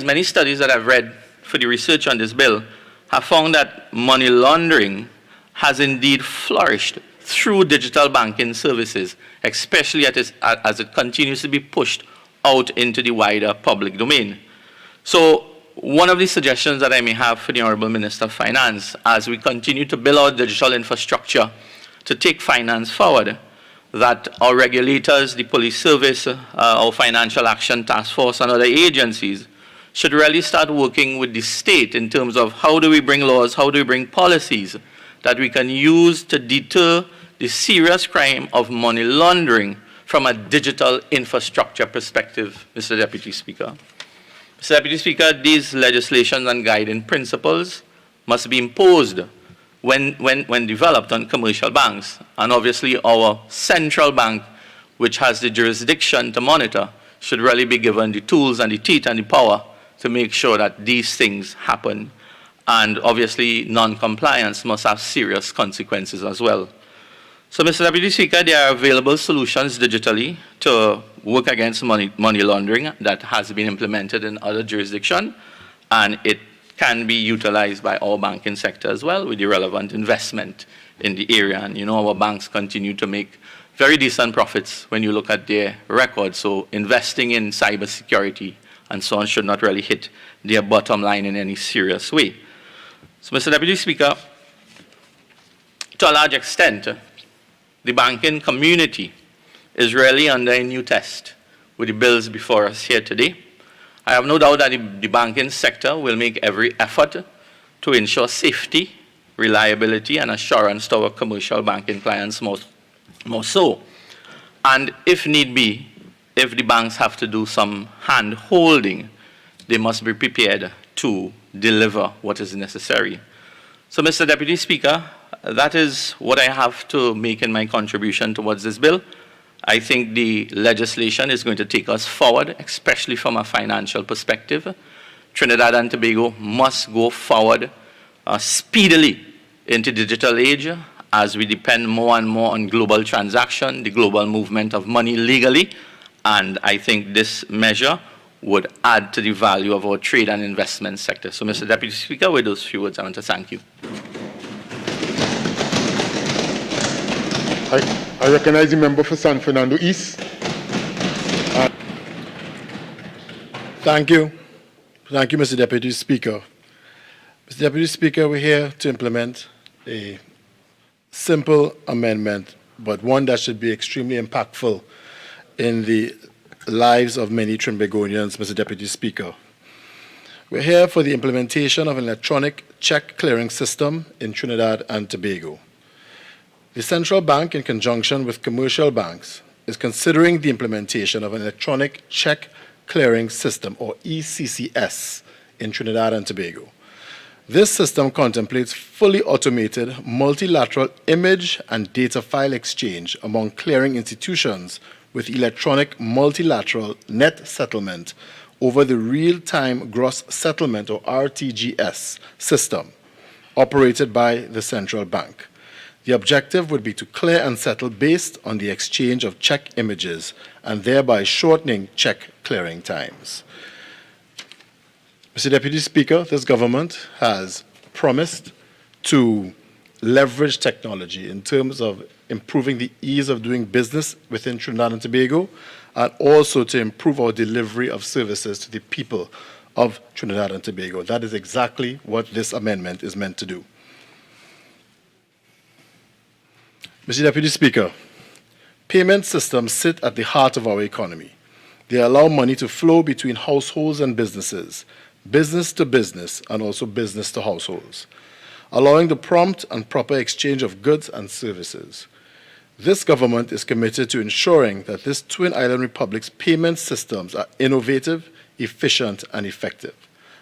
many studies that I've read for the research on this bill have found that money laundering has indeed flourished through digital banking services, especially as it continues to be pushed out into the wider public domain. So one of the suggestions that I may have for the Honourable Minister of Finance, as we continue to build our digital infrastructure to take finance forward, that our regulators, the police service, our financial action task force and other agencies should really start working with the state in terms of how do we bring laws, how do we bring policies that we can use to deter the serious crime of money laundering from a digital infrastructure perspective, Mr. Deputy Speaker. Mr. Deputy Speaker, these legislations and guiding principles must be imposed when developed on commercial banks. And obviously our central bank, which has the jurisdiction to monitor, should really be given the tools and the teeth and the power to make sure that these things happen. And obviously non-compliance must have serious consequences as well. So, Mr. Deputy Speaker, there are available solutions digitally to work against money laundering that has been implemented in other jurisdictions, and it can be utilized by our banking sector as well with the relevant investment in the area. And you know, our banks continue to make very decent profits when you look at their records. So investing in cybersecurity and so on should not really hit their bottom line in any serious way. So, Mr. Deputy Speaker, to a large extent, the banking community is really under a new test with the bills before us here today. I have no doubt that the banking sector will make every effort to ensure safety, reliability, and assurance to our commercial banking clients more so. And if need be, if the banks have to do some hand-holding, they must be prepared to deliver what is necessary. So, Mr. Deputy Speaker, that is what I have to make in my contribution towards this bill. I think the legislation is going to take us forward, especially from a financial perspective. Trinidad and Tobago must go forward speedily into digital age as we depend more and more on global transaction, the global movement of money legally, and I think this measure would add to the value of our trade and investment sector. So, Mr. Deputy Speaker, with those few words, I want to thank you. I recognize the member for San Fernando East. Thank you. Thank you, Mr. Deputy Speaker. Mr. Deputy Speaker, we're here to implement a simple amendment, but one that should be extremely impactful in the lives of many Trinbagonians, Mr. Deputy Speaker. We're here for the implementation of an electronic check clearing system in Trinidad and Tobago. The central bank, in conjunction with commercial banks, is considering the implementation of an electronic check clearing system, or ECCS, in Trinidad and Tobago. This system contemplates fully automated multilateral image and data file exchange among clearing institutions with electronic multilateral net settlement over the real-time gross settlement, or RTGS, system operated by the central bank. The objective would be to clear and settle based on the exchange of check images and thereby shortening check clearing times. Mr. Deputy Speaker, this government has promised to leverage technology in terms of improving the ease of doing business within Trinidad and Tobago, and also to improve our delivery of services to the people of Trinidad and Tobago. That is exactly what this amendment is meant to do. Mr. Deputy Speaker, payment systems sit at the heart of our economy. They allow money to flow between households and businesses, business to business, and also business to households, allowing the prompt and proper exchange of goods and services. This government is committed to ensuring that this Twin Island Republic's payment systems are innovative, efficient, and effective,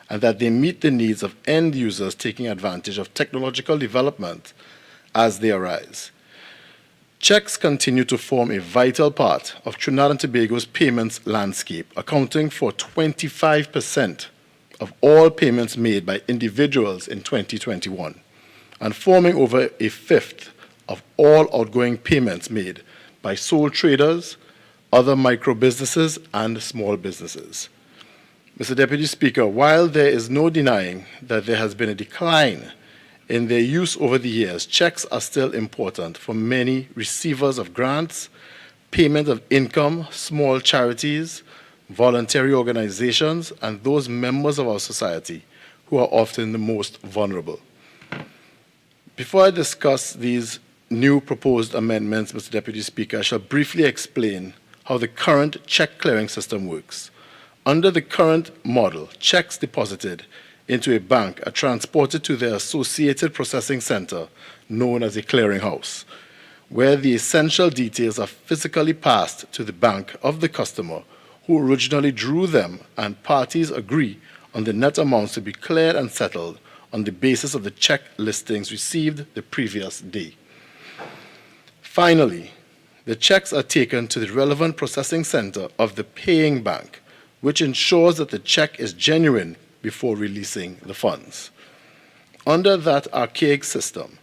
and that they meet the needs of end users taking advantage of technological development as they arise. Checks continue to form a vital part of Trinidad and Tobago's payments landscape, accounting for 25% of all payments made by individuals in 2021, and forming over a fifth of all outgoing payments made by sole traders, other micro businesses, and small businesses. Mr. Deputy Speaker, while there is no denying that there has been a decline in their use over the years, checks are still important for many receivers of grants, payment of income, small charities, voluntary organizations, and those members of our society who are often the most vulnerable. Before I discuss these new proposed amendments, Mr. Deputy Speaker, I shall briefly explain how the current check clearing system works. Under the current model, checks deposited into a bank are transported to their associated processing center, known as a clearinghouse, where the essential details are physically passed to the bank of the customer who originally drew them, and parties agree on the net amounts to be cleared and settled on the basis of the check listings received the previous day. Finally, the checks are taken to the relevant processing center of the paying bank, which ensures that the check is genuine before releasing the funds. Under that archaic system,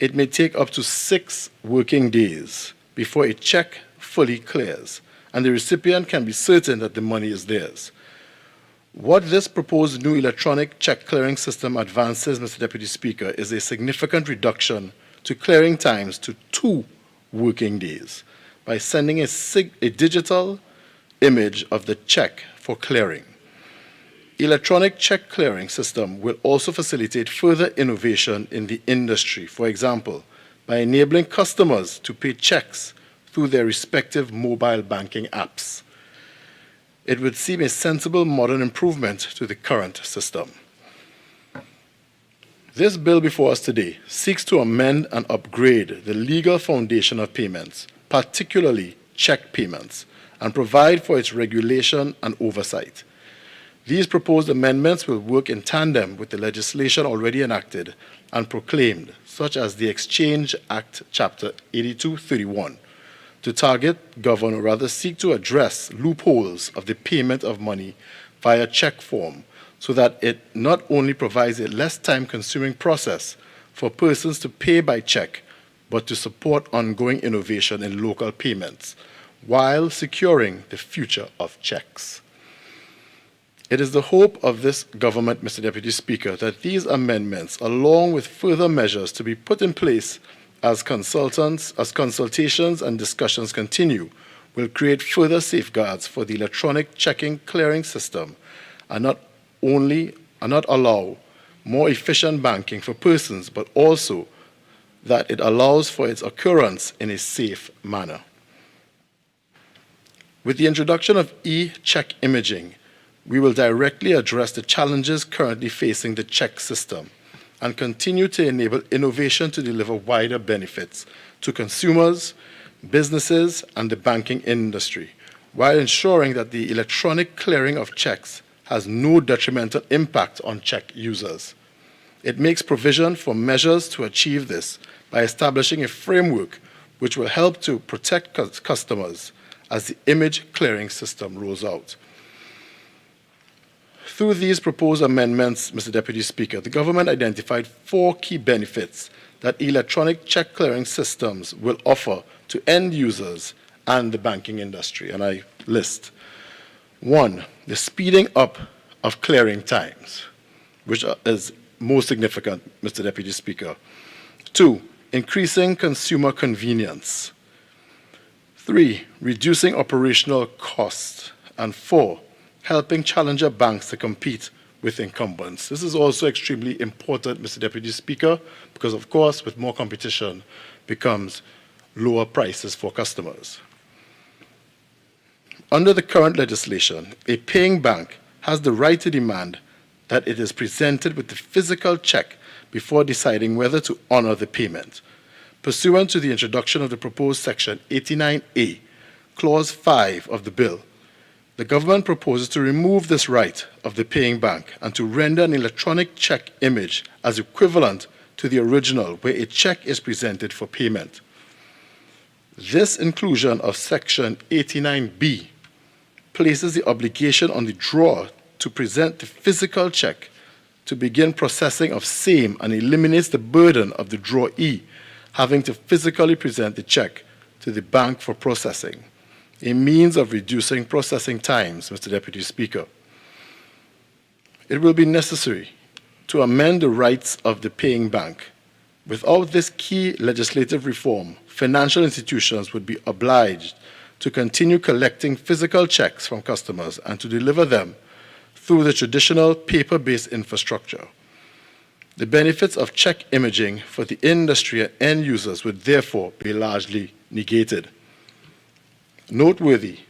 it may take up to 6 working days before a check fully clears, and the recipient can be certain that the money is theirs. What this proposed new electronic check clearing system advances, Mr. Deputy Speaker, is a significant reduction to clearing times to 2 working days by sending a digital image of the check for clearing. Electronic check clearing system will also facilitate further innovation in the industry, for example, by enabling customers to pay checks through their respective mobile banking apps. It would seem a sensible modern improvement to the current system. This bill before us today seeks to amend and upgrade the legal foundation of payments, particularly check payments, and provide for its regulation and oversight. These proposed amendments will work in tandem with the legislation already enacted and proclaimed, such as the Exchange Act, Chapter 8231, to target, govern, or rather seek to address loopholes of the payment of money via check form, so that it not only provides a less time-consuming process for persons to pay by check, but to support ongoing innovation in local payments, while securing the future of checks. It is the hope of this government, Mr. Deputy Speaker, that these amendments, along with further measures to be put in place as consultations and discussions continue, will create further safeguards for the electronic checking clearing system and not allow more efficient banking for persons, but also that it allows for its occurrence in a safe manner. With the introduction of e-check imaging, we will directly address the challenges currently facing the check system and continue to enable innovation to deliver wider benefits to consumers, businesses, and the banking industry, while ensuring that the electronic clearing of checks has no detrimental impact on check users. It makes provision for measures to achieve this by establishing a framework which will help to protect customers as the image clearing system rolls out. Through these proposed amendments, Mr. Deputy Speaker, the government identified 4 key benefits that electronic check clearing systems will offer to end users and the banking industry, and I list. 1, the speeding up of clearing times, which is most significant, Mr. Deputy Speaker. 2, increasing consumer convenience. 3, reducing operational costs. And 4, helping challenger banks to compete with incumbents. This is also extremely important, Mr. Deputy Speaker, because of course, with more competition becomes lower prices for customers. Under the current legislation, a paying bank has the right to demand that it is presented with the physical check before deciding whether to honor the payment. Pursuant to the introduction of the proposed Section 89A, Clause 5 of the bill, the government proposes to remove this right of the paying bank and to render an electronic check image as equivalent to the original where a check is presented for payment. This inclusion of Section 89B places the obligation on the drawer to present the physical check to begin processing of same and eliminates the burden of the drawee having to physically present the check to the bank for processing, a means of reducing processing times, Mr. Deputy Speaker. It will be necessary to amend the rights of the paying bank. Without this key legislative reform, financial institutions would be obliged to continue collecting physical checks from customers and to deliver them through the traditional paper-based infrastructure. The benefits of check imaging for the industry and end users would therefore be largely negated. Noteworthy,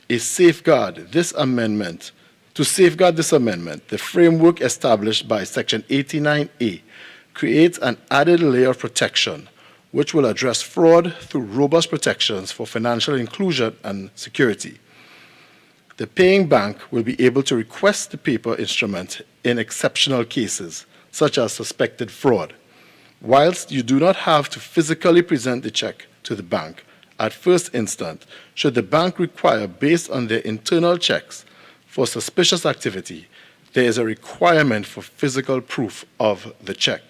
to safeguard this amendment, the framework established by Section 89A creates an added layer of protection which will address fraud through robust protections for financial inclusion and security. The paying bank will be able to request the paper instrument in exceptional cases, such as suspected fraud, whilst you do not have to physically present the check to the bank at first instance, should the bank require, based on their internal checks for suspicious activity, there is a requirement for physical proof of the check.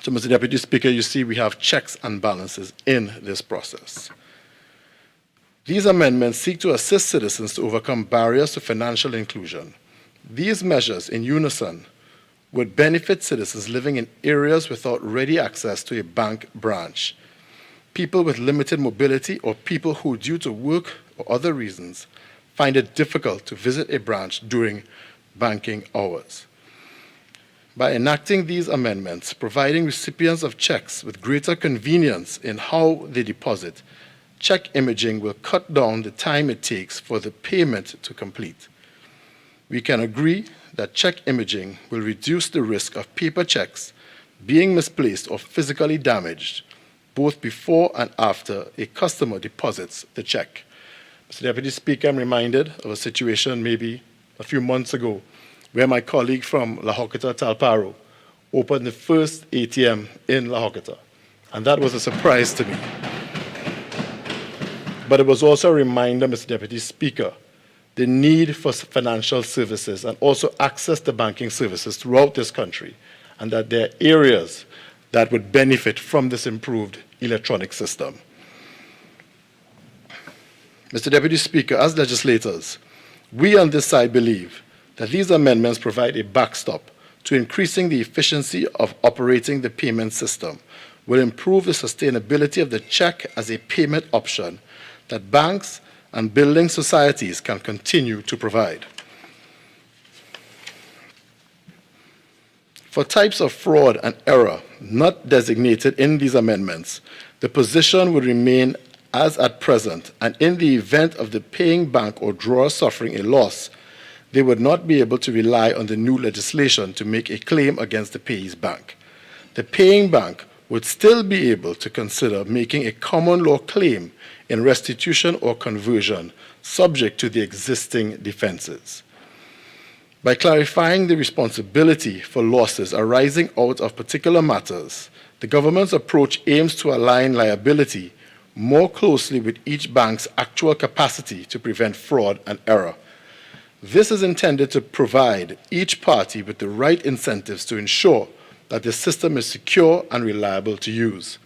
So, Mr. Deputy Speaker, you see we have checks and balances in this process. These amendments seek to assist citizens to overcome barriers to financial inclusion. These measures, in unison, would benefit citizens living in areas without ready access to a bank branch, people with limited mobility, or people who, due to work or other reasons, find it difficult to visit a branch during banking hours. By enacting these amendments, providing recipients of checks with greater convenience in how they deposit, check imaging will cut down the time it takes for the payment to complete. We can agree that check imaging will reduce the risk of paper checks being misplaced or physically damaged, both before and after a customer deposits the check. Mr. Deputy Speaker, I'm reminded of a situation maybe a few months ago where my colleague from La Hokata, Talparo, opened the first ATM in La Hokata. And that was a surprise to me. But it was also a reminder, Mr. Deputy Speaker, the need for financial services and also access to banking services throughout this country, and that there are areas that would benefit from this improved electronic system. Mr. Deputy Speaker, as legislators, we on this side believe that these amendments provide a backstop to increasing the efficiency of operating the payment system, will improve the sustainability of the check as a payment option that banks and building societies can continue to provide. For types of fraud and error not designated in these amendments, the position would remain as at present, and in the event of the paying bank or drawer suffering a loss, they would not be able to rely on the new legislation to make a claim against the payee's bank. The paying bank would still be able to consider making a common law claim in restitution or conversion, subject to the existing defenses. By clarifying the responsibility for losses arising out of particular matters, the government's approach aims to align liability more closely with each bank's actual capacity to prevent fraud and error. This is intended to provide each party with the right incentives to ensure that the system is secure and reliable to use.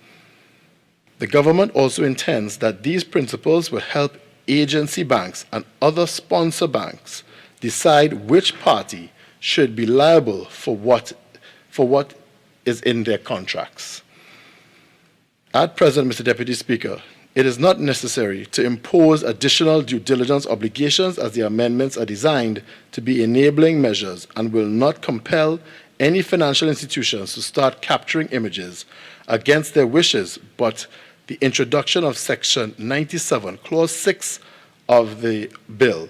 The government also intends that these principles will help agency banks and other sponsor banks decide which party should be liable for what is in their contracts. At present, Mr. Deputy Speaker, it is not necessary to impose additional due diligence obligations as the amendments are designed to be enabling measures and will not compel any financial institutions to start capturing images against their wishes, but the introduction of Section 97, Clause 6 of the bill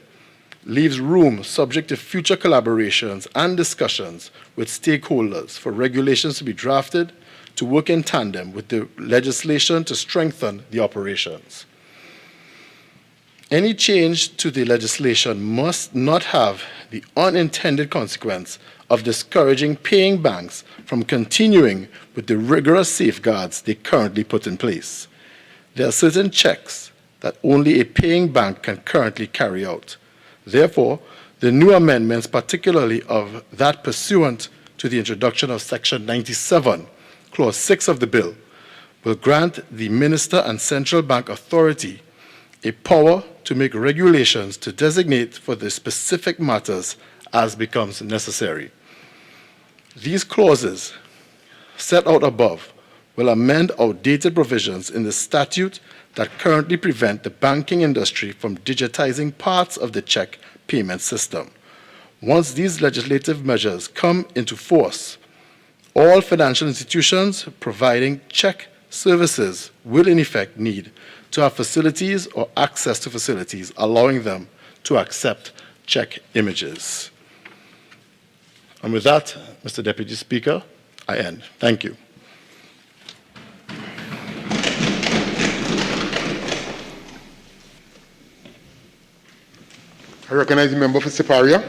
leaves room, subject to future collaborations and discussions with stakeholders, for regulations to be drafted to work in tandem with the legislation to strengthen the operations. Any change to the legislation must not have the unintended consequence of discouraging paying banks from continuing with the rigorous safeguards they currently put in place. There are certain checks that only a paying bank can currently carry out. Therefore, the new amendments, particularly of that pursuant to the introduction of Section 97, Clause 6 of the bill, will grant the Minister and Central Bank Authority a power to make regulations to designate for the specific matters as becomes necessary. These clauses set out above will amend outdated provisions in the statute that currently prevent the banking industry from digitizing parts of the check payment system. Once these legislative measures come into force, all financial institutions providing check services will in effect need to have facilities or access to facilities allowing them to accept check images. And with that, Mr. Deputy Speaker, I end. Thank you. I recognize the member for Siparia.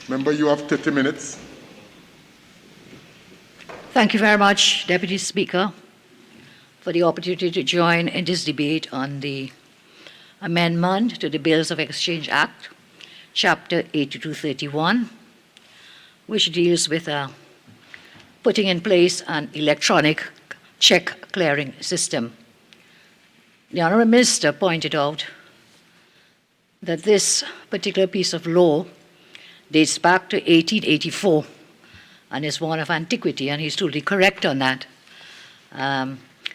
Member, you have 30 minutes. Thank you very much, Deputy Speaker, for the opportunity to join in this debate on the amendment to the Bills of Exchange Act, Chapter 8231, which deals with putting in place an electronic check clearing system. The Honourable Minister pointed out that this particular piece of law dates back to 1884 and is one of antiquity, and he's totally correct on that.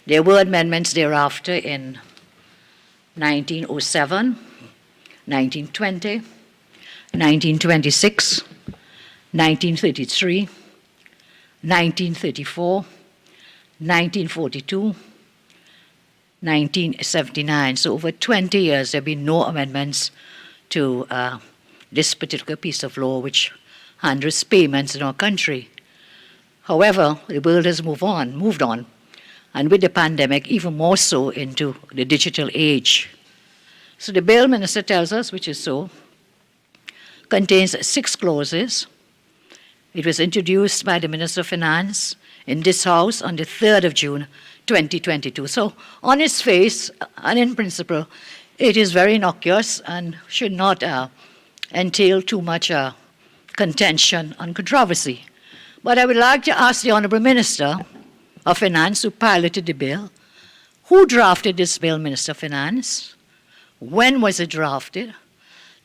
There were amendments thereafter in 1907, 1920, 1926, 1933, 1934, 1942, 1979. So over 20 years there have been no amendments to this particular piece of law which handles payments in our country. However, the world has moved on, and with the pandemic, even more so into the digital age. So the bill, Minister tells us, which is so, contains 6 clauses. It was introduced by the Minister of Finance in this House on the 3rd of June, 2022. So on its face, and in principle, it is very innocuous and should not entail too much contention and controversy. But I would like to ask the Honourable Minister of Finance, who piloted the bill, who drafted this bill, Minister of Finance? When was it drafted?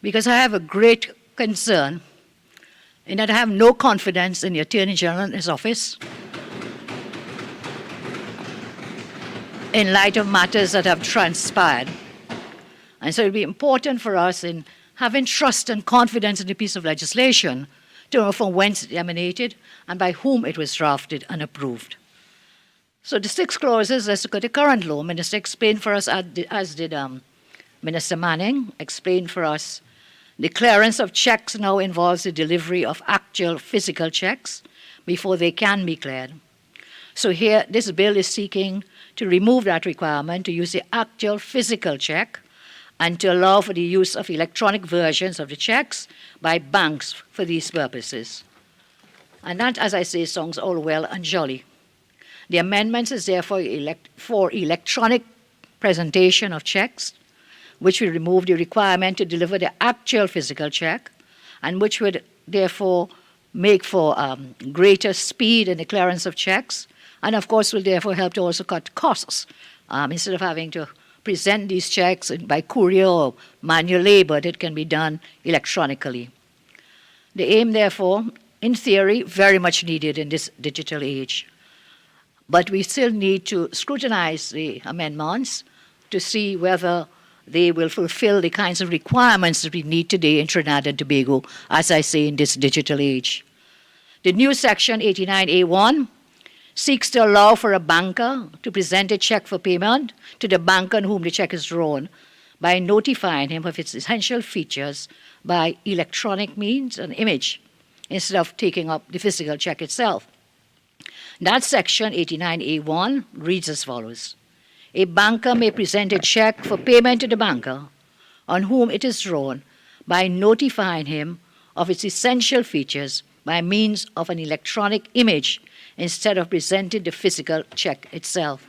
Because I have a great concern in that I have no confidence in the Attorney General and his office in light of matters that have transpired. And so it will be important for us in having trust and confidence in the piece of legislation to know from whence it emanated and by whom it was drafted and approved. So the 6 clauses, let's look at the current law. Minister explained for us, as did Minister Manning, explained for us the clearance of checks now involves the delivery of actual physical checks before they can be cleared. So here, this bill is seeking to remove that requirement to use the actual physical check and to allow for the use of electronic versions of the checks by banks for these purposes. And that, as I say, sounds all well and jolly. The amendment is therefore for electronic presentation of checks, which will remove the requirement to deliver the actual physical check, and which would therefore make for greater speed in the clearance of checks, and of course will therefore help to also cut costs. Instead of having to present these checks by courier or manual labor, it can be done electronically. The aim, therefore, in theory, very much needed in this digital age. But we still need to scrutinize the amendments to see whether they will fulfill the kinds of requirements that we need today in Trinidad and Tobago, as I say, in this digital age. The new section 89A1 seeks to allow for a banker to present a check for payment to the banker on whom the check is drawn by notifying him of its essential features by electronic means and image, instead of taking up the physical check itself. That section 89A1 reads as follows. A banker may present a check for payment to the banker on whom it is drawn by notifying him of its essential features by means of an electronic image instead of presenting the physical check itself.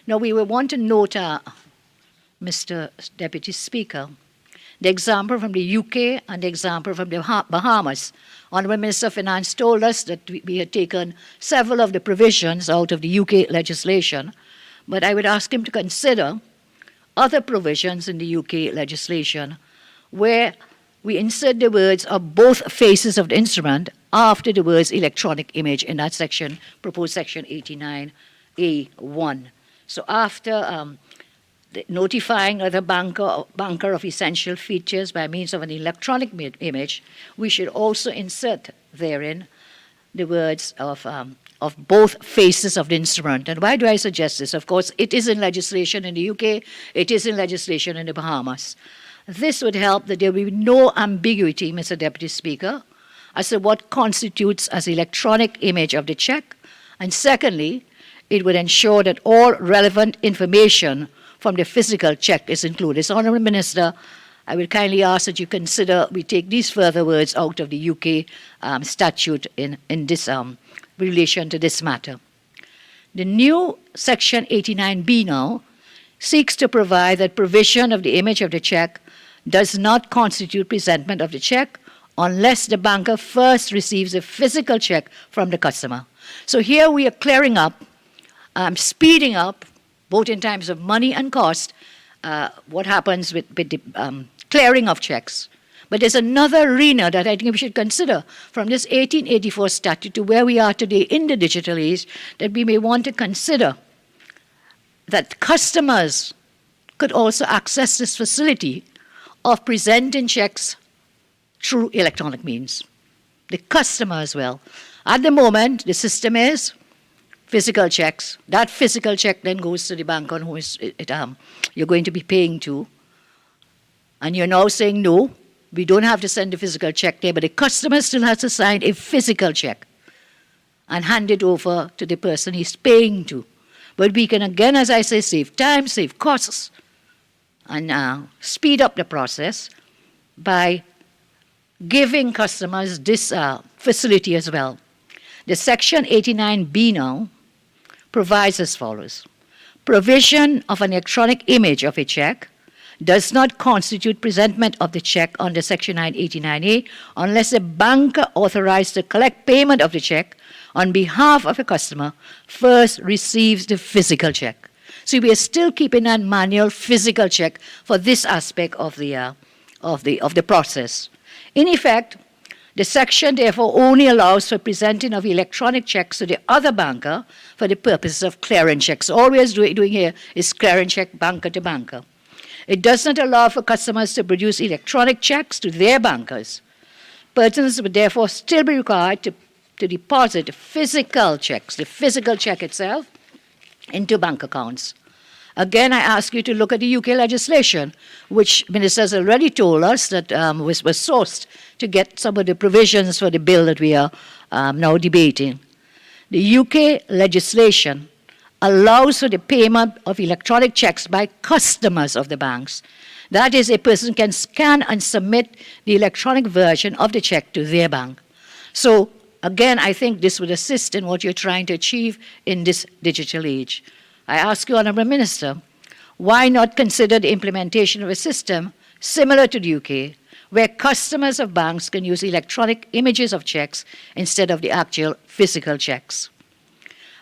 Now, we will want to note, Mr. Deputy Speaker, the example from the UK and the example from the Bahamas. Honourable Minister of Finance told us that we had taken several of the provisions out of the UK legislation, but I would ask him to consider other provisions in the UK legislation where we insert the words of both faces of the instrument after the words electronic image in that section, proposed section 89A1. So after notifying the banker of essential features by means of an electronic image, we should also insert therein the words of both faces of the instrument. And why do I suggest this? Of course, it is in legislation in the UK, it is in legislation in the Bahamas. This would help that there will be no ambiguity, Mr. Deputy Speaker, as to what constitutes as electronic image of the check. And secondly, it would ensure that all relevant information from the physical check is included. So, Honourable Minister, I would kindly ask that you consider we take these further words out of the UK statute in this relation to this matter. The new section 89B now seeks to provide that provision of the image of the check does not constitute presentment of the check unless the banker first receives a physical check from the customer. So here we are clearing up, speeding up, both in terms of money and cost, what happens with the clearing of checks. But there's another arena that I think we should consider from this 1884 statute to where we are today in the digital age, that we may want to consider that customers could also access this facility of presenting checks through electronic means. The customer as well. At the moment, the system is physical checks. That physical check then goes to the bank on who you're going to be paying to. And you're now saying, no, we don't have to send the physical check there, but the customer still has to sign a physical check and hand it over to the person he's paying to. But we can, again, as I say, save time, save costs, and speed up the process by giving customers this facility as well. The section 89B now provides as follows. Provision of an electronic image of a check does not constitute presentment of the check under section 989A unless a banker authorized to collect payment of the check on behalf of a customer first receives the physical check. So we are still keeping that manual physical check for this aspect of the process. In effect, the section therefore only allows for presenting of electronic checks to the other banker for the purposes of clearing checks. All we are doing here is clearing check banker to banker. It does not allow for customers to produce electronic checks to their bankers. Persons would therefore still be required to deposit physical checks, the physical check itself, into bank accounts. Again, I ask you to look at the UK legislation, which ministers already told us that was sourced to get some of the provisions for the bill that we are now debating. The UK legislation allows for the payment of electronic checks by customers of the banks. That is, a person can scan and submit the electronic version of the check to their bank. So, again, I think this would assist in what you're trying to achieve in this digital age. I ask you, Honourable Minister, Why not consider the implementation of a system similar to the UK, where customers of banks can use electronic images of checks instead of the actual physical checks?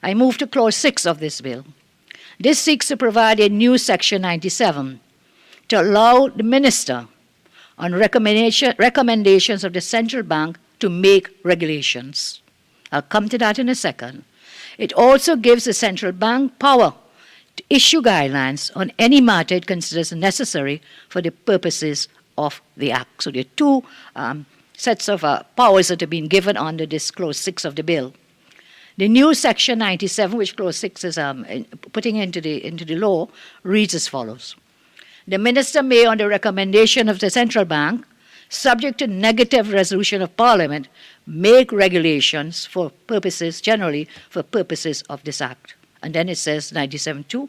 I move to Clause 6 of this bill. This seeks to provide a new Section 97 to allow the Minister, on recommendations of the Central Bank, to make regulations. I'll come to that in a second. It also gives the Central Bank power to issue guidelines on any matter it considers necessary for the purposes of the Act. So there are two sets of powers that have been given under this Clause 6 of the bill. The new Section 97, which Clause 6 is putting into the law, reads as follows. The Minister may, on the recommendation of the Central Bank, subject to negative resolution of Parliament, make regulations for purposes, generally for purposes of this Act. And then it says, 97.2,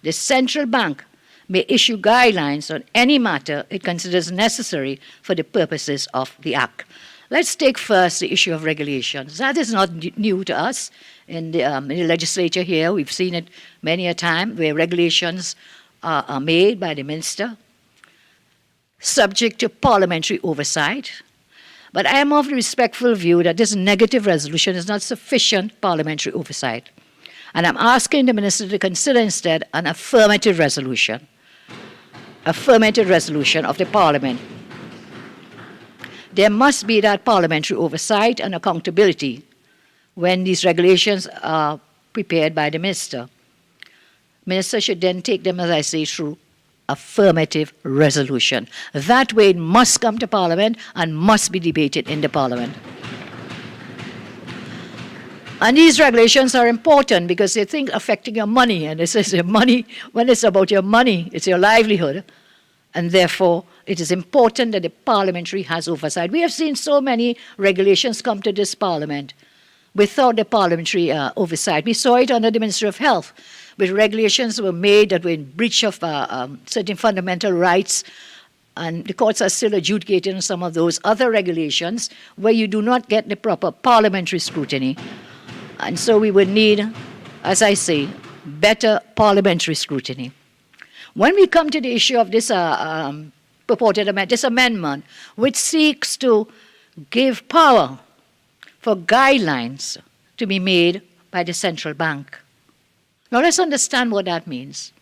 the Central Bank may issue guidelines on any matter it considers necessary for the purposes of the Act. Let's take first the issue of regulations. That is not new to us. In the legislature here, we've seen it many a time where regulations are made by the Minister, subject to parliamentary oversight. But I am of the respectful view that this negative resolution is not sufficient parliamentary oversight. And I'm asking the Minister to consider instead an affirmative resolution of the Parliament. There must be that parliamentary oversight and accountability when these regulations are prepared by the Minister. Minister should then take them, as I say, through affirmative resolution. That way it must come to Parliament and must be debated in the Parliament. And these regulations are important because they think affecting your money, and it says your money, when it's about your money, it's your livelihood, and therefore it is important that the parliamentary has oversight. We have seen so many regulations come to this Parliament without the parliamentary oversight. We saw it under the Ministry of Health, where regulations were made that were in breach of certain fundamental rights, and the courts are still adjudicating on some of those other regulations where you do not get the proper parliamentary scrutiny. And so we would need, as I say, better parliamentary scrutiny. When we come to the issue of this purported amendment, this amendment, which seeks to give power for guidelines to be made by the Central Bank. Now let's understand what that means.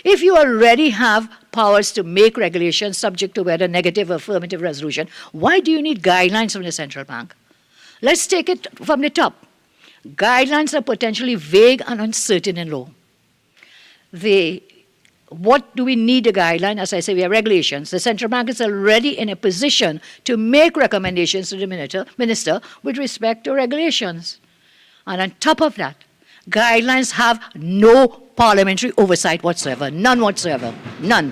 If you already have powers to make regulations subject to whether negative or affirmative resolution, why do you need guidelines from the Central Bank? Let's take it from the top. Guidelines are potentially vague and uncertain in law. What do we need a guideline? As I say, we have regulations. The Central Bank is already in a position to make recommendations to the minister with respect to regulations. And on top of that, guidelines have no parliamentary oversight whatsoever, none whatsoever, none.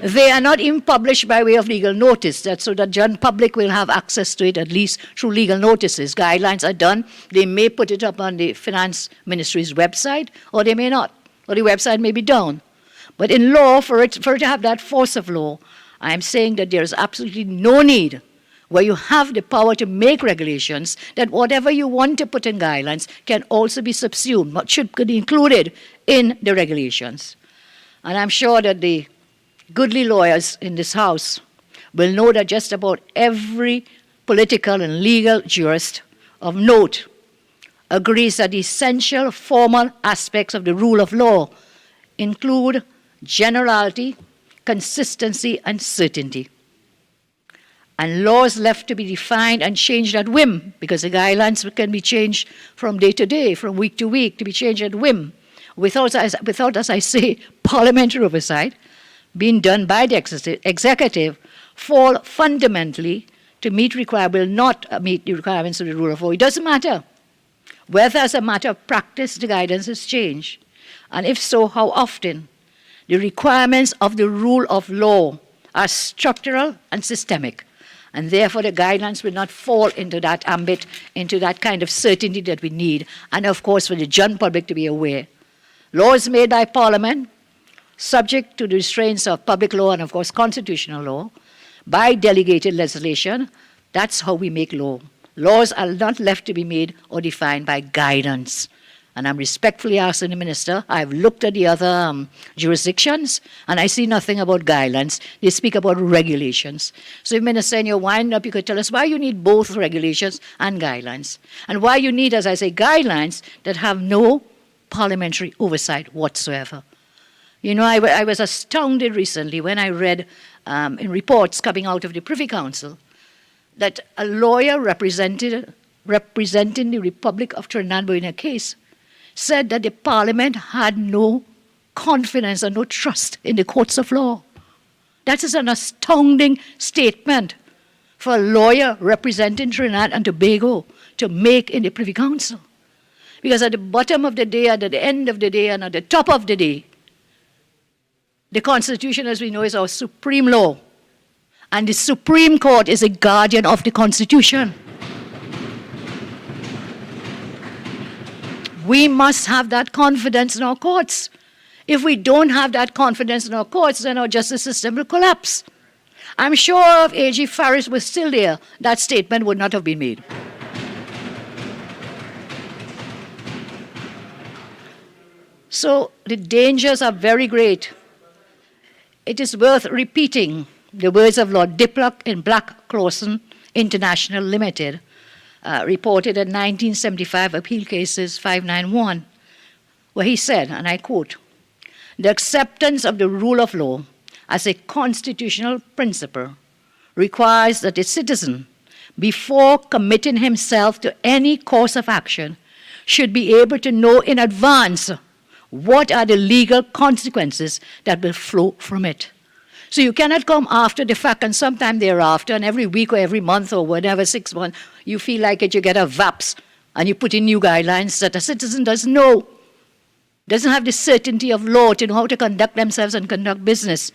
They are not even published by way of legal notice, so that the general public will have access to it at least through legal notices. Guidelines are done. They may put it up on the Finance Ministry's website, or they may not, or the website may be down. But in law, for it to have that force of law, I am saying that there is absolutely no need where you have the power to make regulations that whatever you want to put in guidelines can also be subsumed, but should be included in the regulations. And I'm sure that the goodly lawyers in this House will know that just about every political and legal jurist of note agrees that the essential formal aspects of the rule of law include generality, consistency, and certainty. And laws left to be defined and changed at whim, because the guidelines can be changed from day to day, from week to week, to be changed at whim, without, as I say, parliamentary oversight, being done by the executive, fall fundamentally to will not meet the requirements of the rule of law. It doesn't matter whether as a matter of practice the guidance has changed, and if so, how often. The requirements of the rule of law are structural and systemic, and therefore the guidelines will not fall into that ambit, into that kind of certainty that we need, and of course for the general public to be aware. Laws made by Parliament, subject to the restraints of public law and of course constitutional law, by delegated legislation, that's how we make law. Laws are not left to be made or defined by guidance. And I'm respectfully asking the minister, I've looked at the other jurisdictions, and I see nothing about guidelines. They speak about regulations. So if minister, in your wind-up, you could tell us why you need both regulations and guidelines, and why you need, as I say, guidelines that have no parliamentary oversight whatsoever. You know, I was astounded recently when I read in reports coming out of the Privy Council that a lawyer representing the Republic of Trinidad in a case said that the Parliament had no confidence and no trust in the courts of law. That is an astounding statement for a lawyer representing Trinidad and Tobago to make in the Privy Council. Because at the bottom of the day, at the end of the day, and at the top of the day, the Constitution, as we know, is our supreme law. And the Supreme Court is a guardian of the Constitution. We must have that confidence in our courts. If we don't have that confidence in our courts, then our justice system will collapse. I'm sure if A.G. Farris was still there, that statement would not have been made. So the dangers are very great. It is worth repeating the words of Lord Diplock in Black Clawson International Limited, reported in 1975 Appeal Cases 591, where he said, and I quote, "The acceptance of the rule of law as a constitutional principle requires that a citizen, before committing himself to any course of action, should be able to know in advance what are the legal consequences that will flow from it." So you cannot come after the fact and sometime thereafter, and every week or every month or whatever, 6 months, you feel like it, you get a VAPS, and you put in new guidelines that a citizen doesn't know, doesn't have the certainty of law to know how to conduct themselves and conduct business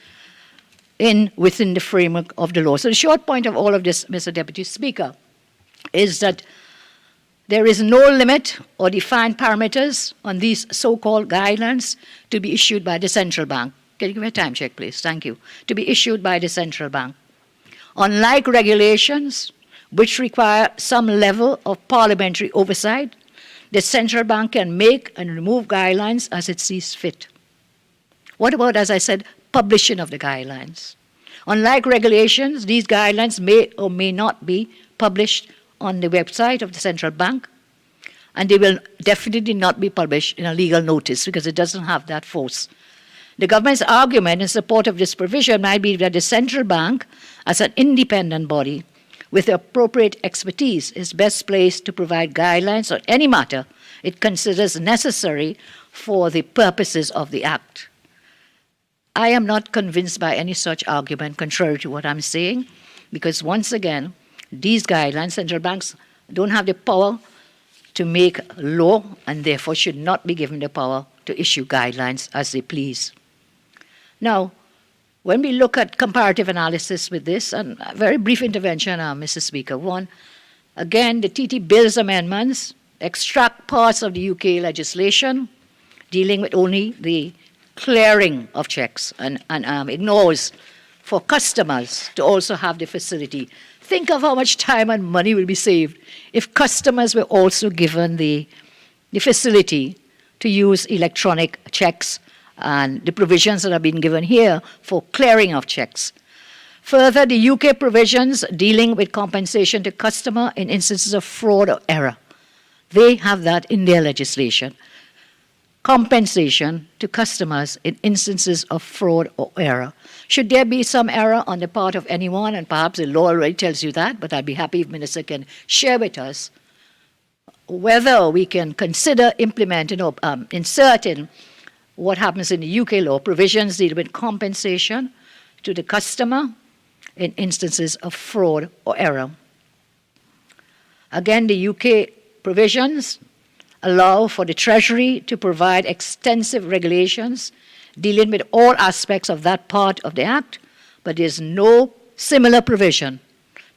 within the framework of the law. So the short point of all of this, Mr. Deputy Speaker, is that there is no limit or defined parameters on these so-called guidelines to be issued by the central bank. Can you give me a time check, please? Thank you. To be issued by the central bank. Unlike regulations, which require some level of parliamentary oversight, the central bank can make and remove guidelines as it sees fit. What about, as I said, publishing of the guidelines? Unlike regulations, these guidelines may or may not be published on the website of the central bank, and they will definitely not be published in a legal notice because it doesn't have that force. The government's argument in support of this provision might be that the central bank, as an independent body with the appropriate expertise, is best placed to provide guidelines on any matter it considers necessary for the purposes of the Act. I am not convinced by any such argument, contrary to what I'm saying, because once again, these guidelines, central banks don't have the power to make law and therefore should not be given the power to issue guidelines as they please. Now, when we look at comparative analysis with this, and a very brief intervention, Mr. Speaker. One, again, the TT Bill's amendments extract parts of the UK legislation dealing with only the clearing of checks and ignores for customers to also have the facility. Think of how much time and money will be saved if customers were also given the facility to use electronic checks and the provisions that have been given here for clearing of checks. Further, the UK provisions dealing with compensation to customer in instances of fraud or error, they have that in their legislation. Compensation to customers in instances of fraud or error. Should there be some error on the part of anyone, and perhaps the law already tells you that, but I'd be happy if Minister can share with us whether we can consider implementing or inserting what happens in the UK law, provisions dealing with compensation to the customer in instances of fraud or error. Again, the UK provisions allow for the Treasury to provide extensive regulations dealing with all aspects of that part of the Act, but there's no similar provision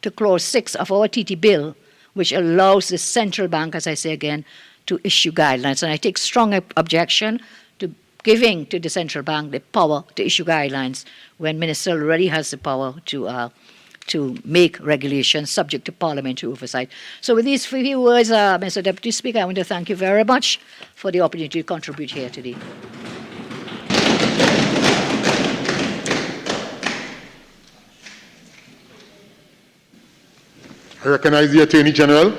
to Clause 6 of our TT Bill, which allows the central bank, as I say again, to issue guidelines. And I take strong objection to giving to the central bank the power to issue guidelines when Minister already has the power to to make regulations subject to parliamentary oversight. So with these few words, Mr. Deputy Speaker, I want to thank you very much for the opportunity to contribute here today. I recognize the Attorney General.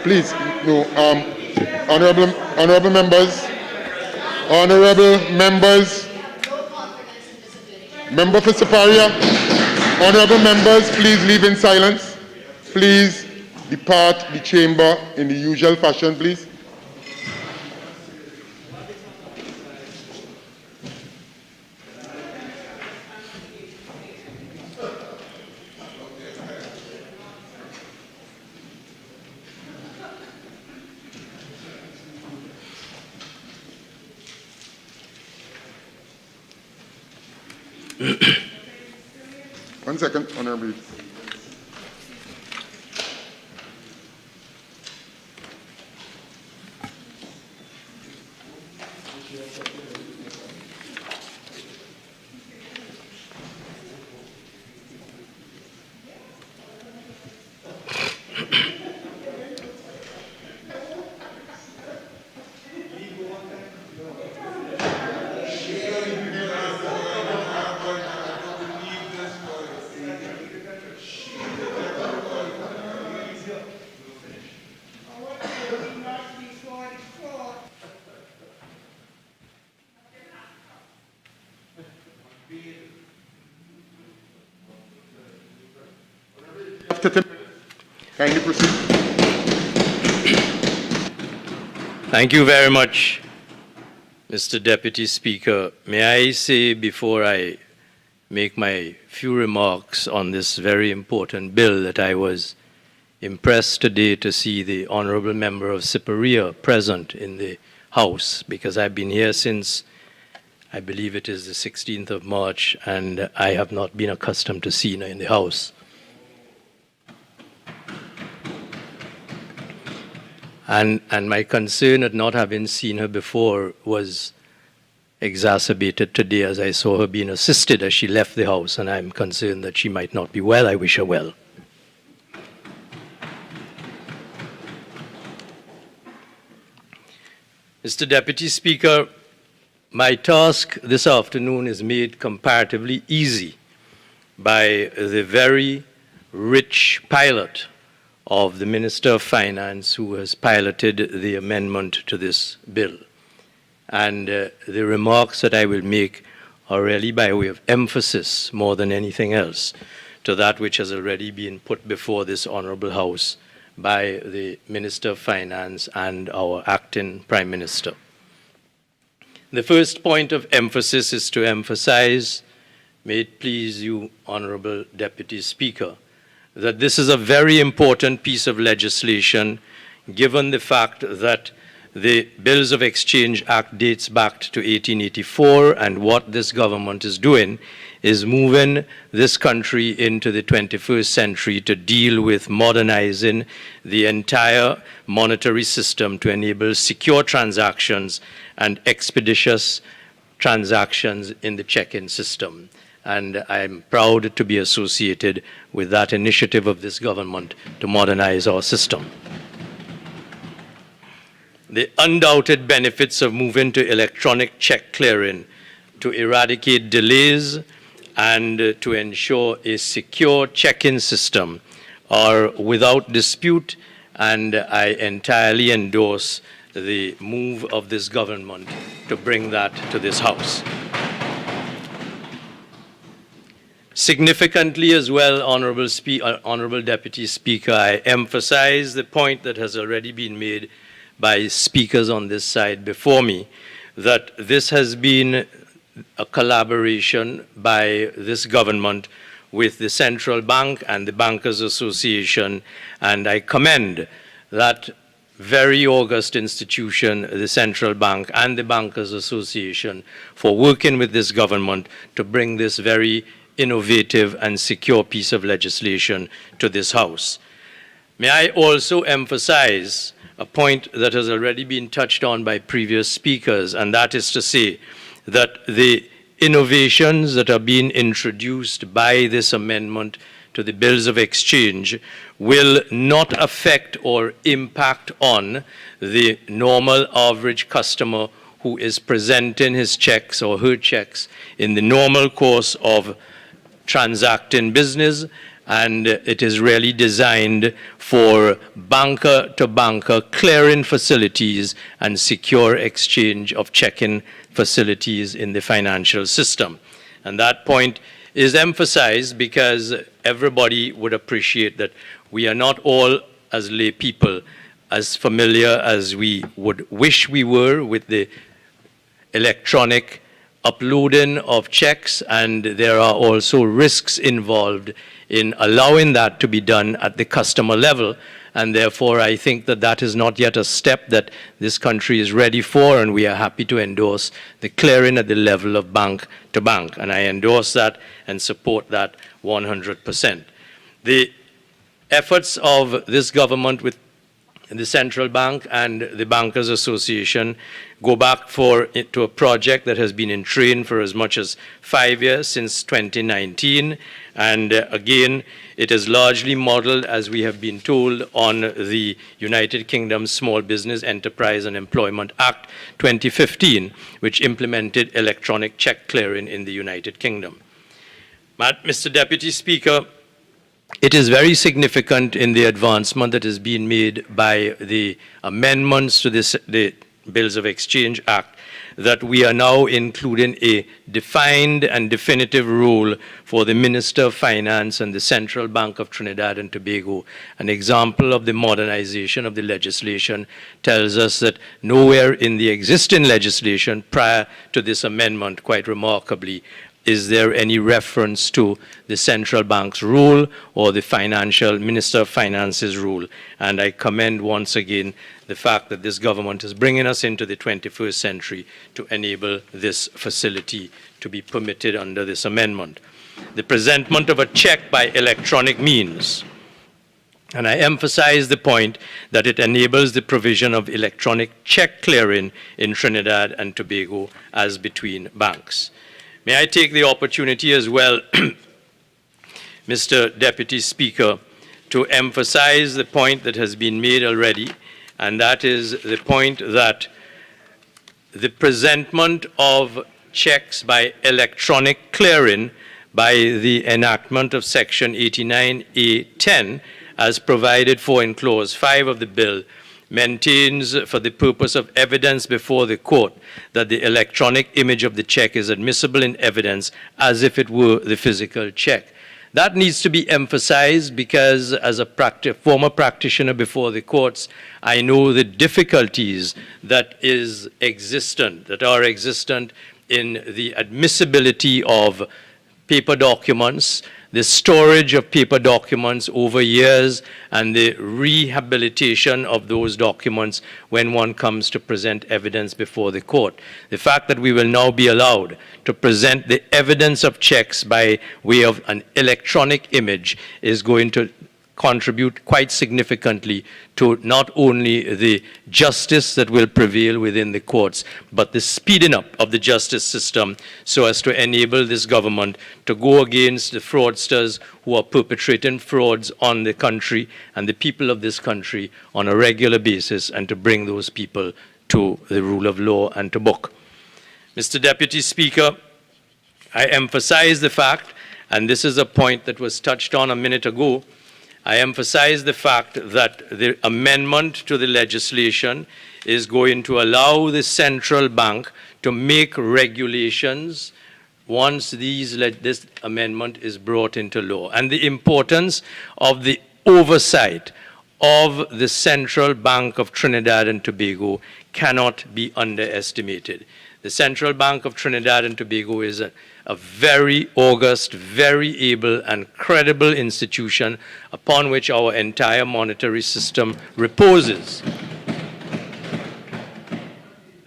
Please, no, honorable members, member for Safaria, honorable members, please leave in silence. Please depart the chamber in the usual fashion, please. One second, Honorable. Kindly proceed. Thank you very much, Mr. Deputy Speaker. May I say, before I make my few remarks on this very important bill, that I was impressed today to see the honorable member of Safaria present in the House, because I've been here since, I believe it is the 16th of March, and I have not been accustomed to seeing her in the House. And my concern at not having seen her before was exacerbated today as I saw her being assisted as she left the House, and I'm concerned that she might not be well. I wish her well. Mr. Deputy Speaker, my task this afternoon is made comparatively easy by the very rich pilot of the Minister of Finance, who has piloted the amendment to this bill. And the remarks that I will make are really by way of emphasis more than anything else to that which has already been put before this Honourable House by the Minister of Finance and our acting Prime Minister. The first point of emphasis is to emphasize, may it please you, Honourable Deputy Speaker, that this is a very important piece of legislation, given the fact that the Bills of Exchange Act dates back to 1884, and what this government is doing is moving this country into the 21st century to deal with modernizing the entire monetary system to enable secure transactions and expeditious transactions in the check-in system. And I'm proud to be associated with that initiative of this government to modernize our system. The undoubted benefits of moving to electronic check clearing to eradicate delays and to ensure a secure check-in system are without dispute, and I entirely endorse the move of this government to bring that to this House. Significantly as well, Honourable Deputy Speaker, I emphasize the point that has already been made by speakers on this side before me, that this has been a collaboration by this government with the Central Bank and the Bankers Association, and I commend that very august institution, the Central Bank and the Bankers Association, for working with this government to bring this very innovative and secure piece of legislation to this House. May I also emphasize a point that has already been touched on by previous speakers, and that is to say that the innovations that are being introduced by this amendment to the bills of exchange will not affect or impact on the normal average customer who is presenting his checks or her checks in the normal course of transacting business, and it is really designed for banker-to-banker clearing facilities and secure exchange of checking facilities in the financial system. And that point is emphasized because everybody would appreciate that we are not all, as lay people, as familiar as we would wish we were with the electronic uploading of checks, and there are also risks involved in allowing that to be done at the customer level. And therefore, I think that that is not yet a step that this country is ready for, and we are happy to endorse the clearing at the level of bank to bank. And I endorse that and support that 100%. The efforts of this government with the Central Bank and the Bankers Association go back to a project that has been in train for as much as 5 years, since 2019. And again, it is largely modeled, as we have been told, on the United Kingdom Small Business Enterprise and Employment Act 2015, which implemented electronic check clearing in the United Kingdom. Mr. Deputy Speaker, it is very significant in the advancement that is being made by the amendments to the Bills of Exchange Act that we are now including a defined and definitive role for the Minister of Finance and the Central Bank of Trinidad and Tobago. An example of the modernization of the legislation tells us that nowhere in the existing legislation prior to this amendment, quite remarkably, is there any reference to the central bank's role or the Minister of Finance's role? And I commend once again the fact that this government is bringing us into the 21st century to enable this facility to be permitted under this amendment. The presentment of a check by electronic means. And I emphasize the point that it enables the provision of electronic check clearing in Trinidad and Tobago as between banks. May I take the opportunity as well, Mr. Deputy Speaker, to emphasize the point that has been made already, and that is the point that the presentment of checks by electronic clearing by the enactment of Section 89A10, as provided for in Clause 5 of the bill, maintains for the purpose of evidence before the court that the electronic image of the check is admissible in evidence as if it were the physical check. That needs to be emphasized because as a former practitioner before the courts, I know the difficulties that are existent in the admissibility of paper documents, the storage of paper documents over years, and the rehabilitation of those documents when one comes to present evidence before the court. The fact that we will now be allowed to present the evidence of checks by way of an electronic image is going to contribute quite significantly to not only the justice that will prevail within the courts, but the speeding up of the justice system so as to enable this government to go against the fraudsters who are perpetrating frauds on the country and the people of this country on a regular basis, and to bring those people to the rule of law and to book. Mr. Deputy Speaker, I emphasize the fact, and this is a point that was touched on a minute ago, I emphasize the fact that the amendment to the legislation is going to allow the central bank to make regulations once this amendment is brought into law. And the importance of the oversight of the Central Bank of Trinidad and Tobago cannot be underestimated. The Central Bank of Trinidad and Tobago is a very august, very able and credible institution upon which our entire monetary system reposes.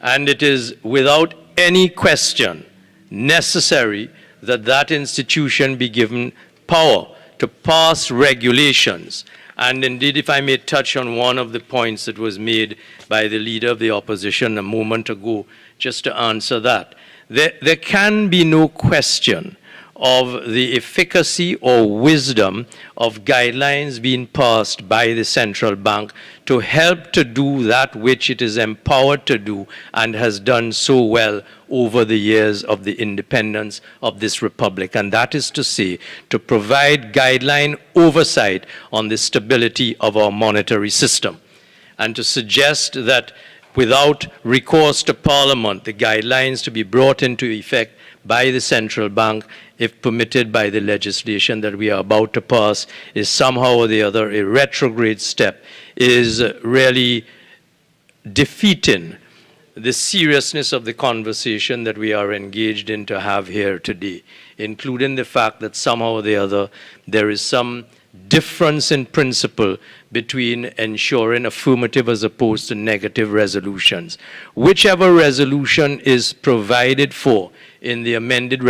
And it is without any question necessary that that institution be given power to pass regulations. And indeed, if I may touch on one of the points that was made by the leader of the opposition a moment ago, just to answer that, there can be no question of the efficacy or wisdom of guidelines being passed by the central bank to help to do that which it is empowered to do and has done so well over the years of the independence of this republic. And that is to say, to provide guideline oversight on the stability of our monetary system. And to suggest that without recourse to Parliament, the guidelines to be brought into effect by the central bank, if permitted by the legislation that we are about to pass, is somehow or the other a retrograde step, is really defeating the seriousness of the conversation that we are engaged in to have here today, including the fact that somehow or the other there is some difference in principle between ensuring affirmative as opposed to negative resolutions. Whichever resolution is provided for in the amended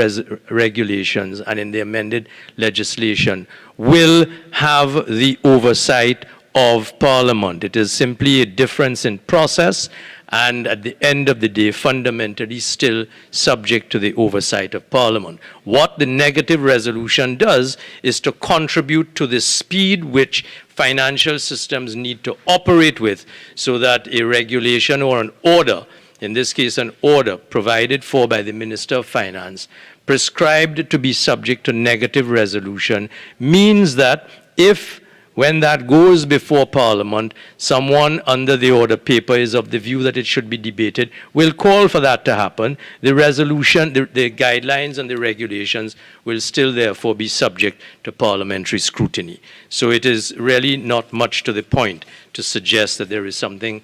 regulations and in the amended legislation will have the oversight of Parliament. It is simply a difference in process, and at the end of the day, fundamentally still subject to the oversight of Parliament. What the negative resolution does is to contribute to the speed which financial systems need to operate with, so that a regulation or an order, in this case an order provided for by the Minister of Finance, prescribed to be subject to negative resolution, means that if, when that goes before Parliament, someone under the order paper is of the view that it should be debated, will call for that to happen. The resolution, the guidelines and the regulations will still therefore be subject to parliamentary scrutiny. So it is really not much to the point to suggest that there is something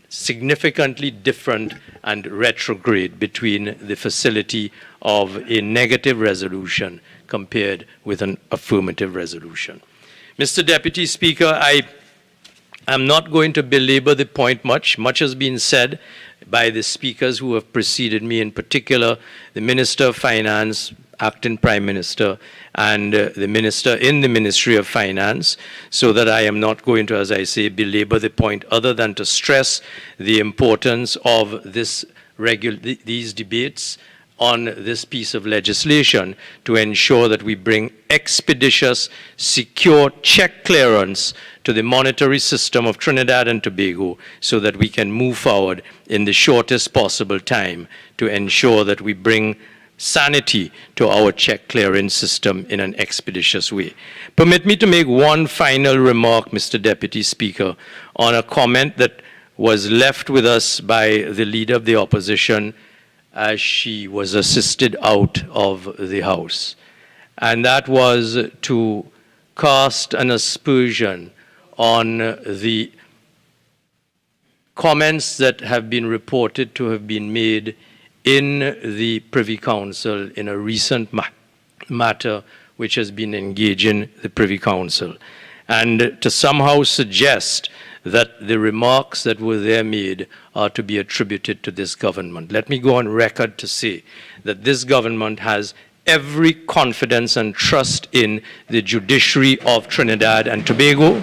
significantly different and retrograde between the facility of a negative resolution compared with an affirmative resolution. Mr. Deputy Speaker, I am not going to belabor the point much. Much has been said by the speakers who have preceded me, in particular the Minister of Finance, Acting Prime Minister, and the Minister in the Ministry of Finance, so that I am not going to, as I say, belabor the point other than to stress the importance of these debates on this piece of legislation to ensure that we bring expeditious, secure check clearance to the monetary system of Trinidad and Tobago, so that we can move forward in the shortest possible time to ensure that we bring sanity to our check clearance system in an expeditious way. Permit me to make one final remark, Mr. Deputy Speaker, on a comment that was left with us by the Leader of the Opposition as she was assisted out of the House. And that was to cast an aspersion on the comments that have been reported to have been made in the Privy Council in a recent matter which has been engaging the Privy Council, and to somehow suggest that the remarks that were there made are to be attributed to this government. Let me go on record to say that this government has every confidence and trust in the judiciary of Trinidad and Tobago.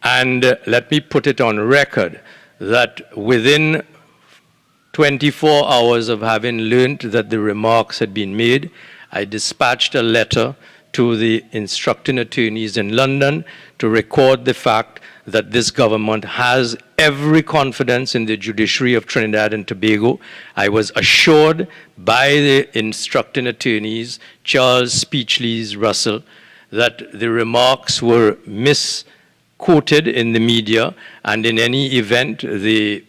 And let me put it on record that within 24 hours of having learned that the remarks had been made, I dispatched a letter to the instructing attorneys in London to record the fact that this government has every confidence in the judiciary of Trinidad and Tobago. I was assured by the instructing attorneys, Charles Speechlys Russell, that the remarks were misquoted in the media, and in any event, the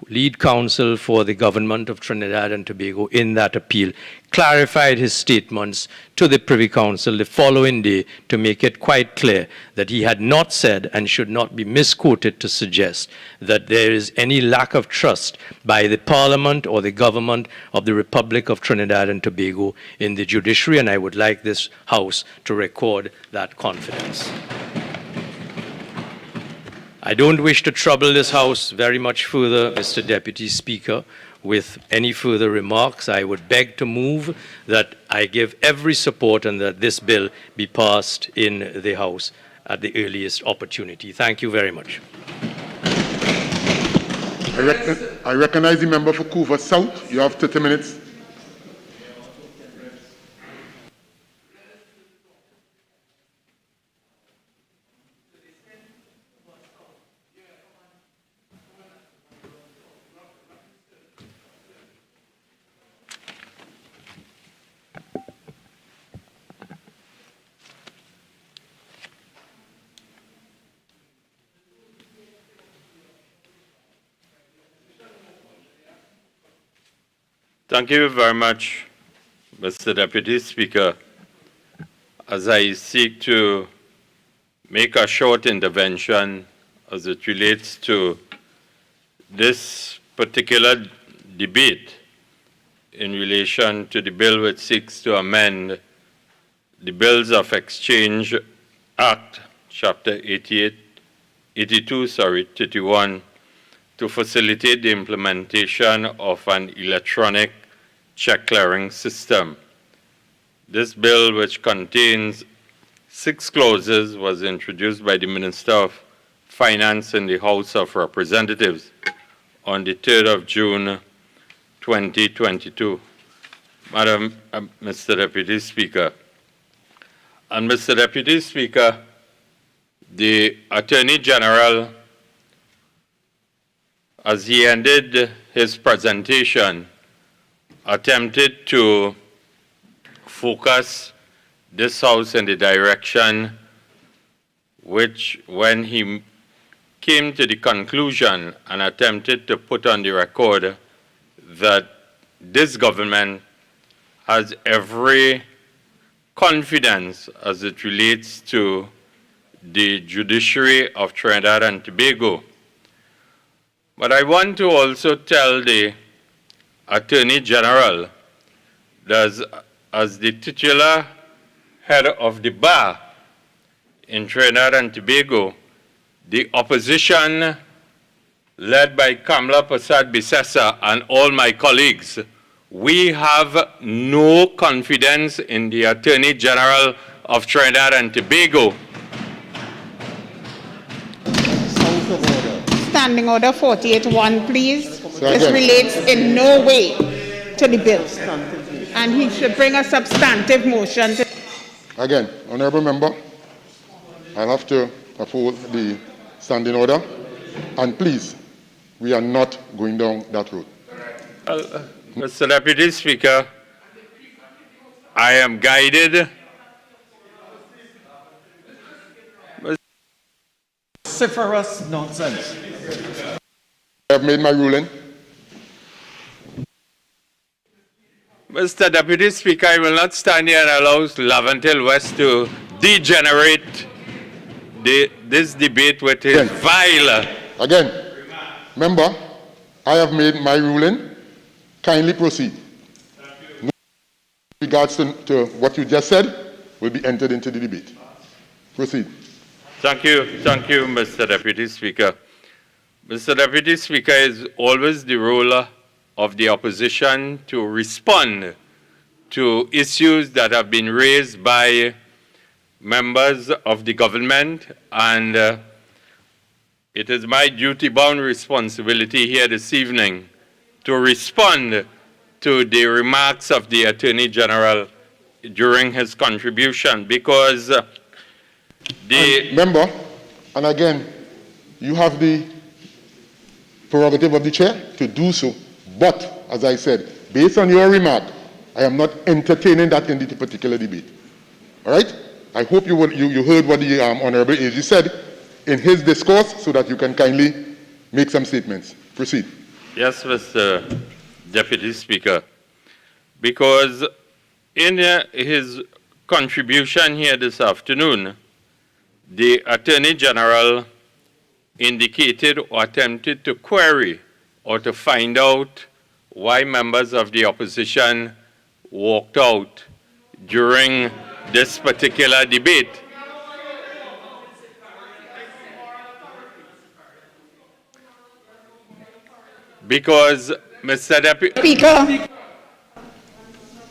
lead counsel for the government of Trinidad and Tobago in that appeal clarified his statements to the Privy Council the following day to make it quite clear that he had not said and should not be misquoted to suggest that there is any lack of trust by the Parliament or the government of the Republic of Trinidad and Tobago in the judiciary, and I would like this House to record that confidence. I don't wish to trouble this House very much further, Mr. Deputy Speaker, with any further remarks. I would beg to move that I give every support and that this bill be passed in the House at the earliest opportunity. Thank you very much. I recognize the member for Couva South. You have 30 minutes. Thank you very much, Mr. Deputy Speaker. As I seek to make a short intervention as it relates to this particular debate in relation to the bill which seeks to amend the Bills of Exchange Act, Chapter 31, to facilitate the implementation of an electronic check clearing system. This bill, which contains 6 clauses, was introduced by the Minister of Finance in the House of Representatives on the 3rd of June 2022. Mr. Deputy Speaker. And Mr. Deputy Speaker, the Attorney General, as he ended his presentation, attempted to focus this House in the direction which, when he came to the conclusion and attempted to put on the record that this government has every confidence as it relates to the judiciary of Trinidad and Tobago. But I want to also tell the Attorney General that as the titular head of the bar in Trinidad and Tobago, the opposition led by Kamla Persad-Bissessar and all my colleagues, we have no confidence in the Attorney General of Trinidad and Tobago. Standing Order 48-1, please. This relates in no way to the bill. And he should bring a substantive motion. Again, Honourable Member, I'll have to uphold the standing order. And please, we are not going down that road. Mr. Deputy Speaker, I am guided. Vociferous nonsense. I have made my ruling. Mr. Deputy Speaker, I will not stand here and allow Laventil West to degenerate this debate with his vile. Again, member, I have made my ruling. Kindly proceed. No regards to what you just said will be entered into the debate. Proceed. Thank you, Mr. Deputy Speaker. Mr. Deputy Speaker, it is always the role of the opposition to respond to issues that have been raised by members of the government, and it is my duty-bound responsibility here this evening to respond to the remarks of the Attorney General during his contribution, because member, and again, you have the prerogative of the chair to do so, but as I said, based on your remark, I am not entertaining that in the particular debate. All right? I hope you heard what the Honourable AG said in his discourse, so that you can kindly make some statements. Proceed. Yes, Mr. Deputy Speaker, because in his contribution here this afternoon, the Attorney General indicated or attempted to query or to find out why members of the opposition walked out during this particular debate. because, Mr. Deputy Speaker,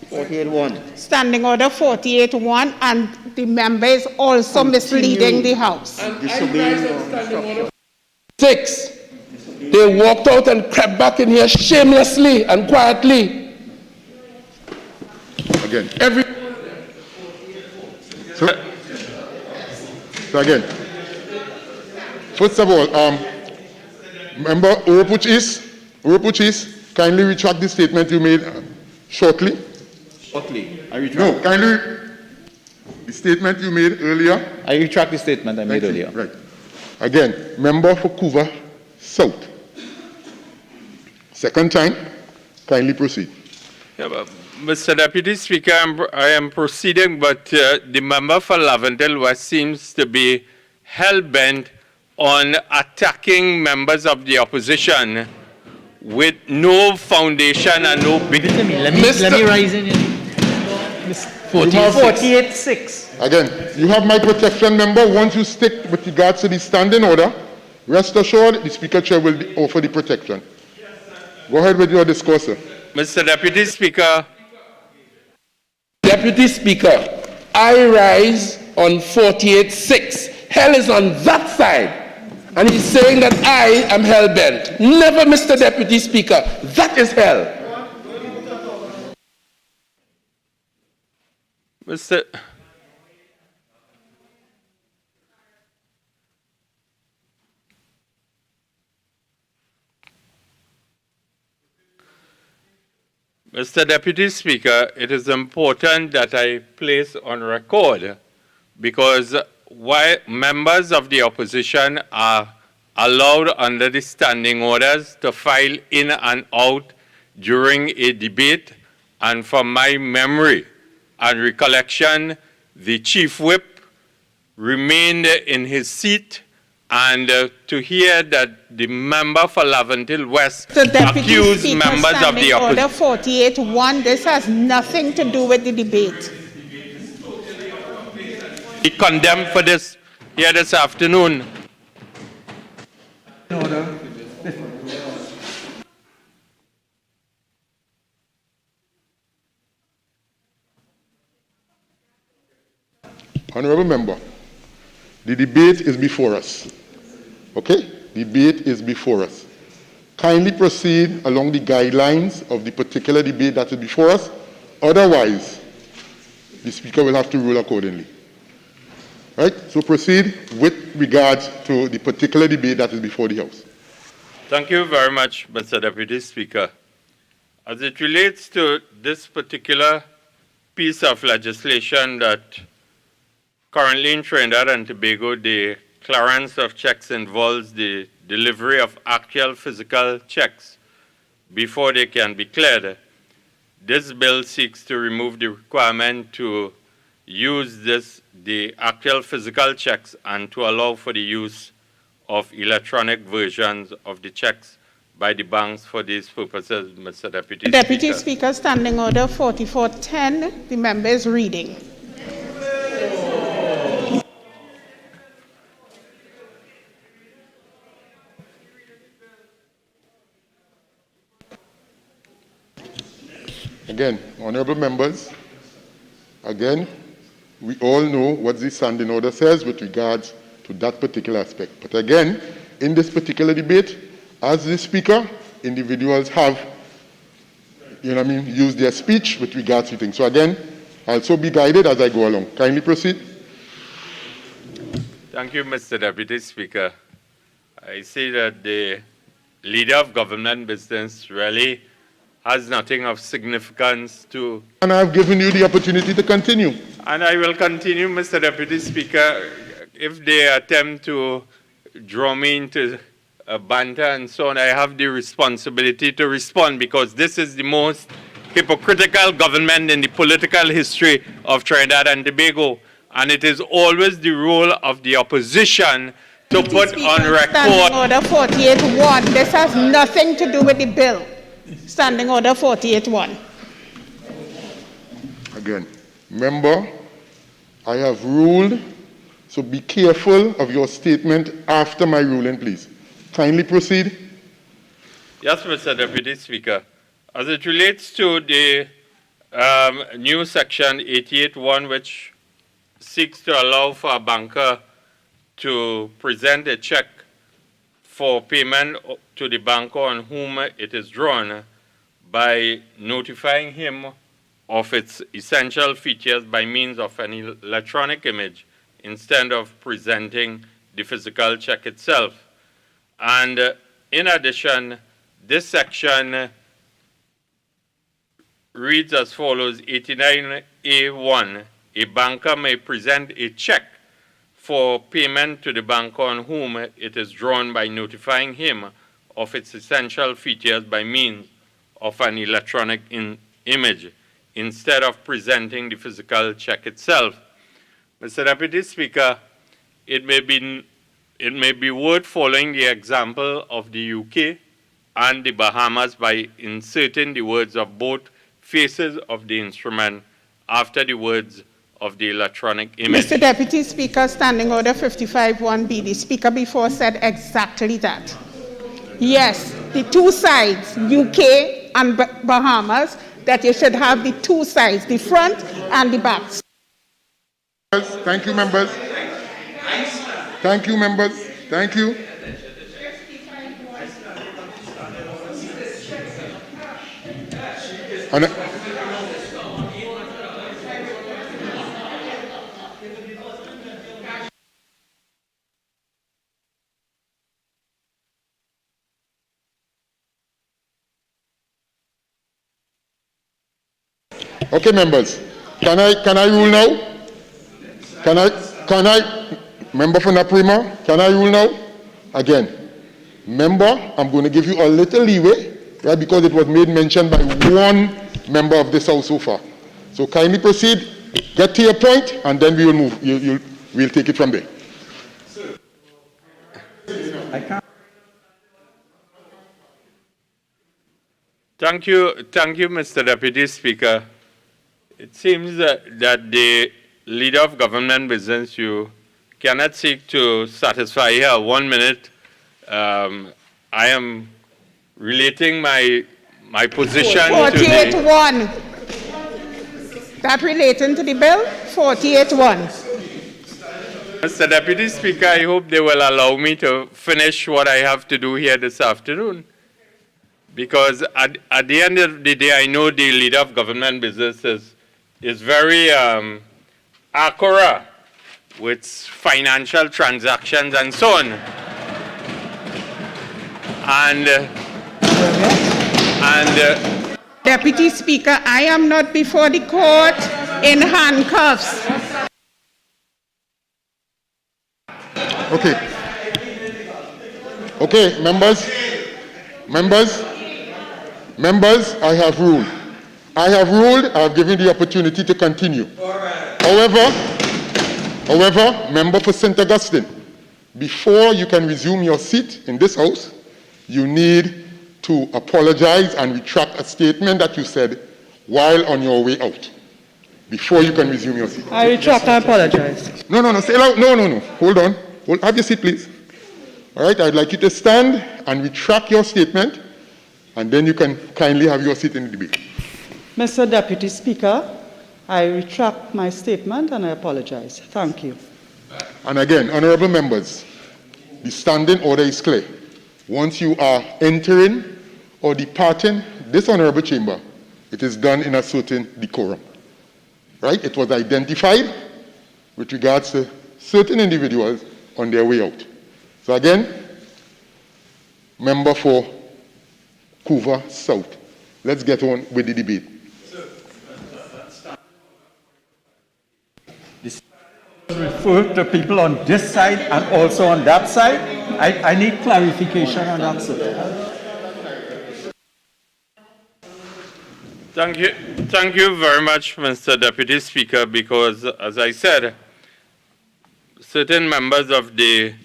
48-1. Standing Order 48-1, and the member is also misleading the House. Six, they walked out and crept back in here shamelessly and quietly. Again. So again, first of all, Member Oropuchis, kindly retract the statement you made shortly. No, kindly, the statement you made earlier. I retract the statement I made earlier. Right. Again, member for Couva South. Second time, kindly proceed. Yeah, but Mr. Deputy Speaker, I am proceeding, but the member for Laventille West seems to be hell-bent on attacking members of the opposition with no foundation and no... Let me rise in here. 48-6. Again, you have my protection, member. Once you stick with regards to the standing order, rest assured the Speaker Chair will offer the protection. Go ahead with your discourse, sir. Mr. Deputy Speaker. Deputy Speaker, I rise on 48-6. Hell is on that side. And he's saying that I am hell-bent. Never, Mr. Deputy Speaker. That is hell. Mr. Deputy Speaker, it is important that I place on record, because why members of the opposition are allowed under the standing orders to file in and out during a debate, and from my memory and recollection, the chief whip remained in his seat, and to hear that the member for Laventille West accused members of the opposition. Order 48-1, this has nothing to do with the debate. He condemned for this here this afternoon. Honorable member, the debate is before us. Okay? The debate is before us. Kindly proceed along the guidelines of the particular debate that is before us. Otherwise, the Speaker will have to rule accordingly. Right? So proceed with regards to the particular debate that is before the House. Thank you very much, Mr. Deputy Speaker. As it relates to this particular piece of legislation that currently in Trinidad and Tobago, the clearance of checks involves the delivery of actual physical checks before they can be cleared. This bill seeks to remove the requirement to use the actual physical checks and to allow for the use of electronic versions of the checks by the banks for these purposes, Mr. Deputy Speaker. Deputy Speaker, Standing Order 44-10, the member is reading. Again, honorable members, again, we all know what the standing order says with regards to that particular aspect. But again, in this particular debate, as the Speaker, individuals have, used their speech with regards to things. So again, I'll also be guided as I go along. Kindly proceed. Thank you, Mr. Deputy Speaker. I see that the leader of government business really has nothing of significance to... And I've given you the opportunity to continue. And I will continue, Mr. Deputy Speaker. If they attempt to draw me into a banter and so on, I have the responsibility to respond, because this is the most hypocritical government in the political history of Trinidad and Tobago. And it is always the role of the opposition to put on record... Standing Order 48-1, this has nothing to do with the bill. Standing Order 48-1. Again, member, I have ruled, so be careful of your statement after my ruling, please. Kindly proceed. Yes, Mr. Deputy Speaker. As it relates to the new section 88.1, which seeks to allow for a banker to present a check for payment to the banker on whom it is drawn by notifying him of its essential features by means of an electronic image instead of presenting the physical check itself. And in addition, this section reads as follows: 89A1, a banker may present a check for payment to the banker on whom it is drawn by notifying him of its essential features by means of an electronic image instead of presenting the physical check itself. Mr. Deputy Speaker, it may be worth following the example of the UK and the Bahamas by inserting the words of both faces of the instrument after the words of the electronic image. Mr. Deputy Speaker, Standing Order 55-1B, the Speaker before said exactly that. Yes, the two sides, UK and Bahamas, that you should have the two sides, the front and the back. Thank you, members. Thank you, members. Thank you. Okay, members. Can I rule now? Can I, member for Naprima, can I rule now? Again, member, I'm going to give you a little leeway, right, because it was made mention by one member of this house so far. So kindly proceed, get to your point, and then we will move. We'll take it from there. Thank you, Mr. Deputy Speaker. It seems that the leader of government business, you cannot seek to satisfy here. 1 minute. I am relating my position to the... 48-1. That relating to the bill? 48-1. Mr. Deputy Speaker, I hope they will allow me to finish what I have to do here this afternoon. Because at the end of the day, I know the leader of government business is very accurate with financial transactions and so on. And Deputy Speaker, I am not before the court in handcuffs. Okay. Okay, members, I have ruled. I have given the opportunity to continue. However, member for St. Augustine, before you can resume your seat in this house, you need to apologize and retract a statement that you said while on your way out, before you can resume your seat. I retract and apologize. No, stay loud. No. Hold on. Have your seat, please. All right, I'd like you to stand and retract your statement, and then you can kindly have your seat in the debate. Mr. Deputy Speaker, I retract my statement and I apologize. Thank you. And again, honorable members, the standing order is clear. Once you are entering or departing this honorable chamber, it is done in a certain decorum. Right? It was identified with regards to certain individuals on their way out. So again, member for Couva South. Let's get on with the debate. Refer to people on this side and also on that side. I need clarification on that, sir. Thank you very much, Mr. Deputy Speaker, because, as I said, certain members of the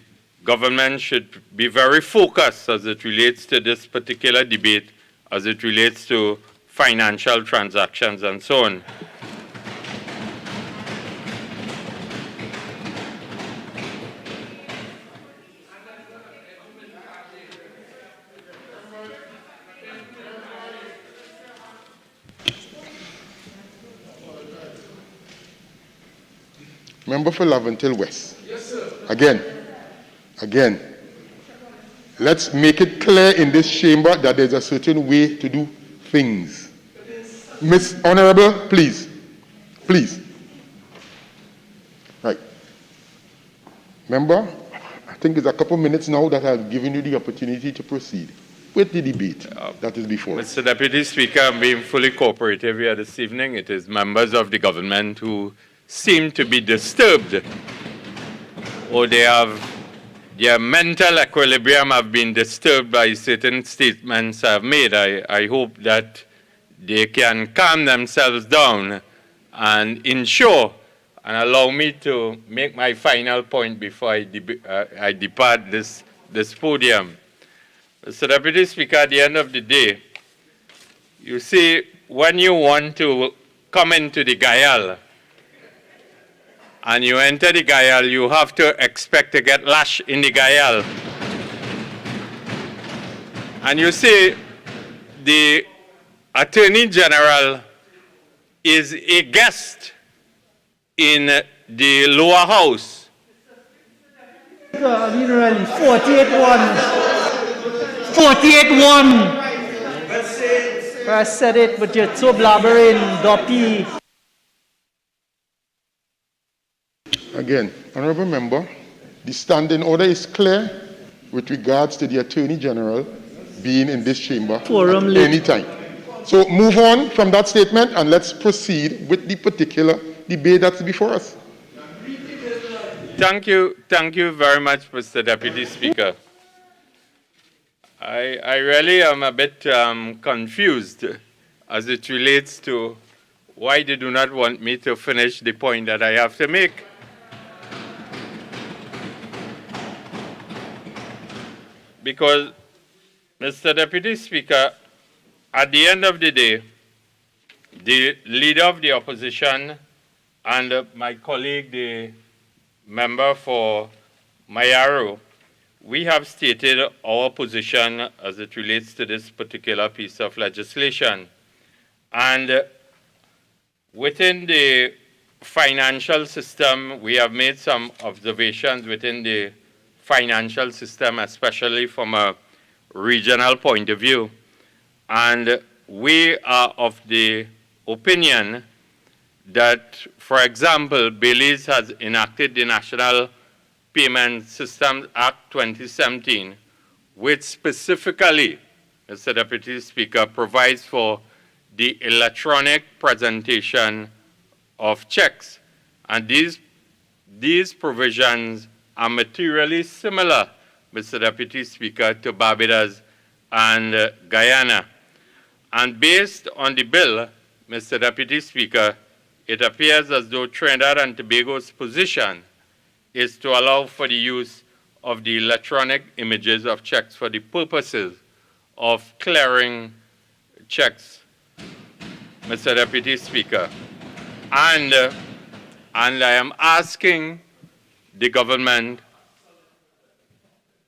government should be very focused as it relates to this particular debate, as it relates to financial transactions and so on. member for Laventille West. Yes, sir. Again, let's make it clear in this chamber that there's a certain way to do things. Miss Honorable, please. Right. Member, I think it's a couple minutes now that I've given you the opportunity to proceed with the debate that is before us. Mr. Deputy Speaker, I'm being fully cooperative here this evening. It is members of the government who seem to be disturbed, or their mental equilibrium have been disturbed by certain statements I've made. I hope that they can calm themselves down and ensure and allow me to make my final point before I depart this podium. Mr. Deputy Speaker, at the end of the day, you see, when you want to come into the Gayal and you enter the Gayal, you have to expect to get lashed in the Gayal. And you see, the Attorney General is a guest in the lower house. I mean, really, 48-1. 48-1. I said it, but you're so blabbering, Doppy. Again, Honourable Member, the standing order is clear with regards to the Attorney General being in this chamber at any time. So move on from that statement and let's proceed with the particular debate that's before us. Thank you very much, Mr. Deputy Speaker. I really am a bit confused as it relates to why they do not want me to finish the point that I have to make. Because, Mr. Deputy Speaker, at the end of the day, the leader of the opposition and my colleague, the member for Mayaro, we have stated our position as it relates to this particular piece of legislation. And within the financial system, we have made some observations within the financial system, especially from a regional point of view. And we are of the opinion that, for example, Belize has enacted the National Payment Systems Act 2017, which specifically, Mr. Deputy Speaker, provides for the electronic presentation of checks. And these provisions are materially similar, Mr. Deputy Speaker, to Barbados and Guyana. And based on the bill, Mr. Deputy Speaker, it appears as though Trinidad and Tobago's position is to allow for the use of the electronic images of checks for the purposes of clearing checks, Mr. Deputy Speaker. And I am asking the government,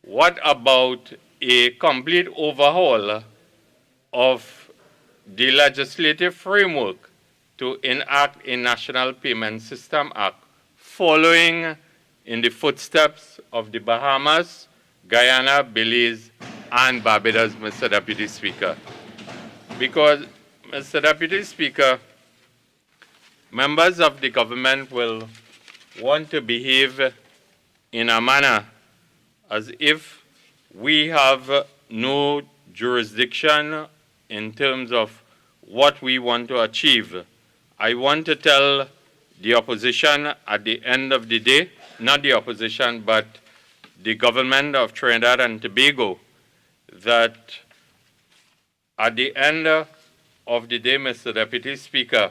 what about a complete overhaul of the legislative framework to enact a National Payment System Act, following in the footsteps of the Bahamas, Guyana, Belize, and Barbados, Mr. Deputy Speaker? Because, Mr. Deputy Speaker, members of the government will want to behave in a manner as if we have no jurisdiction in terms of what we want to achieve. I want to tell the opposition at the end of the day, not the opposition, but the government of Trinidad and Tobago, that at the end of the day, Mr. Deputy Speaker,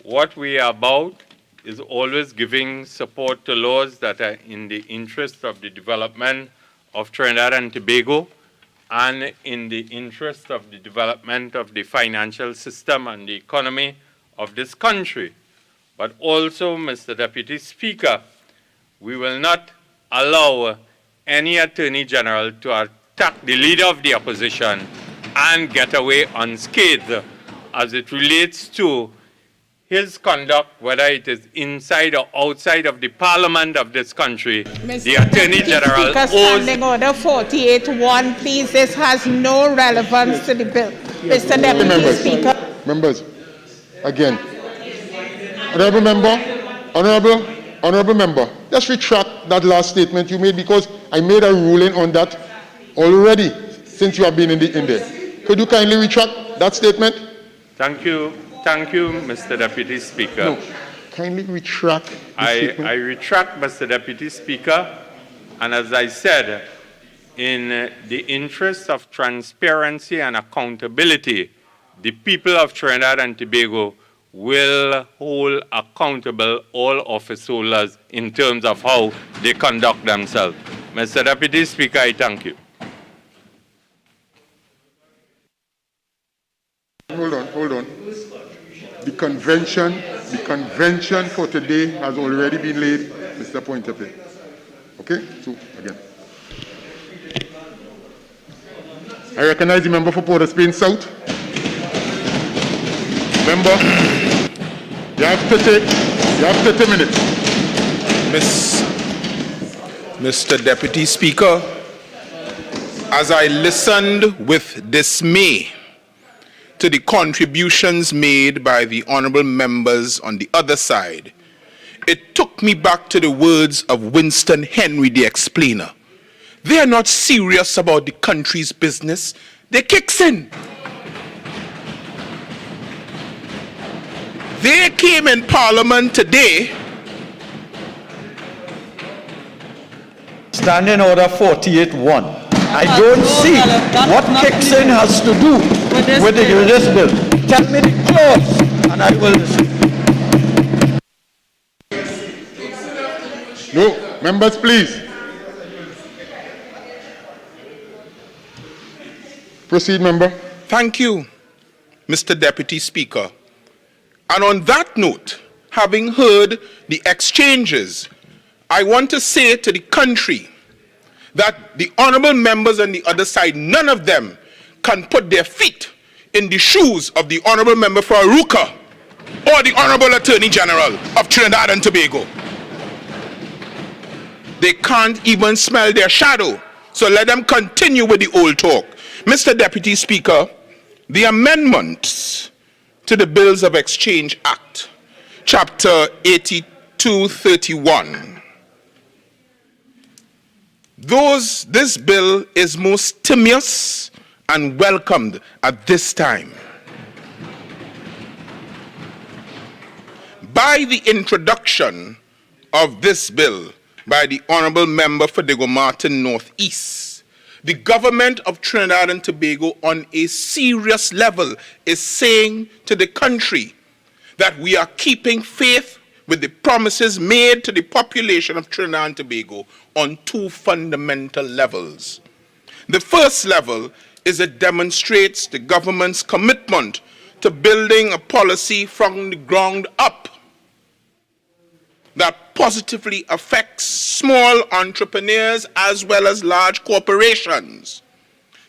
what we are about is always giving support to laws that are in the interest of the development of Trinidad and Tobago and in the interest of the development of the financial system and the economy of this country. But also, Mr. Deputy Speaker, we will not allow any Attorney General to attack the leader of the opposition and get away unscathed as it relates to his conduct, whether it is inside or outside of the parliament of this country, the Attorney General Speaker, Standing Order 48.1, please. This has no relevance to the bill. Mr. Deputy Speaker. Members, again. Honorable member, just retract that last statement you made, because I made a ruling on that already since you have been in there. Could you kindly retract that statement? Thank you, Mr. Deputy Speaker. No, kindly retract the statement. I retract, Mr. Deputy Speaker, and as I said, in the interest of transparency and accountability, the people of Trinidad and Tobago will hold accountable all office holders in terms of how they conduct themselves. Mr. Deputy Speaker, I thank you. Hold on. The convention for today has already been laid, Mr. Pointerplay. Okay? So, again. I recognize the member for Port of Spain South. Member, you have 30 minutes. Mr. Deputy Speaker, as I listened with dismay to the contributions made by the honorable members on the other side, it took me back to the words of Winston Henry the Explainer. They are not serious about the country's business. They kicks in. They came in Parliament today. Standing Order 48.1. I don't see what kicks in has to do with this bill. Tell me the clause, and I will listen. No, members, please. Proceed, member. Thank you, Mr. Deputy Speaker. And on that note, having heard the exchanges, I want to say to the country that the honorable members on the other side, none of them can put their feet in the shoes of the honorable member for Aruka or the honorable Attorney General of Trinidad and Tobago. They can't even smell their shadow, so let them continue with the old talk. Mr. Deputy Speaker, the amendments to the Bills of Exchange Act, Chapter 8231. This bill is most timorous and welcomed at this time. By the introduction of this bill by the Honorable Member for Diego Martin Northeast, the government of Trinidad and Tobago on a serious level is saying to the country that we are keeping faith with the promises made to the population of Trinidad and Tobago on two fundamental levels. The first level is it demonstrates the government's commitment to building a policy from the ground up that positively affects small entrepreneurs as well as large corporations.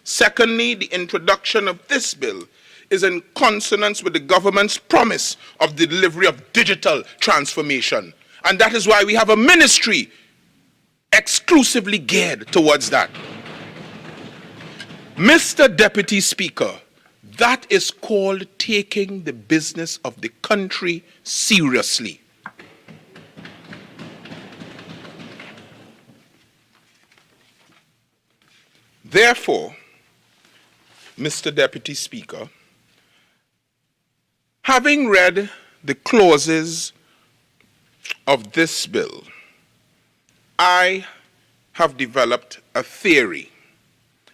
Secondly, the introduction of this bill is in consonance with the government's promise of the delivery of digital transformation. And that is why we have a ministry exclusively geared towards that. Mr. Deputy Speaker, that is called taking the business of the country seriously. Therefore, Mr. Deputy Speaker, having read the clauses of this bill, I have developed a theory.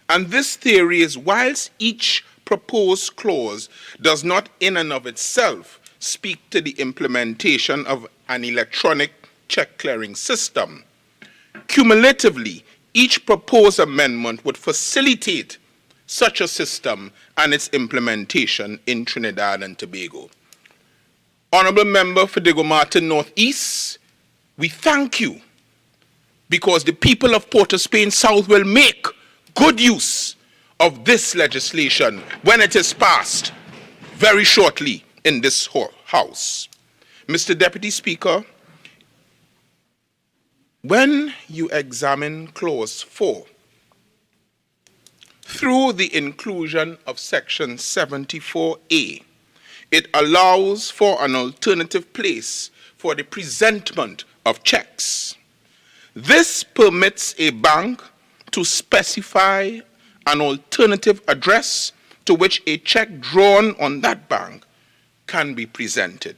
And this theory is, whilst each proposed clause does not in and of itself speak to the implementation of an electronic check clearing system, cumulatively, each proposed amendment would facilitate such a system and its implementation in Trinidad and Tobago. Honorable Member for Diego Martin Northeast, we thank you because the people of Port of Spain South will make good use of this legislation when it is passed very shortly in this House. Mr. Deputy Speaker, when you examine Clause 4, through the inclusion of Section 74A, it allows for an alternative place for the presentment of checks. This permits a bank to specify an alternative address to which a check drawn on that bank can be presented.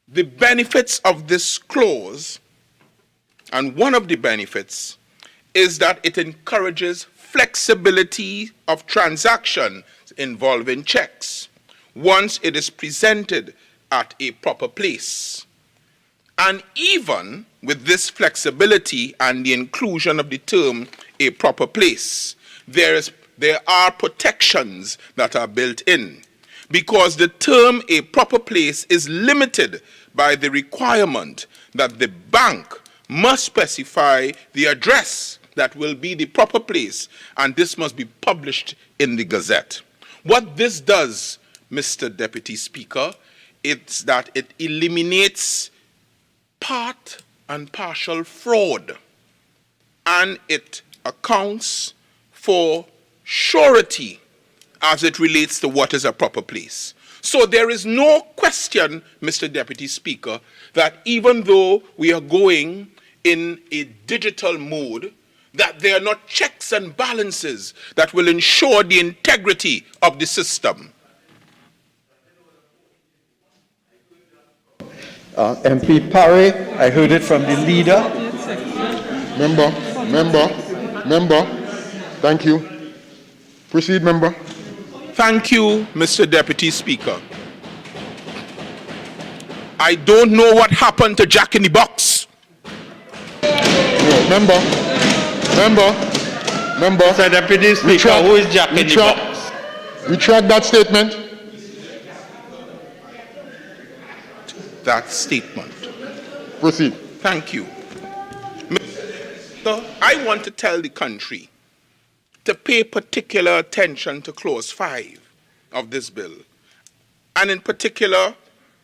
The benefits of this clause, and one of the benefits, is that it encourages flexibility of transactions involving checks once it is presented at a proper place. And even with this flexibility and the inclusion of the term a proper place, there are protections that are built in, because the term a proper place is limited by the requirement that the bank must specify the address that will be the proper place, and this must be published in the Gazette. What this does, Mr. Deputy Speaker, is that it eliminates part and partial fraud, and it accounts for surety as it relates to what is a proper place. So there is no question, Mr. Deputy Speaker, that even though we are going in a digital mode, that there are not checks and balances that will ensure the integrity of the system. MP Paray, I heard it from the leader. Member, thank you. Proceed, member. Thank you, Mr. Deputy Speaker. I don't know what happened to Jack in the Box. No, member. Mr. Deputy Speaker, who is Jack in the Box? Retract that statement. That statement. Proceed. Thank you. So I want to tell the country to pay particular attention to Clause 5 of this bill, and in particular,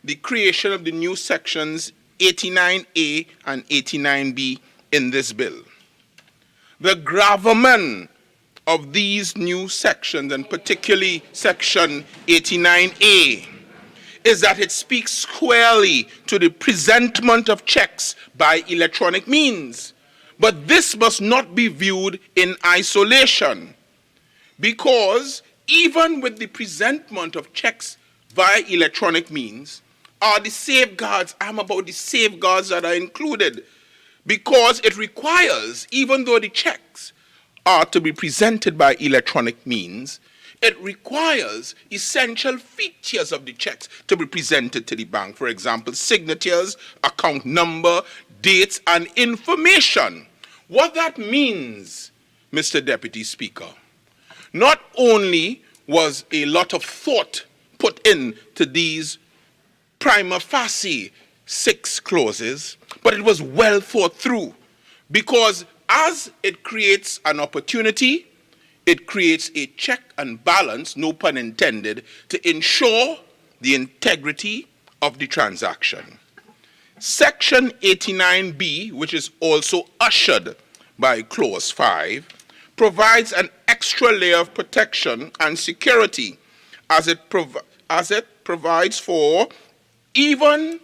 the creation of the new sections 89A and 89B in this bill. The gravamen of these new sections, and particularly Section 89A, is that it speaks squarely to the presentment of checks by electronic means. But this must not be viewed in isolation, because even with the presentment of checks via electronic means are the safeguards. I'm about the safeguards that are included, because it requires, even though the checks are to be presented by electronic means, it requires essential features of the checks to be presented to the bank. For example, signatures, account number, dates, and information. What that means, Mr. Deputy Speaker, not only was a lot of thought put into these prima facie 6 clauses, but it was well thought through, because as it creates an opportunity, it creates a check and balance, no pun intended, to ensure the integrity of the transaction. Section 89B, which is also ushered by Clause 5, provides an extra layer of protection and security as it provides for, even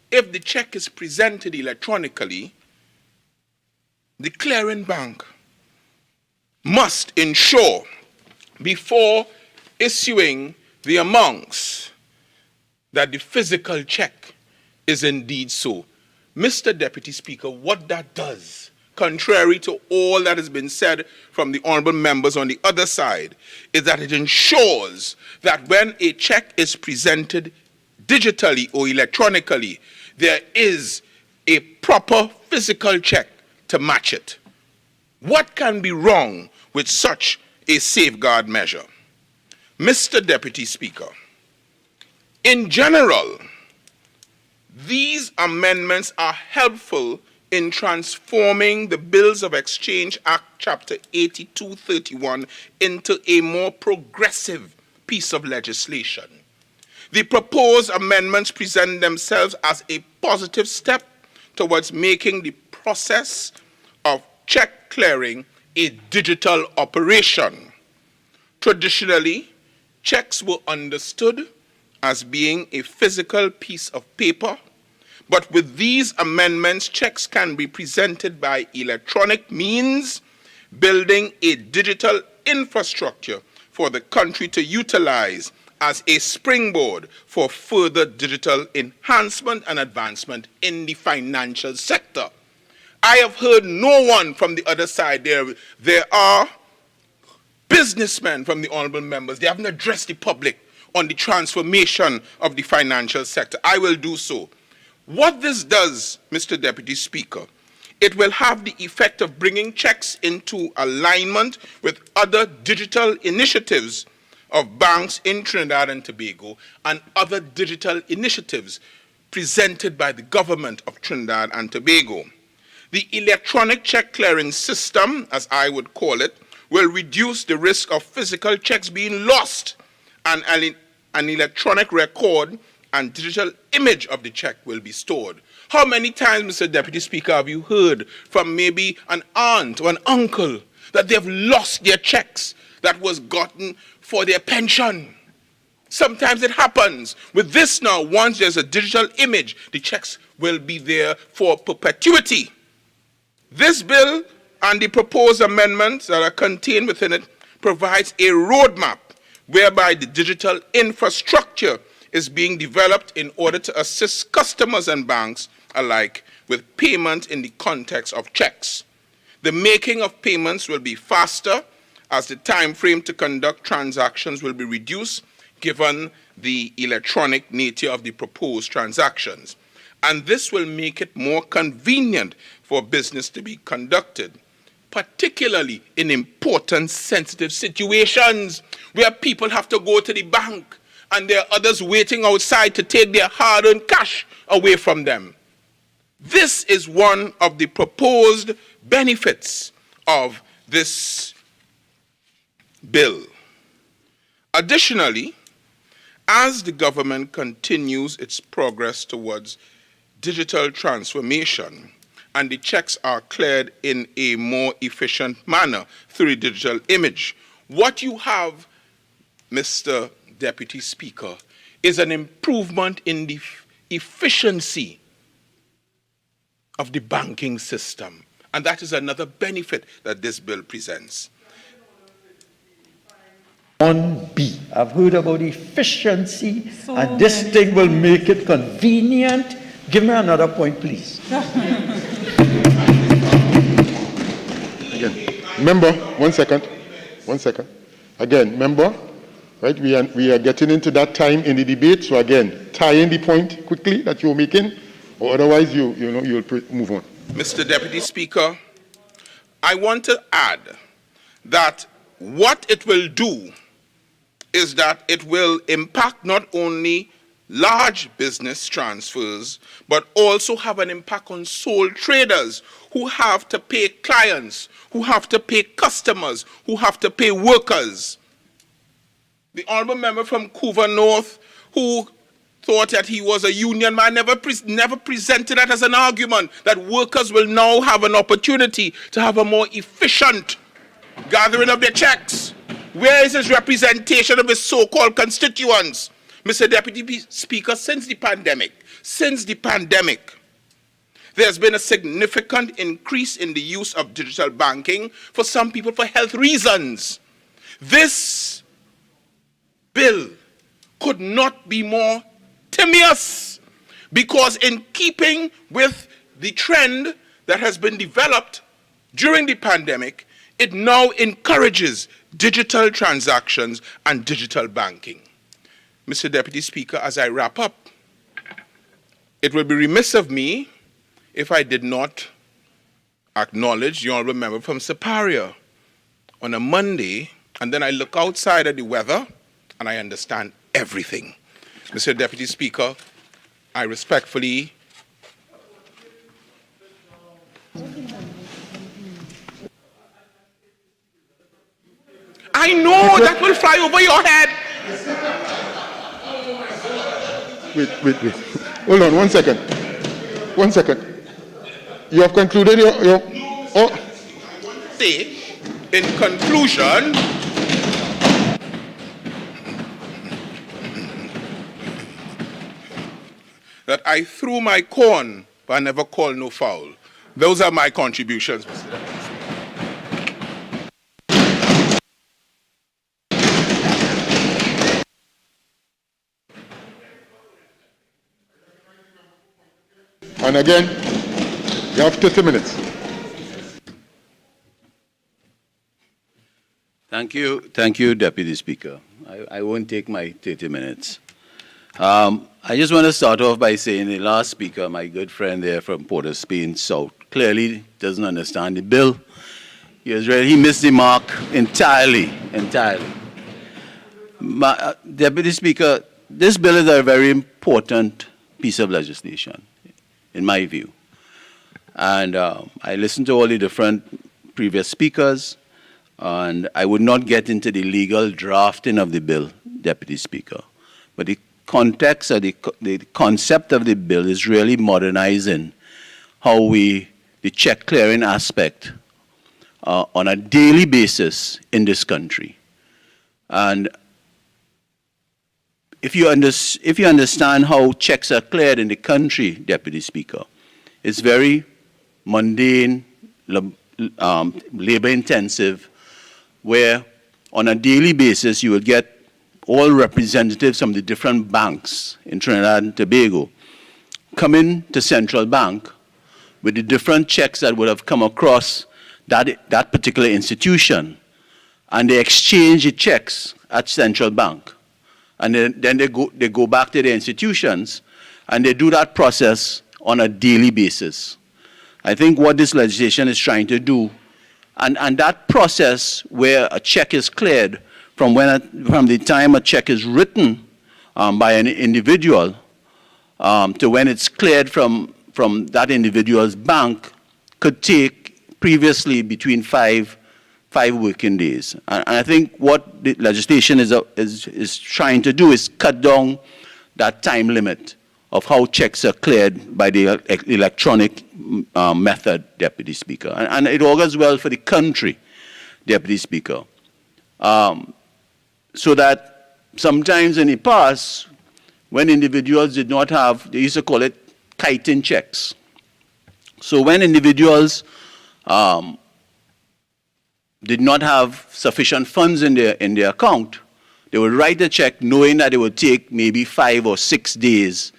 if the check is presented electronically, the clearing bank must ensure before issuing the amounts that the physical check is indeed so. Mr. Deputy Speaker, what that does, contrary to all that has been said from the honorable members on the other side, is that it ensures that when a check is presented digitally or electronically, there is a proper physical check to match it. What can be wrong with such a safeguard measure? Mr. Deputy Speaker, in general, these amendments are helpful in transforming the Bills of Exchange Act, Chapter 8231, into a more progressive piece of legislation. The proposed amendments present themselves as a positive step towards making the process of check clearing a digital operation. Traditionally, checks were understood as being a physical piece of paper, but with these amendments, checks can be presented by electronic means, building a digital infrastructure for the country to utilize as a springboard for further digital enhancement and advancement in the financial sector. I have heard no one from the other side. There are businessmen from the honorable members. They haven't addressed the public on the transformation of the financial sector. I will do so. What this does, Mr. Deputy Speaker, it will have the effect of bringing checks into alignment with other digital initiatives of banks in Trinidad and Tobago and other digital initiatives presented by the government of Trinidad and Tobago. The electronic check clearing system, as I would call it, will reduce the risk of physical checks being lost, and an electronic record and digital image of the check will be stored. How many times, Mr. Deputy Speaker, have you heard from maybe an aunt or an uncle that they've lost their checks that was gotten for their pension? Sometimes it happens. With this now, once there's a digital image, the checks will be there for perpetuity. This bill and the proposed amendments that are contained within it provides a roadmap whereby the digital infrastructure is being developed in order to assist customers and banks alike with payment in the context of checks. The making of payments will be faster as the time frame to conduct transactions will be reduced given the electronic nature of the proposed transactions. And this will make it more convenient for business to be conducted, particularly in important sensitive situations where people have to go to the bank and there are others waiting outside to take their hard-earned cash away from them. This is one of the proposed benefits of this bill. Additionally, as the government continues its progress towards digital transformation and the checks are cleared in a more efficient manner through the digital image, what you have, Mr. Deputy Speaker, is an improvement in the efficiency of the banking system. And that is another benefit that this bill presents. 1B. I've heard about efficiency, and this thing will make it convenient. Give me another point, please. Again, member, 1 second. 1 second. Again, member, right? We are getting into that time in the debate. So again, tie in the point quickly that you're making, or otherwise you'll move on. Mr. Deputy Speaker, I want to add that what it will do is that it will impact not only large business transfers, but also have an impact on sole traders who have to pay clients, who have to pay customers, who have to pay workers. The honorable member from Couva North, who thought that he was a union man, never presented that as an argument that workers will now have an opportunity to have a more efficient gathering of their checks. Where is his representation of his so-called constituents? Mr. Deputy Speaker, since the pandemic, there's been a significant increase in the use of digital banking for some people for health reasons. This bill could not be more timious, because in keeping with the trend that has been developed during the pandemic, it now encourages digital transactions and digital banking. Mr. Deputy Speaker, as I wrap up, it would be remiss of me if I did not acknowledge the honorable member from Superior on a Monday, and then I look outside at the weather and I understand everything. Mr. Deputy Speaker, I respectfully I know that will fly over your head. Hold on, 1 second. 1 second. You have concluded your Say, in conclusion, that I threw my corn, but I never called no foul. Those are my contributions, Mr. Deputy Speaker. And again, you have 30 minutes. Thank you, Deputy Speaker. I won't take my 30 minutes. I just want to start off by saying the last speaker, my good friend there from Port of Spain South, clearly doesn't understand the bill. He missed the mark entirely. Deputy Speaker, this bill is a very important piece of legislation, in my view. And I listened to all the different previous speakers, and I would not get into the legal drafting of the bill, Deputy Speaker. But the context or the concept of the bill is really modernizing how the check clearing aspect on a daily basis in this country. And if you understand how checks are cleared in the country, Deputy Speaker, it's very mundane, labor intensive, where on a daily basis you will get all representatives from the different banks in Trinidad and Tobago come in to Central Bank with the different checks that would have come across that particular institution, and they exchange the checks at Central Bank. And then they go back to their institutions, and they do that process on a daily basis. I think what this legislation is trying to do, and that process where a check is cleared from the time a check is written by an individual to when it's cleared from that individual's bank could take previously between five working days. And I think what the legislation is trying to do is cut down that time limit of how checks are cleared by the electronic method, Deputy Speaker. And it augurs well for the country, Deputy Speaker. So that sometimes in the past, when individuals did not have, they used to call it kiting checks. So when individuals did not have sufficient funds in their account, they would write a check knowing that it would take maybe 5 or 6 days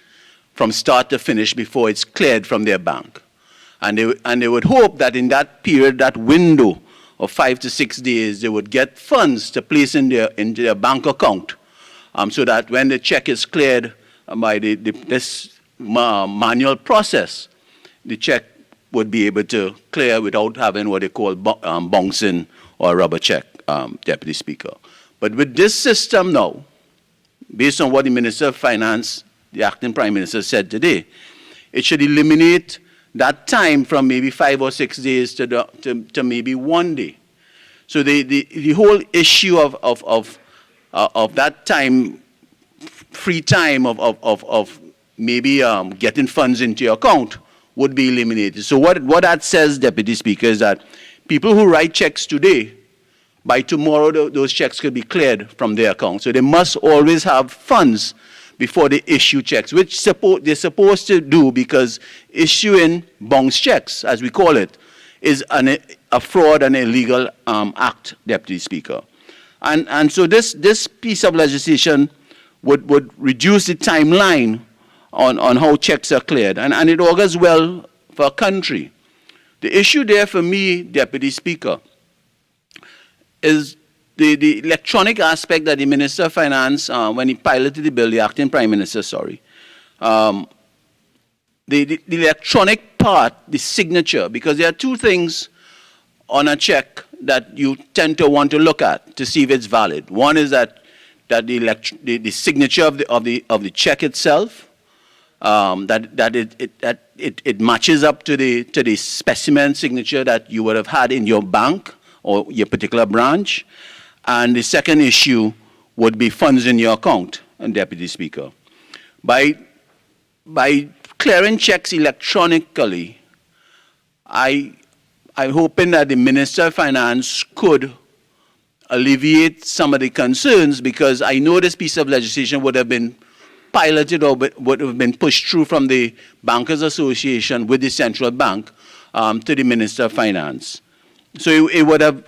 from start to finish before it's cleared from their bank. And they would hope that in that period, that window of 5 to 6 days, they would get funds to place in their bank account, so that when the check is cleared by this manual process, the check would be able to clear without having what they call bouncing or rubber check, Deputy Speaker. But with this system now, based on what the Minister of Finance, the acting Prime Minister, said today, it should eliminate that time from maybe 5 or 6 days to maybe 1 day. So the whole issue of that time, free time of maybe getting funds into your account would be eliminated. So what that says, Deputy Speaker, is that people who write checks today, by tomorrow those checks could be cleared from their account. So they must always have funds before they issue checks, which they're supposed to do, because issuing bounce checks, as we call it, is a fraud and illegal act, Deputy Speaker. And so this piece of legislation would reduce the timeline on how checks are cleared, and it augurs well for a country. The issue there for me, Deputy Speaker, is the electronic aspect that the Minister of Finance, when he piloted the bill, the acting Prime Minister, the electronic part, the signature, because there are two things on a check that you tend to want to look at to see if it's valid. One is that the signature of the check itself, that it matches up to the specimen signature that you would have had in your bank or your particular branch. And the second issue would be funds in your account, and Deputy Speaker. By by clearing checks electronically, I'm hoping that the Minister of Finance could alleviate some of the concerns, because I know this piece of legislation would have been piloted or would have been pushed through from the Bankers Association with the central bank to the Minister of Finance. So it would have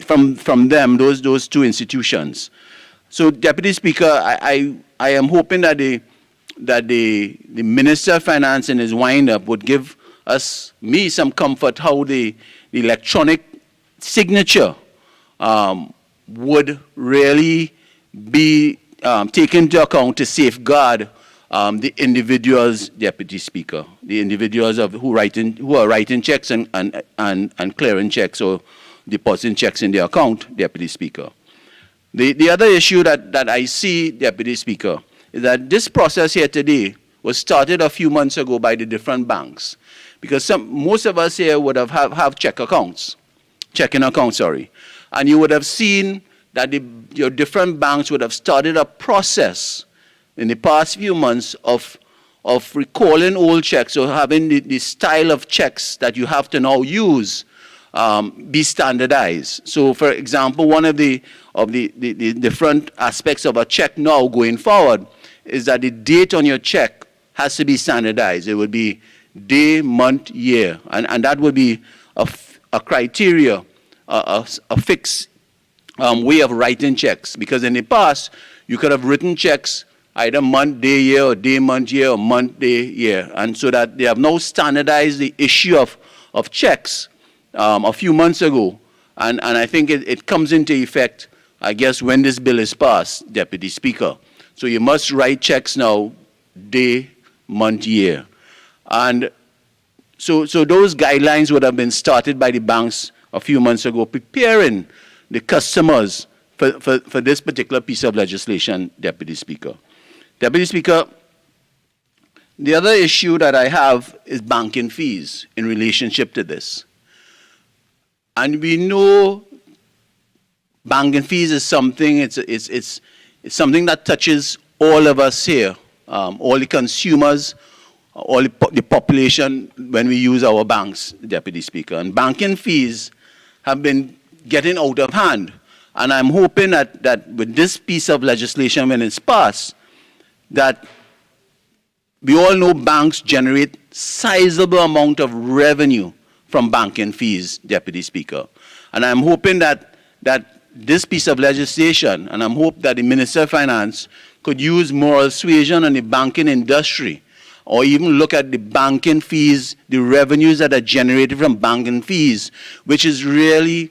from them, those two institutions. So, Deputy Speaker, I am hoping that the Minister of Finance in his wind-up would give me some comfort how the electronic signature would really be taken into account to safeguard the individuals, Deputy Speaker, the individuals who are writing checks and clearing checks or depositing checks in their account, Deputy Speaker. The other issue that I see, Deputy Speaker, is that this process here today was started a few months ago by the different banks, because most of us here would have checking accounts, and you would have seen that your different banks would have started a process in the past few months of recalling old checks or having the style of checks that you have to now use be standardized. So, for example, one of the different aspects of a check now going forward is that the date on your check has to be standardized. It would be day, month, year, and that would be a criteria, a fixed way of writing checks. Because in the past, you could have written checks either month, day, year, or day, month, year, or month, day, year. And so that they have now standardized the issue of checks a few months ago. And I think it comes into effect, I guess, when this bill is passed, Deputy Speaker. So you must write checks now, day, month, year. And so those guidelines would have been started by the banks a few months ago, preparing the customers for this particular piece of legislation, Deputy Speaker. Deputy Speaker, the other issue that I have is banking fees in relationship to this. And we know banking fees is something, it's something that touches all of us here, all the consumers, all the population when we use our banks, Deputy Speaker. And banking fees have been getting out of hand. And I'm hoping that with this piece of legislation, when it's passed, that we all know banks generate sizable amount of revenue from banking fees, Deputy Speaker. And I'm hoping that this piece of legislation, and I'm hoping that the Minister of Finance could use moral suasion on the banking industry, or even look at the banking fees, the revenues that are generated from banking fees, which is really,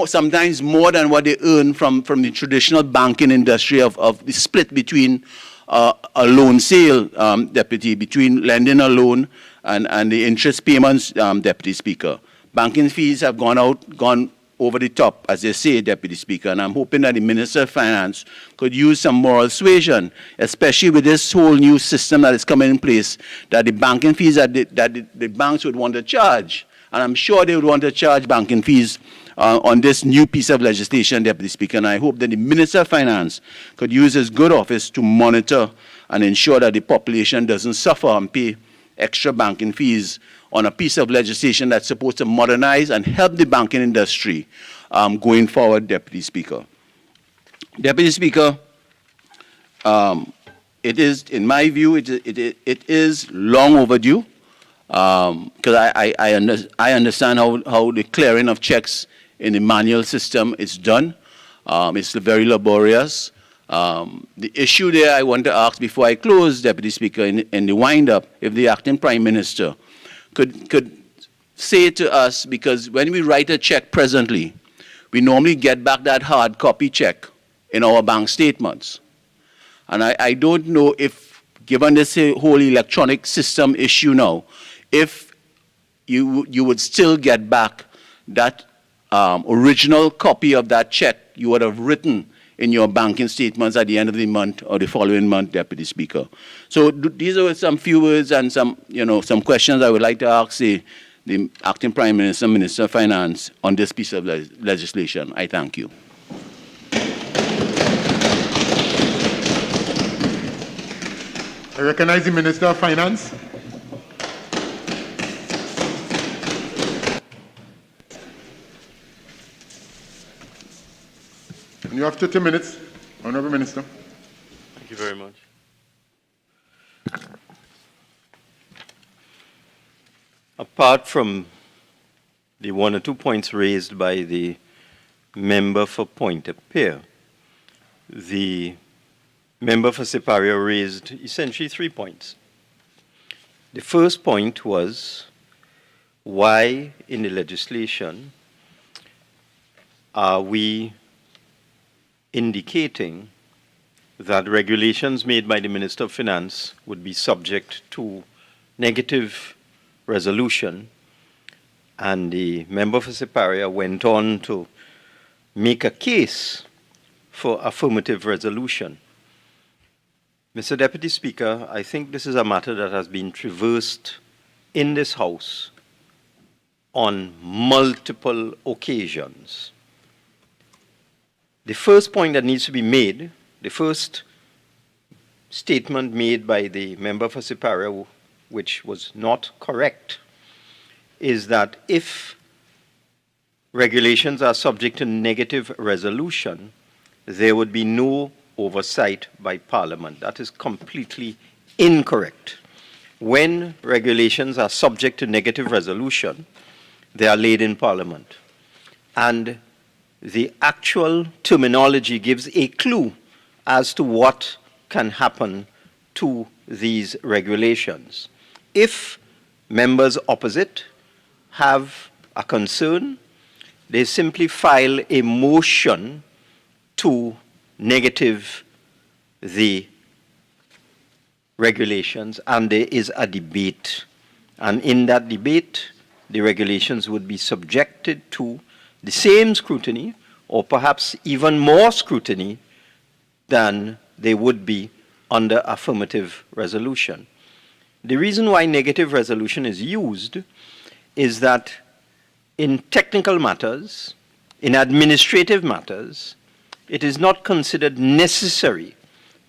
sometimes more than what they earn from the traditional banking industry of the split between a loan sale, Deputy, between lending a loan and the interest payments, Deputy Speaker. Banking fees have gone over the top, as they say, Deputy Speaker, and I'm hoping that the Minister of Finance could use some moral suasion, especially with this whole new system that is coming in place, that the banking fees that the banks would want to charge, and I'm sure they would want to charge banking fees on this new piece of legislation, Deputy Speaker, and I hope that the Minister of Finance could use his good office to monitor and ensure that the population doesn't suffer and pay extra banking fees on a piece of legislation that's supposed to modernize and help the banking industry going forward, Deputy Speaker. Deputy Speaker, it is, in my view, it is long overdue, because I understand how the clearing of checks in the manual system is done. It's very laborious. The issue there I want to ask before I close, Deputy Speaker, in the wind-up, if the acting Prime Minister could say to us, because when we write a check presently, we normally get back that hard copy check in our bank statements. And I don't know if, given this whole electronic system issue now, if you would still get back that original copy of that check you would have written in your banking statements at the end of the month or the following month, Deputy Speaker. So these are some few words and some questions I would like to ask the acting Prime Minister, Minister of Finance on this piece of legislation. I thank you. I recognize the Minister of Finance. And you have 30 minutes, Honorable Minister. Thank you very much. Apart from the one or two points raised by the member for Pointe-a-Pierre, the member for Siparia raised essentially 3 points. The first point was why in the legislation are we indicating that regulations made by the Minister of Finance would be subject to negative resolution, and the member for Siparia went on to make a case for affirmative resolution. Mr. Deputy Speaker, I think this is a matter that has been traversed in this House on multiple occasions. The first point that needs to be made, the first statement made by the member for Siparia, which was not correct, is that if regulations are subject to negative resolution, there would be no oversight by Parliament. That is completely incorrect. When regulations are subject to negative resolution, they are laid in Parliament. And the actual terminology gives a clue as to what can happen to these regulations. If members opposite have a concern, they simply file a motion to negative the regulations, and there is a debate. And in that debate, the regulations would be subjected to the same scrutiny, or perhaps even more scrutiny than they would be under affirmative resolution. The reason why negative resolution is used is that in technical matters, in administrative matters, it is not considered necessary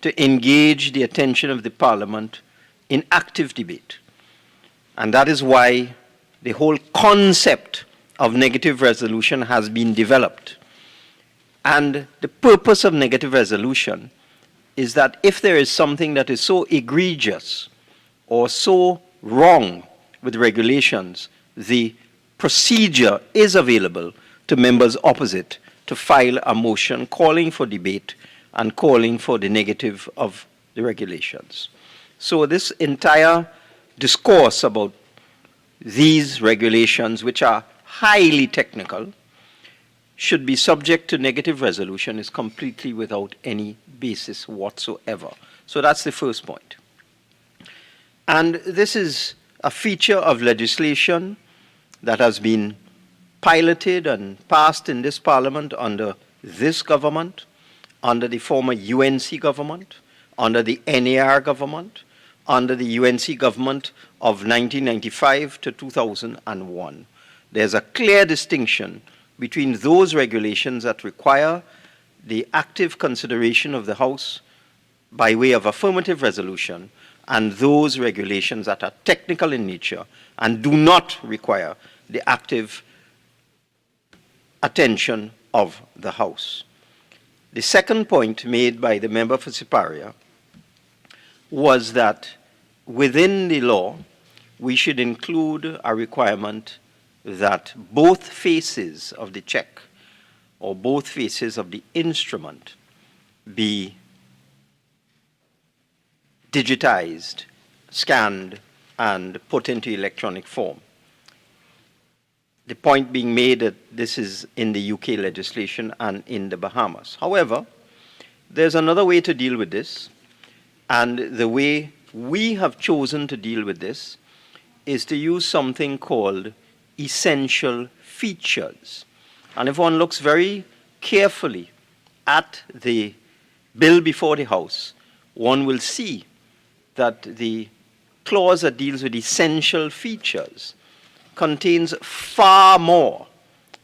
to engage the attention of the Parliament in active debate. And that is why the whole concept of negative resolution has been developed. And the purpose of negative resolution is that if there is something that is so egregious or so wrong with regulations, the procedure is available to members opposite to file a motion calling for debate and calling for the negative of the regulations. So this entire discourse about these regulations, which are highly technical, should be subject to negative resolution is completely without any basis whatsoever. So that's the first point. And this is a feature of legislation that has been piloted and passed in this Parliament under this government, under the former UNC government, under the NAR government, under the UNC government of 1995 to 2001. There's a clear distinction between those regulations that require the active consideration of the House by way of affirmative resolution and those regulations that are technical in nature and do not require the active attention of the House. The second point made by the member for Siparia was that within the law, we should include a requirement that both faces of the check or both faces of the instrument be digitized, scanned, and put into electronic form. The point being made that this is in the UK legislation and in the Bahamas. However, there's another way to deal with this, and the way we have chosen to deal with this is to use something called essential features. And if one looks very carefully at the bill before the House, one will see that the clause that deals with essential features contains far more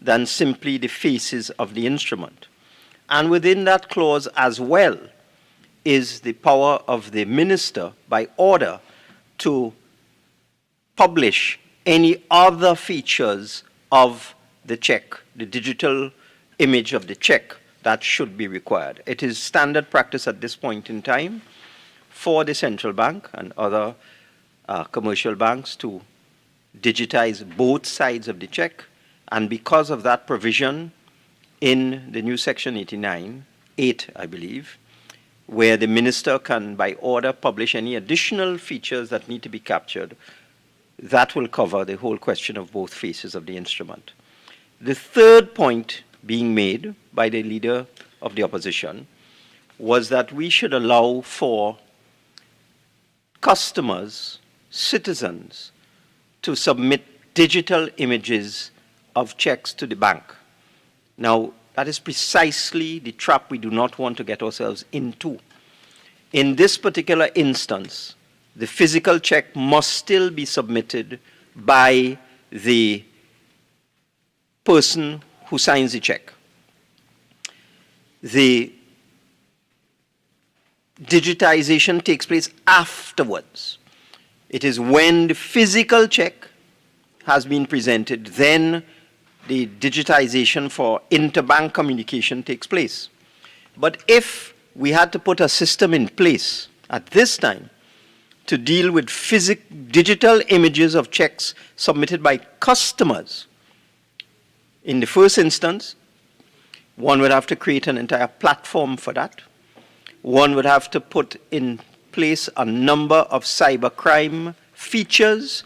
than simply the faces of the instrument. And within that clause as well, is the power of the minister by order to publish any other features of the check, the digital image of the check that should be required. It is standard practice at this point in time for the central bank and other commercial banks to digitize both sides of the check, and because of that provision in the new section 89(8), I believe, where the minister can by order publish any additional features that need to be captured, that will cover the whole question of both faces of the instrument. The third point being made by the leader of the opposition was that we should allow for customers, citizens, to submit digital images of checks to the bank. Now, that is precisely the trap we do not want to get ourselves into. In this particular instance, the physical check must still be submitted by the person who signs the check. The digitization takes place afterwards. It is when the physical check has been presented, then the digitization for interbank communication takes place. But if we had to put a system in place at this time to deal with digital images of checks submitted by customers, in the first instance, one would have to create an entire platform for that. One would have to put in place a number of cybercrime features,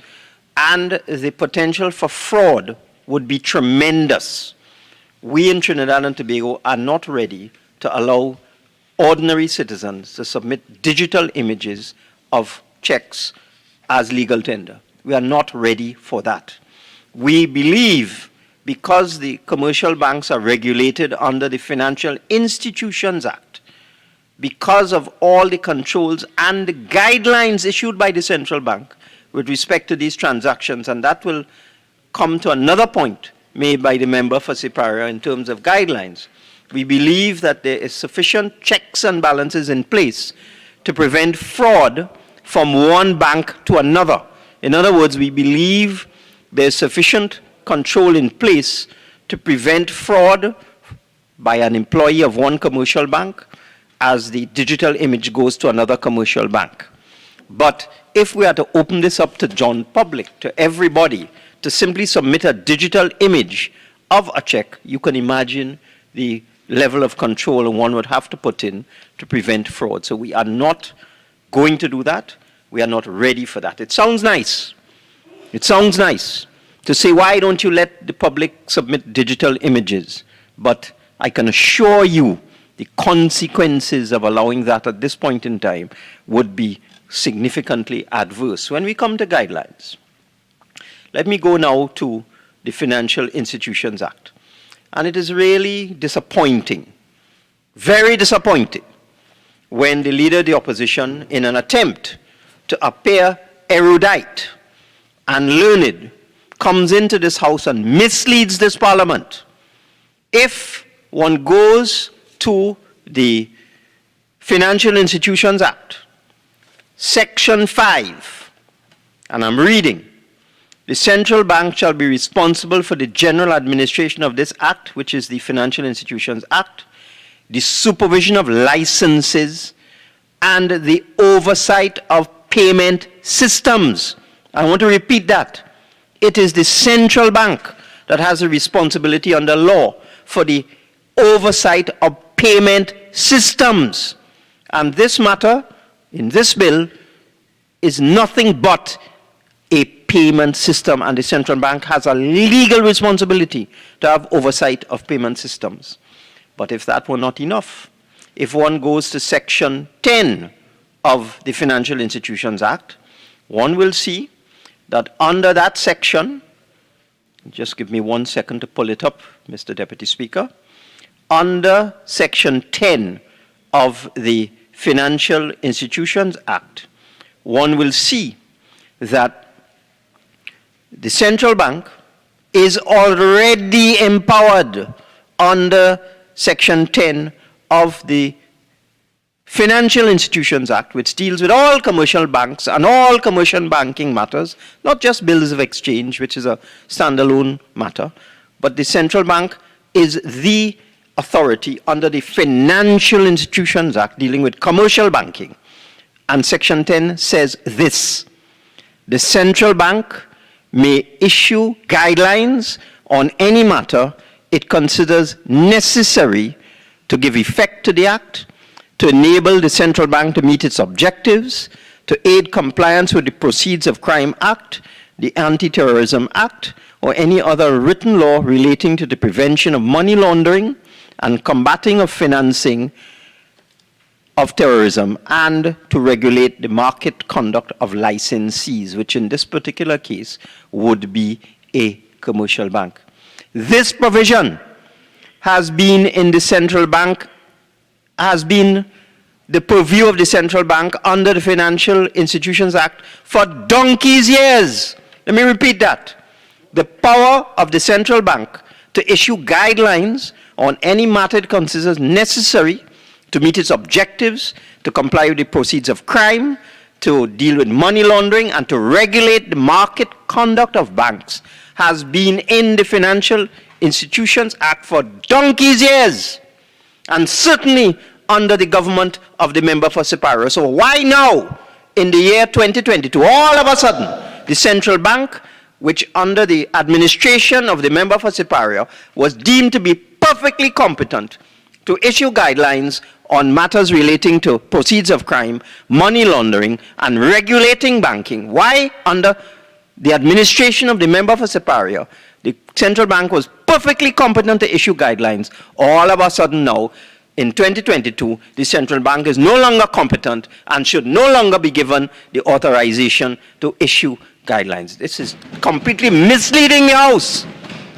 and the potential for fraud would be tremendous. We in Trinidad and Tobago are not ready to allow ordinary citizens to submit digital images of checks as legal tender. We are not ready for that. We believe, because the commercial banks are regulated under the Financial Institutions Act, because of all the controls and the guidelines issued by the central bank with respect to these transactions, and that will come to another point made by the member for Siparia in terms of guidelines. We believe that there is sufficient checks and balances in place to prevent fraud from one bank to another. In other words, we believe there is sufficient control in place to prevent fraud by an employee of one commercial bank as the digital image goes to another commercial bank. But if we are to open this up to John public, to everybody, to simply submit a digital image of a check, you can imagine the level of control one would have to put in to prevent fraud. So we are not going to do that. We are not ready for that. It sounds nice. It sounds nice to say, why don't you let the public submit digital images? But I can assure you the consequences of allowing that at this point in time would be significantly adverse. When we come to guidelines, let me go now to the Financial Institutions Act. And it is really disappointing, very disappointing, when the leader of the opposition, in an attempt to appear erudite and learned, comes into this house and misleads this parliament. If one goes to the Financial Institutions Act, Section 5, and I'm reading, the central bank shall be responsible for the general administration of this act, which is the Financial Institutions Act, the supervision of licenses, and the oversight of payment systems. I want to repeat that. It is the central bank that has a responsibility under law for the oversight of payment systems. And this matter, in this bill, is nothing but a payment system, and the central bank has a legal responsibility to have oversight of payment systems. But if that were not enough, if one goes to Section 10 of the Financial Institutions Act, one will see that under that section, just give me 1 second to pull it up, Mr. Deputy Speaker, under Section 10 of the Financial Institutions Act, one will see that the central bank is already empowered under Section 10 of the Financial Institutions Act, which deals with all commercial banks and all commercial banking matters, not just bills of exchange, which is a standalone matter, but the central bank is the authority under the Financial Institutions Act dealing with commercial banking. And Section 10 says this: the central bank may issue guidelines on any matter it considers necessary to give effect to the act, to enable the central bank to meet its objectives, to aid compliance with the Proceeds of Crime Act, the Anti-Terrorism Act, or any other written law relating to the prevention of money laundering and combating of financing of terrorism, and to regulate the market conduct of licensees, which in this particular case would be a commercial bank. This provision has been in the central bank, has been the purview of the central bank under the Financial Institutions Act for donkey's years. Let me repeat that. The power of the central bank to issue guidelines on any matter it considers necessary to meet its objectives, to comply with the proceeds of crime, to deal with money laundering, and to regulate the market conduct of banks has been in the Financial Institutions Act for donkey's years, and certainly under the government of the member for Sipario. So why now, in the year 2022, all of a sudden, the central bank, which under the administration of the member for Sipario was deemed to be perfectly competent to issue guidelines on matters relating to proceeds of crime, money laundering, and regulating banking? Why, under the administration of the member for Sipario, the central bank was perfectly competent to issue guidelines? All of a sudden now, in 2022, the central bank is no longer competent and should no longer be given the authorization to issue guidelines. This is completely misleading the House.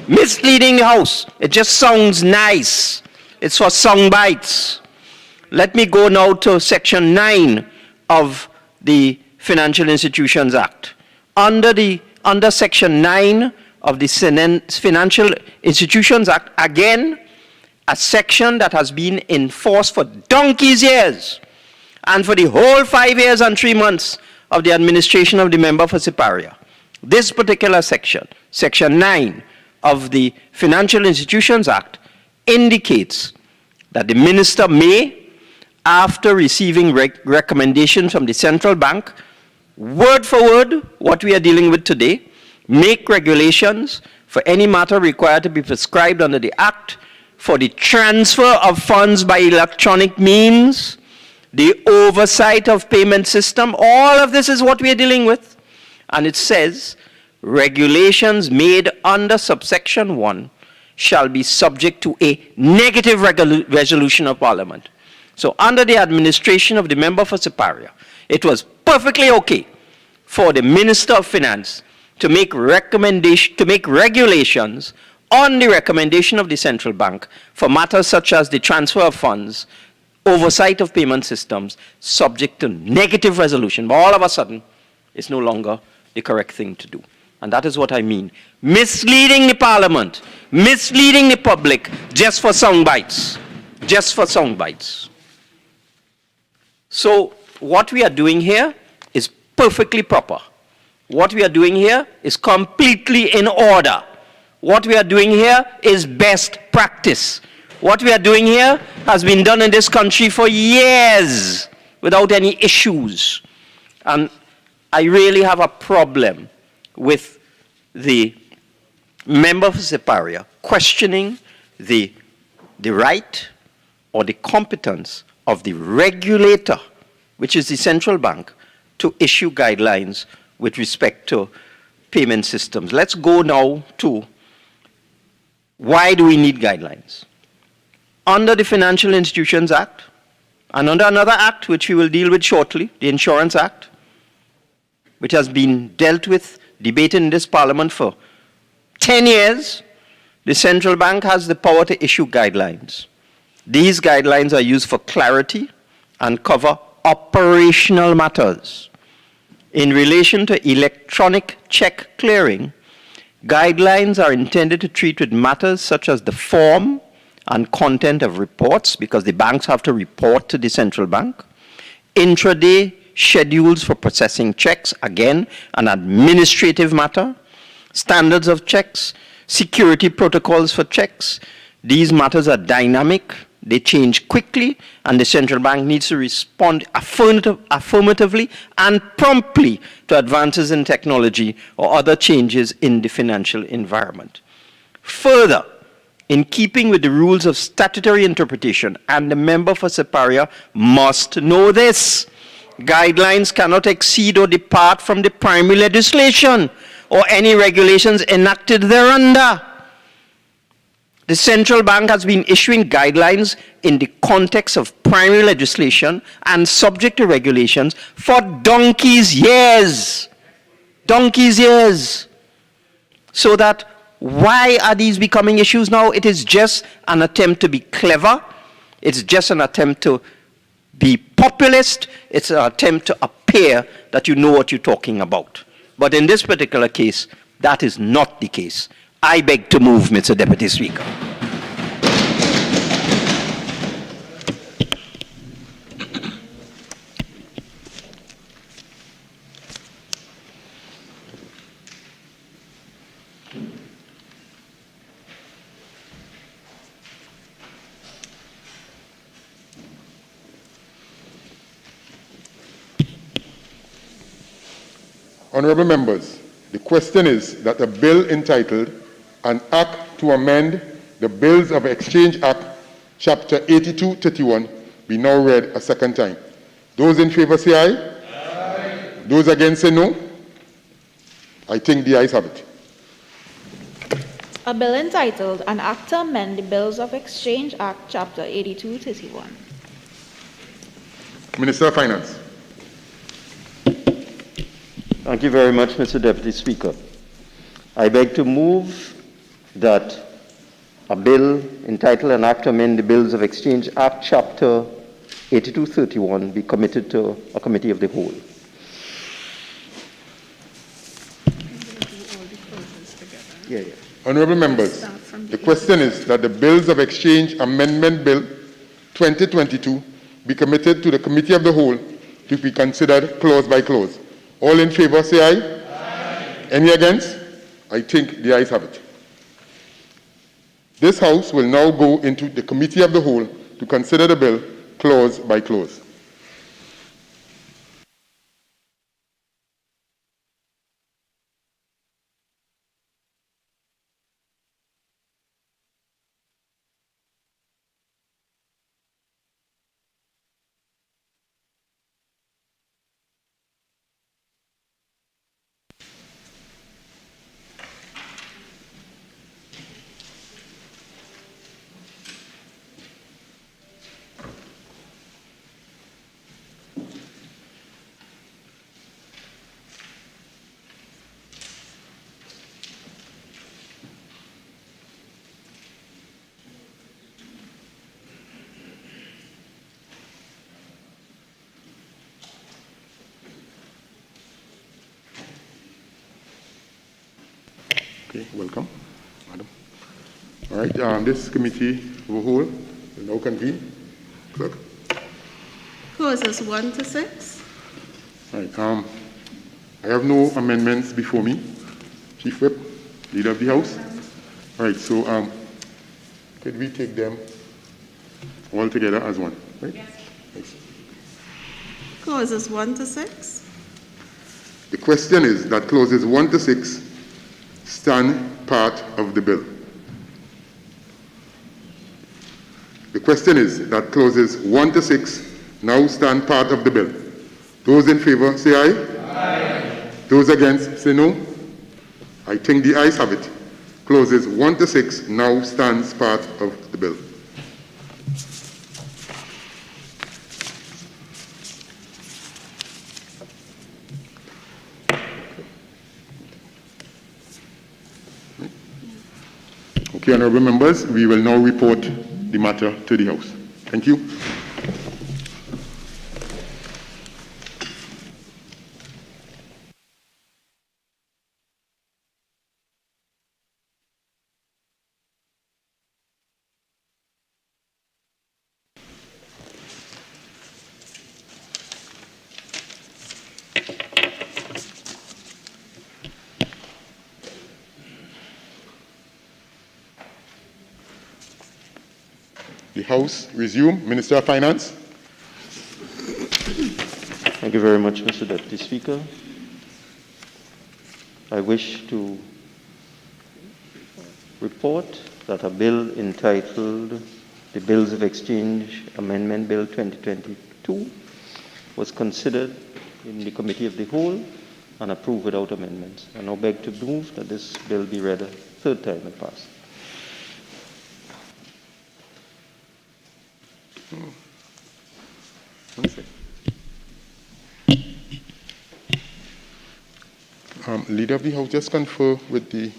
Misleading the House. It just sounds nice. It's for sound bites. Let me go now to Section 9 of the Financial Institutions Act. Under Section 9 of the Financial Institutions Act, again, a section that has been in force for donkey's years, and for the whole 5 years and 3 months of the administration of the member for Sipario. This particular section, Section 9 of the Financial Institutions Act, indicates that the minister may, after receiving recommendations from the central bank, word for word, what we are dealing with today, make regulations for any matter required to be prescribed under the Act for the transfer of funds by electronic means, the oversight of payment system. All of this is what we are dealing with. And it says, regulations made under subsection 1 shall be subject to a negative resolution of Parliament. So under the administration of the member for Sipario, it was perfectly okay for the Minister of Finance to make regulations on the recommendation of the central bank for matters such as the transfer of funds, oversight of payment systems, subject to negative resolution. But all of a sudden, it's no longer the correct thing to do. And that is what I mean. Misleading the Parliament, misleading the public, just for sound bites. Just for sound bites. So what we are doing here is perfectly proper. What we are doing here is completely in order. What we are doing here is best practice. What we are doing here has been done in this country for years without any issues. And I really have a problem with the member for Sipario questioning the right or the competence of the regulator, which is the central bank, to issue guidelines with respect to payment systems. Let's go now to why do we need guidelines? Under the Financial Institutions Act, and under another act which we will deal with shortly, the Insurance Act, which has been dealt with, debated in this Parliament for 10 years, the central bank has the power to issue guidelines. These guidelines are used for clarity and cover operational matters. In relation to electronic check clearing, guidelines are intended to treat with matters such as the form and content of reports, because the banks have to report to the central bank, intraday schedules for processing checks, again, an administrative matter, standards of checks, security protocols for checks. These matters are dynamic, they change quickly, and the central bank needs to respond affirmatively and promptly to advances in technology or other changes in the financial environment. Further, in keeping with the rules of statutory interpretation, and the member for Siparia must know this, guidelines cannot exceed or depart from the primary legislation or any regulations enacted thereunder. The central bank has been issuing guidelines in the context of primary legislation and subject to regulations for donkey's years. Donkey's years. So that why are these becoming issues now? It is just an attempt to be clever. It's just an attempt to be populist. It's an attempt to appear that you know what you're talking about. But in this particular case, that is not the case. I beg to move, Mr. Deputy Speaker. Honourable members, the question is that a bill entitled An Act to Amend the Bills of Exchange Act, Chapter 8231, be now read a second time. Those in favour say aye. Aye. Those against say no. I think the ayes have it. A bill entitled An Act to Amend the Bills of Exchange Act, Chapter 8231. Minister of Finance. Thank you very much, Mr. Deputy Speaker. I beg to move that a bill entitled An Act to Amend the Bills of Exchange Act, Chapter 8231 be committed to a committee of the whole. Honourable members, the question is that the Bills of Exchange Amendment Bill 2022 be committed to the committee of the whole to be considered clause by clause. All in favour say aye. Aye. Any against? I think the ayes have it. This House will now go into the committee of the whole to consider the bill clause by clause. Okay, welcome, madam. All right, this committee of the whole will now convene. Clerk. Clauses 1 to 6. All right, I have no amendments before me. Chief Whip, Leader of the House. All right, so could we take them all together as one? Right? Yes. Thanks. Clauses 1 to 6. The question is that clauses 1 to 6 stand part of the bill. The question is that clauses 1 to 6 now stand part of the bill. Those in favour say aye. Aye. Those against say no. I think the ayes have it. Clauses 1 to 6 now stands part of the bill. Okay, honourable members, we will now report the matter to the House. Thank you. The House resume. Minister of Finance. Thank you very much, Mr. Deputy Speaker. I wish to report that a bill entitled the Bills of Exchange Amendment Bill 2022 was considered in the Committee of the Whole and approved without amendments. I now beg to move that this bill be read a third time and passed. Leader of the House, just confer with the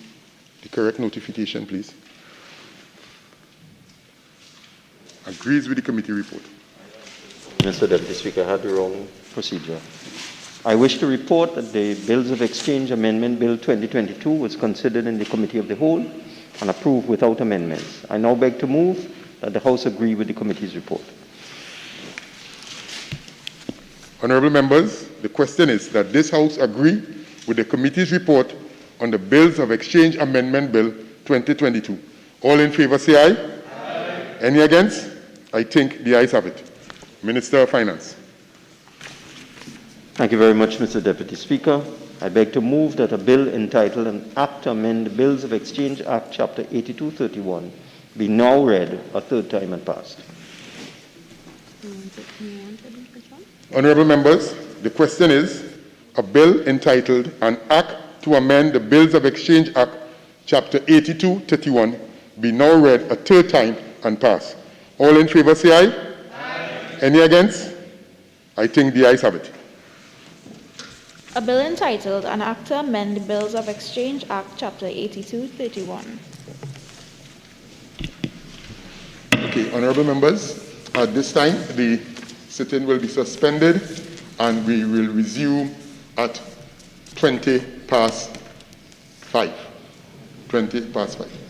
correct notification, please. Agrees with the committee report. Mr. Deputy Speaker, I had the wrong procedure. I wish to report that the Bills of Exchange Amendment Bill 2022 was considered in the Committee of the Whole and approved without amendments. I now beg to move that the House agree with the committee's report. Honourable members, the question is that this House agree with the committee's report on the Bills of Exchange Amendment Bill 2022. All in favour say aye. Aye. Any against? I think the ayes have it. Minister of Finance. Thank you very much, Mr. Deputy Speaker. I beg to move that a bill entitled an Act to Amend the Bills of Exchange Act, Chapter 8231, be now read a third time and passed. Honourable members, the question is a bill entitled an Act to Amend the Bills of Exchange Act, Chapter 8231, be now read a third time and passed. All in favour say aye. Aye. Any against? I think the ayes have it. A bill entitled an Act to Amend the Bills of Exchange Act, Chapter 8231. Okay, honourable members, at this time the sitting will be suspended and we will resume at 20 past 5. 20 past 5.